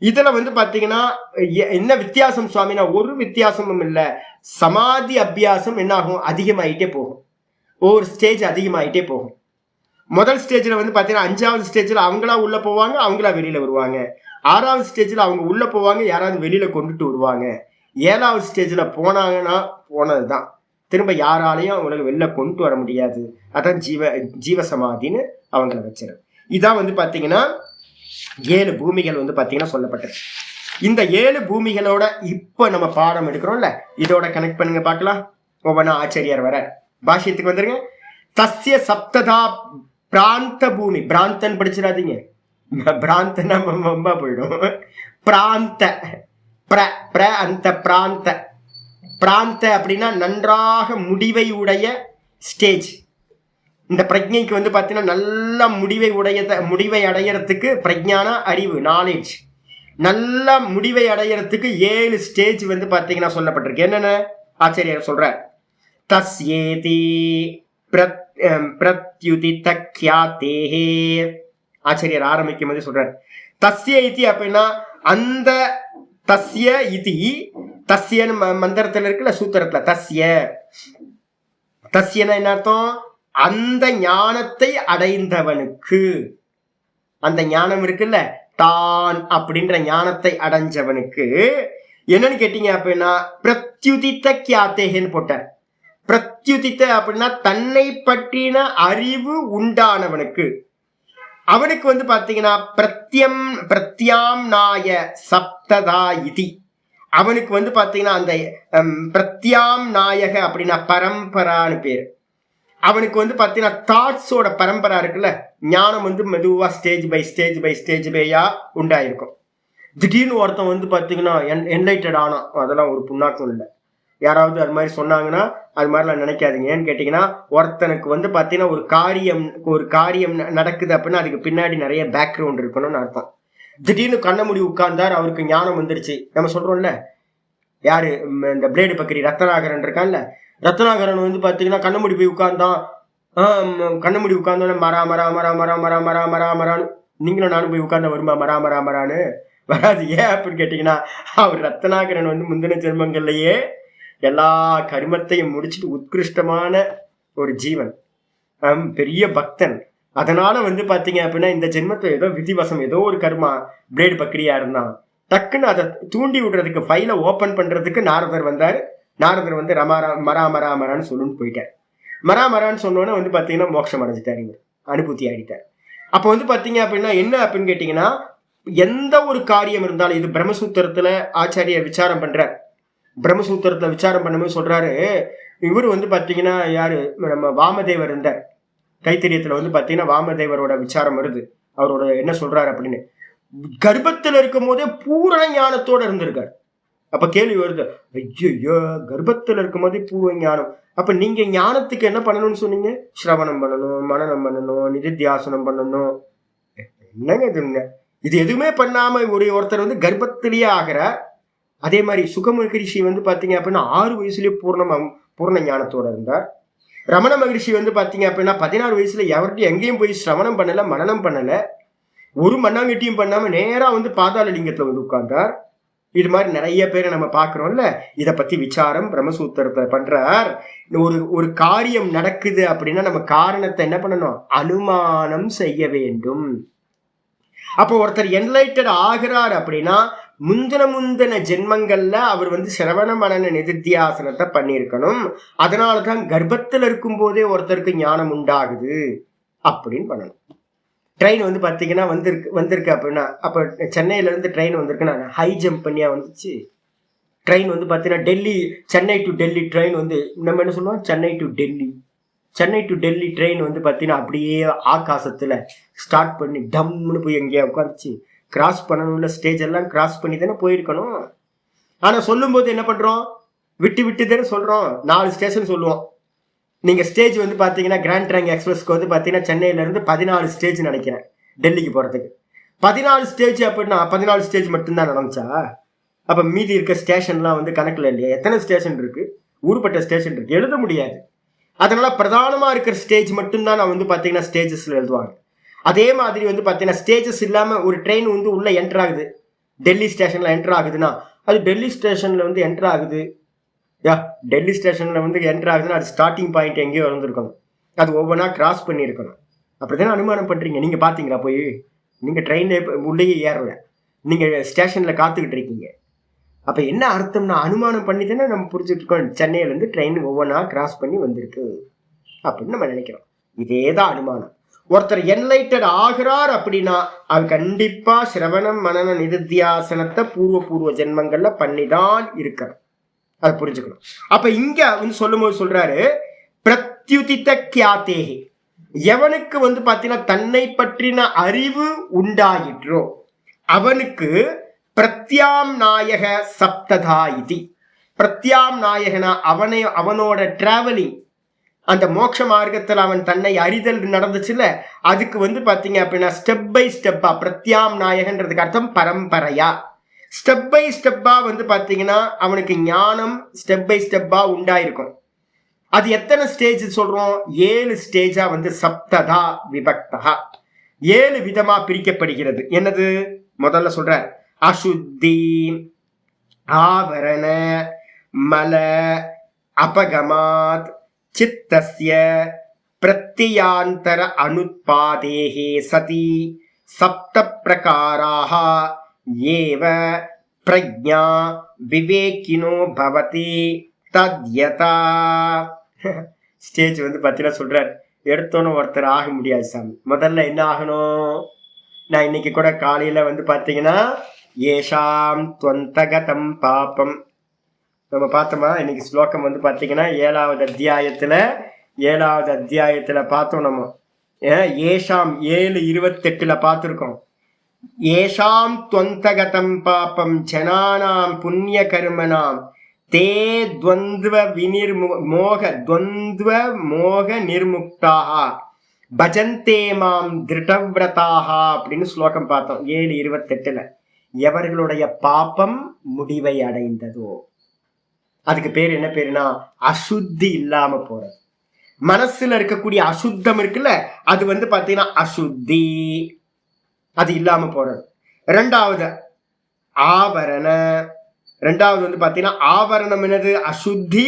இதுல வந்து பாத்தீங்கன்னா என்ன வித்தியாசம் சுவாமினா, ஒரு வித்தியாசமும் இல்லை. சமாதி அபியாசம் என்ன ஆகும், அதிகமாயிட்டே போகும். ஒவ்வொரு ஸ்டேஜ் அதிகமாயிட்டே போகும். முதல் ஸ்டேஜில் வந்து பார்த்தீங்கன்னா 5வது ஸ்டேஜில் அவங்களா உள்ளே போவாங்க, அவங்களா வெளியில் வருவாங்க. 6வது ஸ்டேஜில் அவங்க உள்ளே போவாங்க, யாராவது வெளியில் கொண்டுட்டு வருவாங்க. 7வது ஸ்டேஜில் போனாங்கன்னா போனது தான், திரும்ப யாராலையும் அவங்களுக்கு வெளில கொண்டு வர முடியாது. அதான் ஜீவசமாதின்னு அவங்கள வச்சிரு. இதான் வந்து பார்த்தீங்கன்னா 7 பூமிகள் வந்து பார்த்தீங்கன்னா சொல்லப்பட்டது. இந்த 7 பூமிகளோட இப்போ நம்ம பாடம் எடுக்கிறோம்ல, இதோட கனெக்ட் பண்ணுங்க பார்க்கலாம். ஒவ்வொன்றா ஆச்சரியார் வர பாஷ்யத்துக்கு வந்துருங்க. தஸ்ய சப்ததா பிராந்த பூமி, பிராந்தன் படிச்சிடாதீங்க, பிராந்தனா ரொம்ப போயிடும். பிராந்த அந்த பிராந்த பிராந்த அப்படின்னா நன்றாக முடிவை உடைய ஸ்டேஜ். இந்த பிரஜைக்கு வந்து பார்த்தீங்கன்னா நல்ல முடிவை அடையறதுக்கு பிரஜான அறிவு, நாலேஜ், நல்ல முடிவை அடையறதுக்கு 7 ஸ்டேஜ் வந்து பார்த்தீங்கன்னா சொல்லப்பட்டிருக்கு. என்னென்ன ஆச்சரியர் சொல்ற, தஸ்யேதி பிரத்யுதித க்யாதேஹே. ஆச்சரியர் ஆரம்பிக்கும் போது சொல்றார் தஸ்ய இதி அப்படின்னா அந்த தஸ்ய இதி, தஸ்யன்னு மந்திரத்தில் இருக்குல்ல, சூத்திரத்துல தஸ்யனா என்ன அர்த்தம், அந்த ஞானத்தை அடைந்தவனுக்கு. அந்த ஞானம் இருக்குல்ல, தான் அப்படின்ற ஞானத்தை அடைஞ்சவனுக்கு என்னன்னு கேட்டீங்க அப்படின்னா பிரத்யுதித்த கியாத்தேன்னு போட்டார். பிரத்யுதித்த அப்படின்னா தன்னை பற்றின அறிவு உண்டானவனுக்கு. அவனுக்கு வந்து பாத்தீங்கன்னா பிரத்யாம் நாய சப்ததா இதி. அவனுக்கு வந்து பாத்தீங்கன்னா அந்த பிரத்யாம் நாயக அப்படின்னா பரம்பரான்னு பேரு. அவனுக்கு வந்து பாத்தீங்கன்னா தாட்ஸோட பரம்பரா இருக்குல்ல, ஞானம் வந்து மெதுவா ஸ்டேஜ் பை ஸ்டேஜ் பையா உண்டாயிருக்கும். திடீர்னு ஒருத்தன் வந்து பாத்தீங்கன்னா என்லைட்டட் ஆனா, அதெல்லாம் ஒரு புண்ணாக்கம் இல்லை. யாராவது அது மாதிரி சொன்னாங்கன்னா அது மாதிரிலாம் நினைக்காதீங்க. ஏன்னு கேட்டீங்கன்னா ஒருத்தனுக்கு வந்து பாத்தீங்கன்னா ஒரு காரியம் நடக்குது அப்படின்னா அதுக்கு பின்னாடி நிறைய பேக்ரவுண்ட் இருக்கணும்னு அர்த்தம். திடீர்னு கண்ண மூடி உட்கார்ந்தார், அவருக்கு ஞானம் வந்துருச்சு. நம்ம சொல்றோம்ல, யாரு இந்த பிளேடு பக்கரி ரத்னாகரன் இருக்கான்ல, ரத்னாகரன் வந்து பாத்தீங்கன்னா கண்ணமுடி போய் உட்கார்ந்தான். கண்ணமுடி உட்கார்ந்தோன்னே மரா மரா மரா மரா மரா மரா மரா மரான்னு, நீங்களும் நானும் போய் உட்கார்ந்தா வருமா மரா மரா மரான்னு வராது. ஏன் அப்படின்னு கேட்டீங்கன்னா அவர் ரத்னாகரன் வந்து முந்தின ஜென்மங்கள்லயே எல்லா கர்மத்தையும் முடிச்சுட்டு உத்கிருஷ்டமான ஒரு ஜீவன், பெரிய பக்தன். அதனால வந்து பாத்தீங்க அப்படின்னா இந்த ஜென்மத்தை ஏதோ விதிவசம் ஏதோ ஒரு கர்மா பிளேடு பக்ரியா இருந்தான். டக்குன்னு அதை தூண்டி விடுறதுக்கு, ஃபைலை ஓபன் பண்றதுக்கு நாரதர் வந்தார். நாரதர் வந்து மரா மரா மரான்னு சொல்லுன்னு போயிட்டார். மரா மரான்னு சொன்னோன்னே வந்து பாத்தீங்கன்னா மோட்சம் அடைஞ்சிட்டார், இவர் அனுபூத்தி ஆடிட்டார். அப்போ வந்து பாத்தீங்க அப்படின்னா என்ன அப்படின்னு கேட்டீங்கன்னா எந்த ஒரு காரியம் இருந்தாலும், இது பிரம்மசூத்திரத்துல ஆச்சாரியர் விசாரம் பண்றார். பிரம்மசூத்திரத்துல விசாரம் பண்ணும்போது சொல்றாரு, இவர் வந்து பாத்தீங்கன்னா யாரு, நம்ம வாமதேவர் இருந்தார். கைத்தரியத்துல வந்து பாத்தீங்கன்னா வாமதேவரோட விசாரம் வருது. அவரோட என்ன சொல்றாரு அப்படின்னு, கர்ப்பத்துல இருக்கும் போதே பூரண ஞானத்தோட இருந்திருக்காரு. அப்ப கேள்வி வருது, ஐயோ கர்ப்பத்துல இருக்கும் போதே பூர்வ ஞானம், அப்ப நீங்க ஞானத்துக்கு என்ன பண்ணணும்னு சொன்னீங்க? சிரவணம் பண்ணணும், மனனம் பண்ணணும், நிதித்தியாசனம் பண்ணணும். என்னங்க இதுங்க, இது எதுவுமே பண்ணாம ஒருத்தர் வந்து கர்ப்பத்திலேயே ஆகிறார். அதே மாதிரி சுக மகரிஷி வந்து பாத்தீங்க அப்படின்னா 6 வயசுலயே பூர்ண ஞானத்தோட இருந்தார். ரமண மகரிஷி வந்து பாத்தீங்க அப்படின்னா 16 வயசுல எவர்கிட்டையும் எங்கேயும் போய் சிரவணம் பண்ணல, மனனம் பண்ணல, ஒரு மண்ணாங்கட்டியும் பண்ணாம நேரா வந்து பாதாள லிங்கத்துல வந்து உட்கார்ந்தார். இது மாதிரி நிறைய பேரை நம்ம பாக்குறோம்ல. இதை பத்தி விசாரம் பிரம்மசூத்திரத்தை பண்றார். ஒரு காரியம் நடக்குது அப்படின்னா நம்ம காரணத்தை என்ன பண்ணணும், அனுமானம் செய்ய வேண்டும். அப்போ ஒருத்தர் என்லைட்டட் ஆகிறார் அப்படின்னா முந்தின ஜென்மங்கள்ல அவர் வந்து சிரவண மனன நிதித்தியாசனத்தை பண்ணியிருக்கணும். அதனாலதான் கர்ப்பத்தில் இருக்கும் போதே ஒருத்தருக்கு ஞானம் உண்டாகுது அப்படின்னு பண்ணணும். ட்ரெயின் வந்து பாத்தீங்கன்னா வந்திருக்கு அப்படின்னா, அப்ப சென்னையில இருந்து ட்ரெயின் வந்திருக்குன்னா ஹை ஜம்ப் பண்ணியா வந்துச்சு. ட்ரெயின் வந்து பாத்தீங்கன்னா சென்னை டு டெல்லி ட்ரெயின் வந்து நம்ம என்ன சொல்லுவோம், சென்னை டு டெல்லி ட்ரெயின் வந்து பாத்தீங்கன்னா அப்படியே ஆகாசத்துல ஸ்டார்ட் பண்ணி டம்னு போய் எங்கேயா உட்காந்துச்சு. கிராஸ் பண்ணணும்ல, ஸ்டேஜ் எல்லாம் கிராஸ் பண்ணி தானே போயிருக்கணும். ஆனா சொல்லும் போது என்ன பண்றோம், விட்டு தானே சொல்றோம். 4 ஸ்டேஷன் சொல்லுவோம். நீங்க ஸ்டேஜ் வந்து பாத்தீங்கன்னா கிராண்ட் ட்ரங்க் எக்ஸ்பிரஸ்க்கு வந்து பாத்தீங்கன்னா சென்னையில இருந்து 14 ஸ்டேஜ் நினைக்கிறேன் டெல்லிக்கு போறதுக்கு. 14 ஸ்டேஜ் அப்படின்னா 14 ஸ்டேஜ் மட்டும்தான் நடந்துச்சா? அப்ப மீதி இருக்க ஸ்டேஷன்லாம் வந்து கணக்குல இல்லையா? எத்தனை ஸ்டேஷன் இருக்கு, ஊருப்பட்ட ஸ்டேஷன் இருக்கு, எழுத முடியாது. அதனால பிரதானமா இருக்கிற ஸ்டேஜ் மட்டும்தான் நான் வந்து பாத்தீங்கன்னா ஸ்டேஜஸ்ல எழுதுவாங்க. அதே மாதிரி வந்து பாத்தீங்கன்னா ஸ்டேஜஸ் இல்லாம ஒரு ட்ரெயின் வந்து உள்ள என்டர் ஆகுது, டெல்லி ஸ்டேஷன்ல என்டர் ஆகுதுன்னா அது டெல்லி ஸ்டேஷன்ல வந்து என்டர் ஆகுது, டெல்லி ஸ்டேஷன்ல வந்து என்டர் ஆகுதுன்னா அது ஸ்டார்டிங் பாயிண்ட் எங்கேயோ இருந்திருக்கணும், அது ஒவ்வொன்றா கிராஸ் பண்ணியிருக்கணும். அப்படித்தானே அனுமானம் பண்றீங்க. நீங்க பாத்தீங்களா போய்? நீங்க ட்ரெயின்ல உள்ளேயே ஏறல, நீங்க ஸ்டேஷன்ல காத்துக்கிட்டு இருக்கீங்க. அப்ப என்ன அர்த்தம்னா அனுமானம் பண்ணி தானே நம்ம புரிஞ்சுட்டு இருக்கோம். சென்னையில இருந்து ட்ரெயின் ஒவ்வொன்றா கிராஸ் பண்ணி வந்திருக்கு அப்படின்னு நம்ம நினைக்கிறோம். இதேதான் அனுமானம். ஒருத்தர் என்லைட்டட் ஆகிறார் அப்படின்னா அது கண்டிப்பா சிரவணம் மனன நிதித்தியாசனத்தை பூர்வ ஜென்மங்கள்ல பண்ணிதான் இருக்கணும். அதை புரிஞ்சுக்கணும். அப்ப இங்க வந்து சொல்லும் போது சொல்றாரு, பிரத்யுதித கியாத்தேகி, எவனுக்கு வந்து பாத்தீங்கன்னா தன்னை பற்றின அறிவு உண்டாயிற்றோ அவனுக்கு பிரத்யாம் நாயக சப்ததா இது. பிரத்யாம் நாயகனா அவனோட டிராவலிங், அந்த மோட்ச மார்க்கத்தில் அவன் தன்னை அறிதல் நடந்துச்சுல்ல, அதுக்கு வந்து பாத்தீங்க அப்படின்னா ஸ்டெப் பை ஸ்டெப்பா, பிரத்யாம் நாயகன்றதுக்கு அர்த்தம் பரம்பரையா, ஸ்டெப் பை ஸ்டெப்பா வந்து பாத்தீங்கன்னா அவனுக்கு ஞானம் ஸ்டெப் பை ஸ்டெப்பா உண்டாயிருக்கும். அது எத்தனை ஸ்டேஜ் சொல்றோம்? 7 ஸ்டேஜா வந்து சப்ததா விபக்தா, 7 விதமா பிரிக்கப்படுகிறது. என்னது? முதல்ல சொல்ற அசுத்தி, ஆவரண, மல, அபகமாத், சித்தஸ்ய, பிரத்யாந்தர அனுத்பாதேஹே சதி சப்த பிரகாராஹ ஏவ பிரஜ்ஞா விவேகினோ பவதி தத்யதா. ஸ்டேஜ் வந்து பார்த்தீங்கன்னா சொல்றாரு, எடுத்தோன்னு ஒருத்தர் ஆக முடியாது சாமி. முதல்ல என்ன ஆகணும்? நான் இன்னைக்கு கூட காலையில வந்து பார்த்தீங்கன்னா ஏஷாம் துவந்தகதம் பாப்பம் நம்ம பார்த்தோமா. இன்னைக்கு ஸ்லோகம் வந்து பார்த்தீங்கன்னா 7வது அத்தியாயத்துல பார்த்தோம் நம்ம. ஏஷாம் 7:28 பார்த்துருக்கோம். ஏஷாம் துவந்தகதம் பாப்பம் ஜனானாம் புண்ணிய கர்மனாம் தே துவந்த்வ மோக நிர்முக்தாக பஜந்தே மாம் திருடவிரதாக அப்படின்னு ஸ்லோகம் பார்த்தோம் 7:28. எவர்களுடைய பாப்பம் முடிவை அடைந்ததோ அதுக்கு பேர் என்ன பேருனா அசுத்தி இல்லாம போறது. மனசுல இருக்கக்கூடிய அசுத்தம் இருக்குல்ல, அது வந்து பாத்தீங்கன்னா அசுத்தி, அது இல்லாம போறது. ரெண்டாவது ஆவரண, ரெண்டாவது வந்து பாத்தீங்கன்னா ஆவரணம் என்னது? அசுத்தி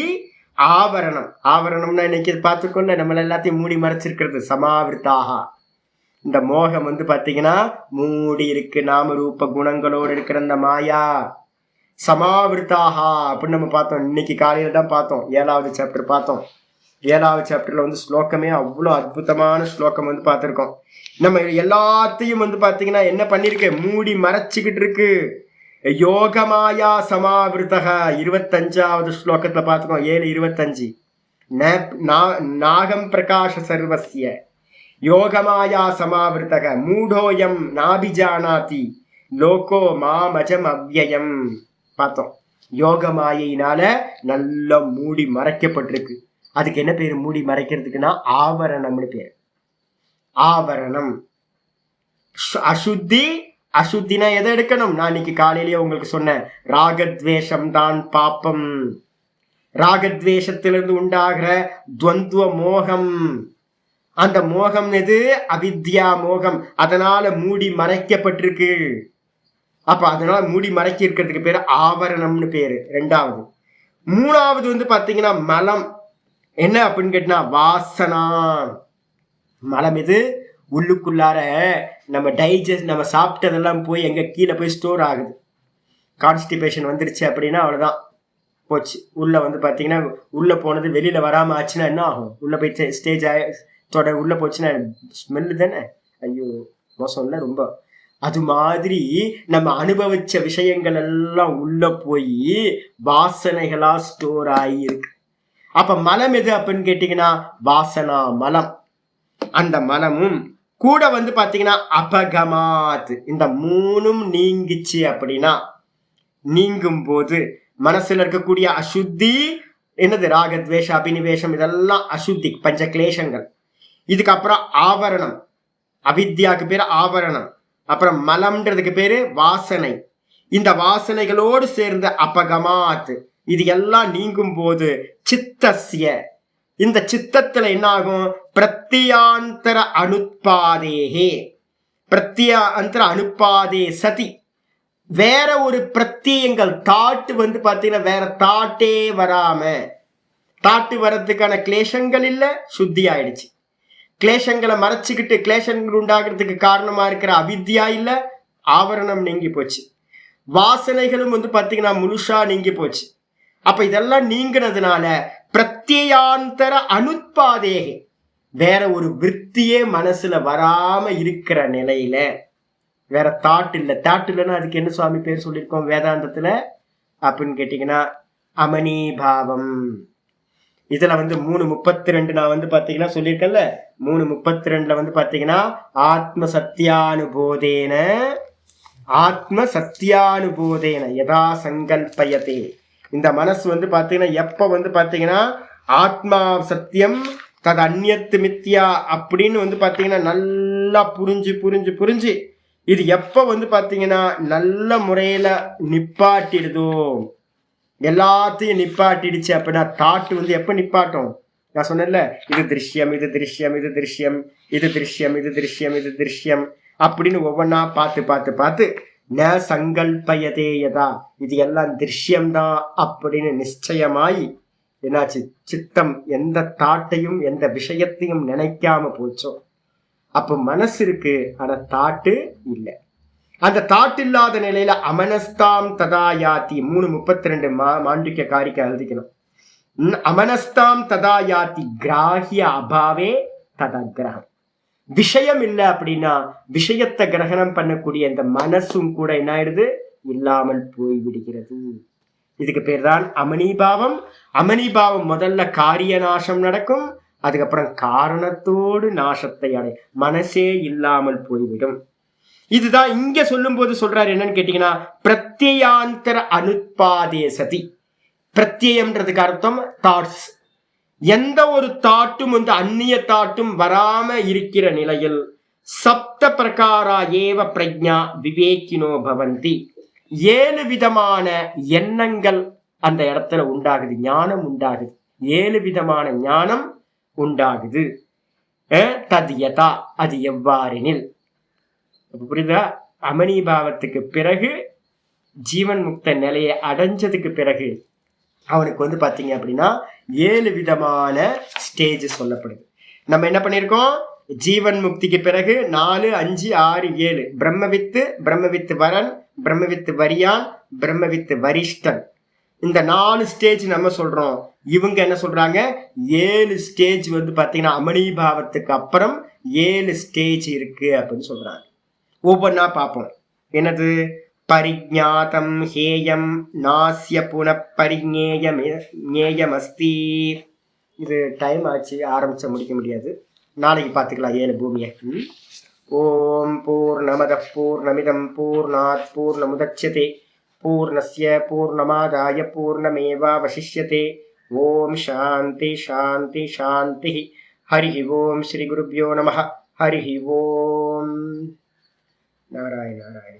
ஆவரணம். ஆவரணம்னா இன்னைக்கு பார்த்துக்கொண்டு நம்மள எல்லாத்தையும் மூடி மறைச்சிருக்கிறது சமாவிருத்தாக. இந்த மோகம் வந்து பாத்தீங்கன்னா மூடி இருக்கு, நாம ரூப குணங்களோடு இருக்கிற அந்த மாயா சமாவிருத்தாக அப்படின்னு நம்ம பார்த்தோம். இன்னைக்கு காலையில தான் பார்த்தோம், 7வது சாப்டர் பார்த்தோம். 7வது சாப்டர்ல வந்து ஸ்லோகமே அவ்வளோ அற்புதமான ஸ்லோகம் வந்து பார்த்துருக்கோம். நம்ம எல்லாத்தையும் வந்து பாத்தீங்கன்னா என்ன பண்ணிருக்கு? மூடி மறைச்சுக்கிட்டு இருக்கு. யோகமாயா சமாவிருத்தக 25வது ஸ்லோகத்துல பார்த்துக்கோம் 7:25. நாகம் பிரகாஷ சர்வஸ்ய யோகமாயா சமாவிருத்தக மூடோயம் நாபிஜானாதி லோகோ மாமஜம் அவ்யயம் பார்த்தோம். யோகமாயினால நல்ல மூடி மறைக்கப்பட்டிருக்கு. அதுக்கு என்ன பேரு? மூடி மறைக்கிறதுக்குன்னா ஆவரணம்னு பேரு. ஆவரணம். அசுத்தி, அசுத்தினா எதை எடுக்கணும்? நான் இன்னைக்கு காலையிலேயே உங்களுக்கு சொன்னேன், ராகத்வேஷம் தான் பாப்பம். ராகத்வேஷத்திலிருந்து உண்டாகிற துவந்துவ மோகம், அந்த மோகம் எது? அவித்யா மோகம். அதனால மூடி மறைக்கப்பட்டிருக்கு. அப்ப அதனால மூடி மறைக்க இருக்கிறதுக்கு பேரு ஆவரணம்னு பேரு. ரெண்டாவது. மூணாவது வந்து பாத்தீங்கன்னா மலம். என்ன அப்படின்னு கேட்டா வாசனா. மலம் இது உள்ளுக்குள்ளார நம்ம டைஜஸ்ட், நம்ம சாப்பிட்டதெல்லாம் போய் எங்க கீழே போய் ஸ்டோர் ஆகுது. கான்ஸ்டிபேஷன் வந்துருச்சு அப்படின்னா அவ்வளவுதான், போச்சு. உள்ள வந்து பாத்தீங்கன்னா உள்ள போனது வெளியில வராம ஆச்சுன்னா என்ன ஆகும்? உள்ள போய் ஸ்டேஜ் உள்ள போச்சுன்னா ஸ்மெல்லு தானே. ஐயோ மோசம் இல்லை ரொம்ப. அது மாதிரி நம்ம அனுபவிச்ச விஷயங்கள் எல்லாம் உள்ள போய் வாசனைகளா ஸ்டோர் ஆகி இருக்கு. அப்ப மலம் எது அப்படின்னு கேட்டீங்கன்னா வாசனா மலம். அந்த மலமும் கூட வந்து பாத்தீங்கன்னா அபகமாத், இந்த மூணும் நீங்கிச்சு அப்படின்னா, நீங்கும் போது மனசுல இருக்கக்கூடிய அசுத்தி என்னது? ராகத்வேஷ அபினிவேஷம், இதெல்லாம் அசுத்தி, பஞ்ச கிளேஷங்கள். இதுக்கப்புறம் ஆவரணம், அவித்யாக்கு பேரு ஆவரணம். அப்புறம் மலம்ன்றதுக்கு பேரு வாசனை. இந்த வாசனைகளோடு சேர்ந்த அபகமாத், இது எல்லாம் நீங்கும் போது சித்தஸ்ய, இந்த சித்தத்துல என்ன ஆகும்? பிரத்யாந்தர அனுத்பாதேஹே, பிரத்யாந்தர அனுப்பாதே சதி, வேற ஒரு பிரத்யங்கள் தாட்டு வந்து பாத்தீங்கன்னா வேற தாட்டே வராம, தாட்டு வர்றதுக்கான கிளேசங்கள் இல்ல, சுத்தி ஆயிடுச்சு. கிளேசங்களை மறைச்சுக்கிட்டு கிளேசங்கள் உண்டாகிறதுக்கு காரணமா இருக்கிற அவித்யா இல்ல, ஆவரணம் நீங்கி போச்சு. வாசனைகளும் வந்து பாத்தீங்கன்னா முழுசா நீங்கி போச்சு. அப்ப இதெல்லாம் நீங்கினதுனால பிரத்யாந்தர அனுத்பாதேகே, வேற ஒரு விற்த்தியே மனசுல வராம இருக்கிற நிலையில, வேற தாட் இல்ல. தாட் இல்லைன்னா அதுக்கு என்ன சுவாமி பேர் சொல்லியிருக்கோம் வேதாந்தத்துல அப்படின்னு கேட்டீங்கன்னா அமனிபாவம். இதுல வந்து 3:32 நான் வந்து பாத்தீங்கன்னா சொல்லியிருக்கேன்ல, 3:32 வந்து பாத்தீங்கன்னா ஆத்ம சத்தியானுபோதேன, ஆத்ம சத்தியானுபோதேன யதா சங்கல்பயதே. இந்த மனசு வந்து பாத்தீங்கன்னா எப்ப வந்து பாத்தீங்கன்னா ஆத்மா சத்தியம் தது அந்நியத்து மித்தியா அப்படின்னு வந்து பாத்தீங்கன்னா நல்லா புரிஞ்சு புரிஞ்சு புரிஞ்சு இது எப்ப வந்து பாத்தீங்கன்னா நல்ல முறையில நிப்பாட்டிடுதோ, எல்லாத்தையும் நிப்பாட்டிடுச்சு அப்படின்னா தாட்டு வந்து எப்ப நிப்பாட்டும்? நான் சொன்னேன்ல, இது திருஷ்யம், இது திருஷ்யம், இது திருஷ்யம், இது திருஷ்யம், இது திருஷ்யம், இது திருஷ்யம் அப்படின்னு ஒவ்வொன்னா பார்த்து பார்த்து பார்த்து ந சங்கல்பயதேயதா, இது எல்லாம் திருஷ்யம்தான் அப்படின்னு நிச்சயமாயி என்னாச்சு, சித்தம் எந்த தாட்டையும் எந்த விஷயத்தையும் நினைக்காம போச்சோ. அப்ப மனசு இருக்கு, ஆனா தாட்டு இல்லை. அந்த தாட் இல்லாத நிலையில அமனஸ்தாம் ததா யாத்தி 3:32 மாண்டிக்க காரிக்க எழுதிக்கணும். அமனஸ்தாம் ததா யாத்தி கிராகிய அபாவே ததகிரகம். விஷயம் இல்லை அப்படின்னா விஷயத்தை கிரகணம் பண்ணக்கூடிய இந்த மனசும் கூட என்ன ஆயிடுது, இல்லாமல் போய் விடுகிறது. இதுக்கு பேர் தான் அமனிபாவம். அமனிபாவம் முதல்ல காரிய நாசம் நடக்கும், அதுக்கப்புறம் காரணத்தோடு நாசத்தை அடை, மனசே இல்லாமல் போய்விடும். இதுதான் இங்க சொல்லும் போது சொல்றாரு. என்னன்னு கேட்டீங்கன்னா பிரத்யாந்தர அனுத்பாதே சதி. பிரத்யம்ன்றதுக்கு அர்த்தம் தாட்ஸ். எந்த ஒரு தாட்டும் வந்து அந்நிய தாட்டும் வராம இருக்கிற நிலையில் சப்த பிரகாரா ஏவ பிரஜா விவேக்கினோ பவந்தி, 7 விதமான எண்ணங்கள் அந்த இடத்துல உண்டாகுது, ஞானம் உண்டாகுது, 7 விதமான ஞானம் உண்டாகுது. தத்யதா, அது எவ்வாறெனில், புரியுதா? அமனிபாவத்துக்கு பிறகு ஜீவன் முக்த நிலையை அடைஞ்சதுக்கு பிறகு அவனுக்கு வந்து பாத்தீங்க அப்படின்னா 7 விதமான ஸ்டேஜ் சொல்லப்படுது. நம்ம என்ன பண்ணிருக்கோம், ஜீவன் முக்திக்கு பிறகு 4, 5, 6, 7 பிரம்மவித்து, பிரம்மவித்து வரன், பிரம்மவித்து வரியான், பிரம்மவித்து வரிஷ்டன், இந்த 4 ஸ்டேஜ் நம்ம சொல்றோம். இவங்க என்ன சொல்றாங்க, 7 ஸ்டேஜ் வந்து பாத்தீங்கன்னா அமனிபாவத்துக்கு அப்புறம் 7 ஸ்டேஜ் இருக்கு அப்படின்னு சொல்றாங்க. ஒவ்வொன்னா பார்ப்போம். என்னது, பரிஜாதம் ஹேயம் நாஸ்ய புனப்பரிஞேயம் அஸ்தி. இது டைம் ஆச்சு, ஆரம்பிச்ச முடிக்க முடியாது, நாளைக்கு பார்த்துக்கலாம் 7 பூமியை. ஓம் பூர்ணமத பூர்ணமிதம் பூர்ணாத் பூர்ணமுதச்யதே பூர்ணஸ்ய பூர்ணமாதாய பூர்ணமேவாவசிஷ்யதே. ஓம் சாந்தி சாந்தி சாந்தி. ஹரி ஓம் ஸ்ரீ குருப்யோ நமः. ஹரி ஓம். நாராயண நாராயண.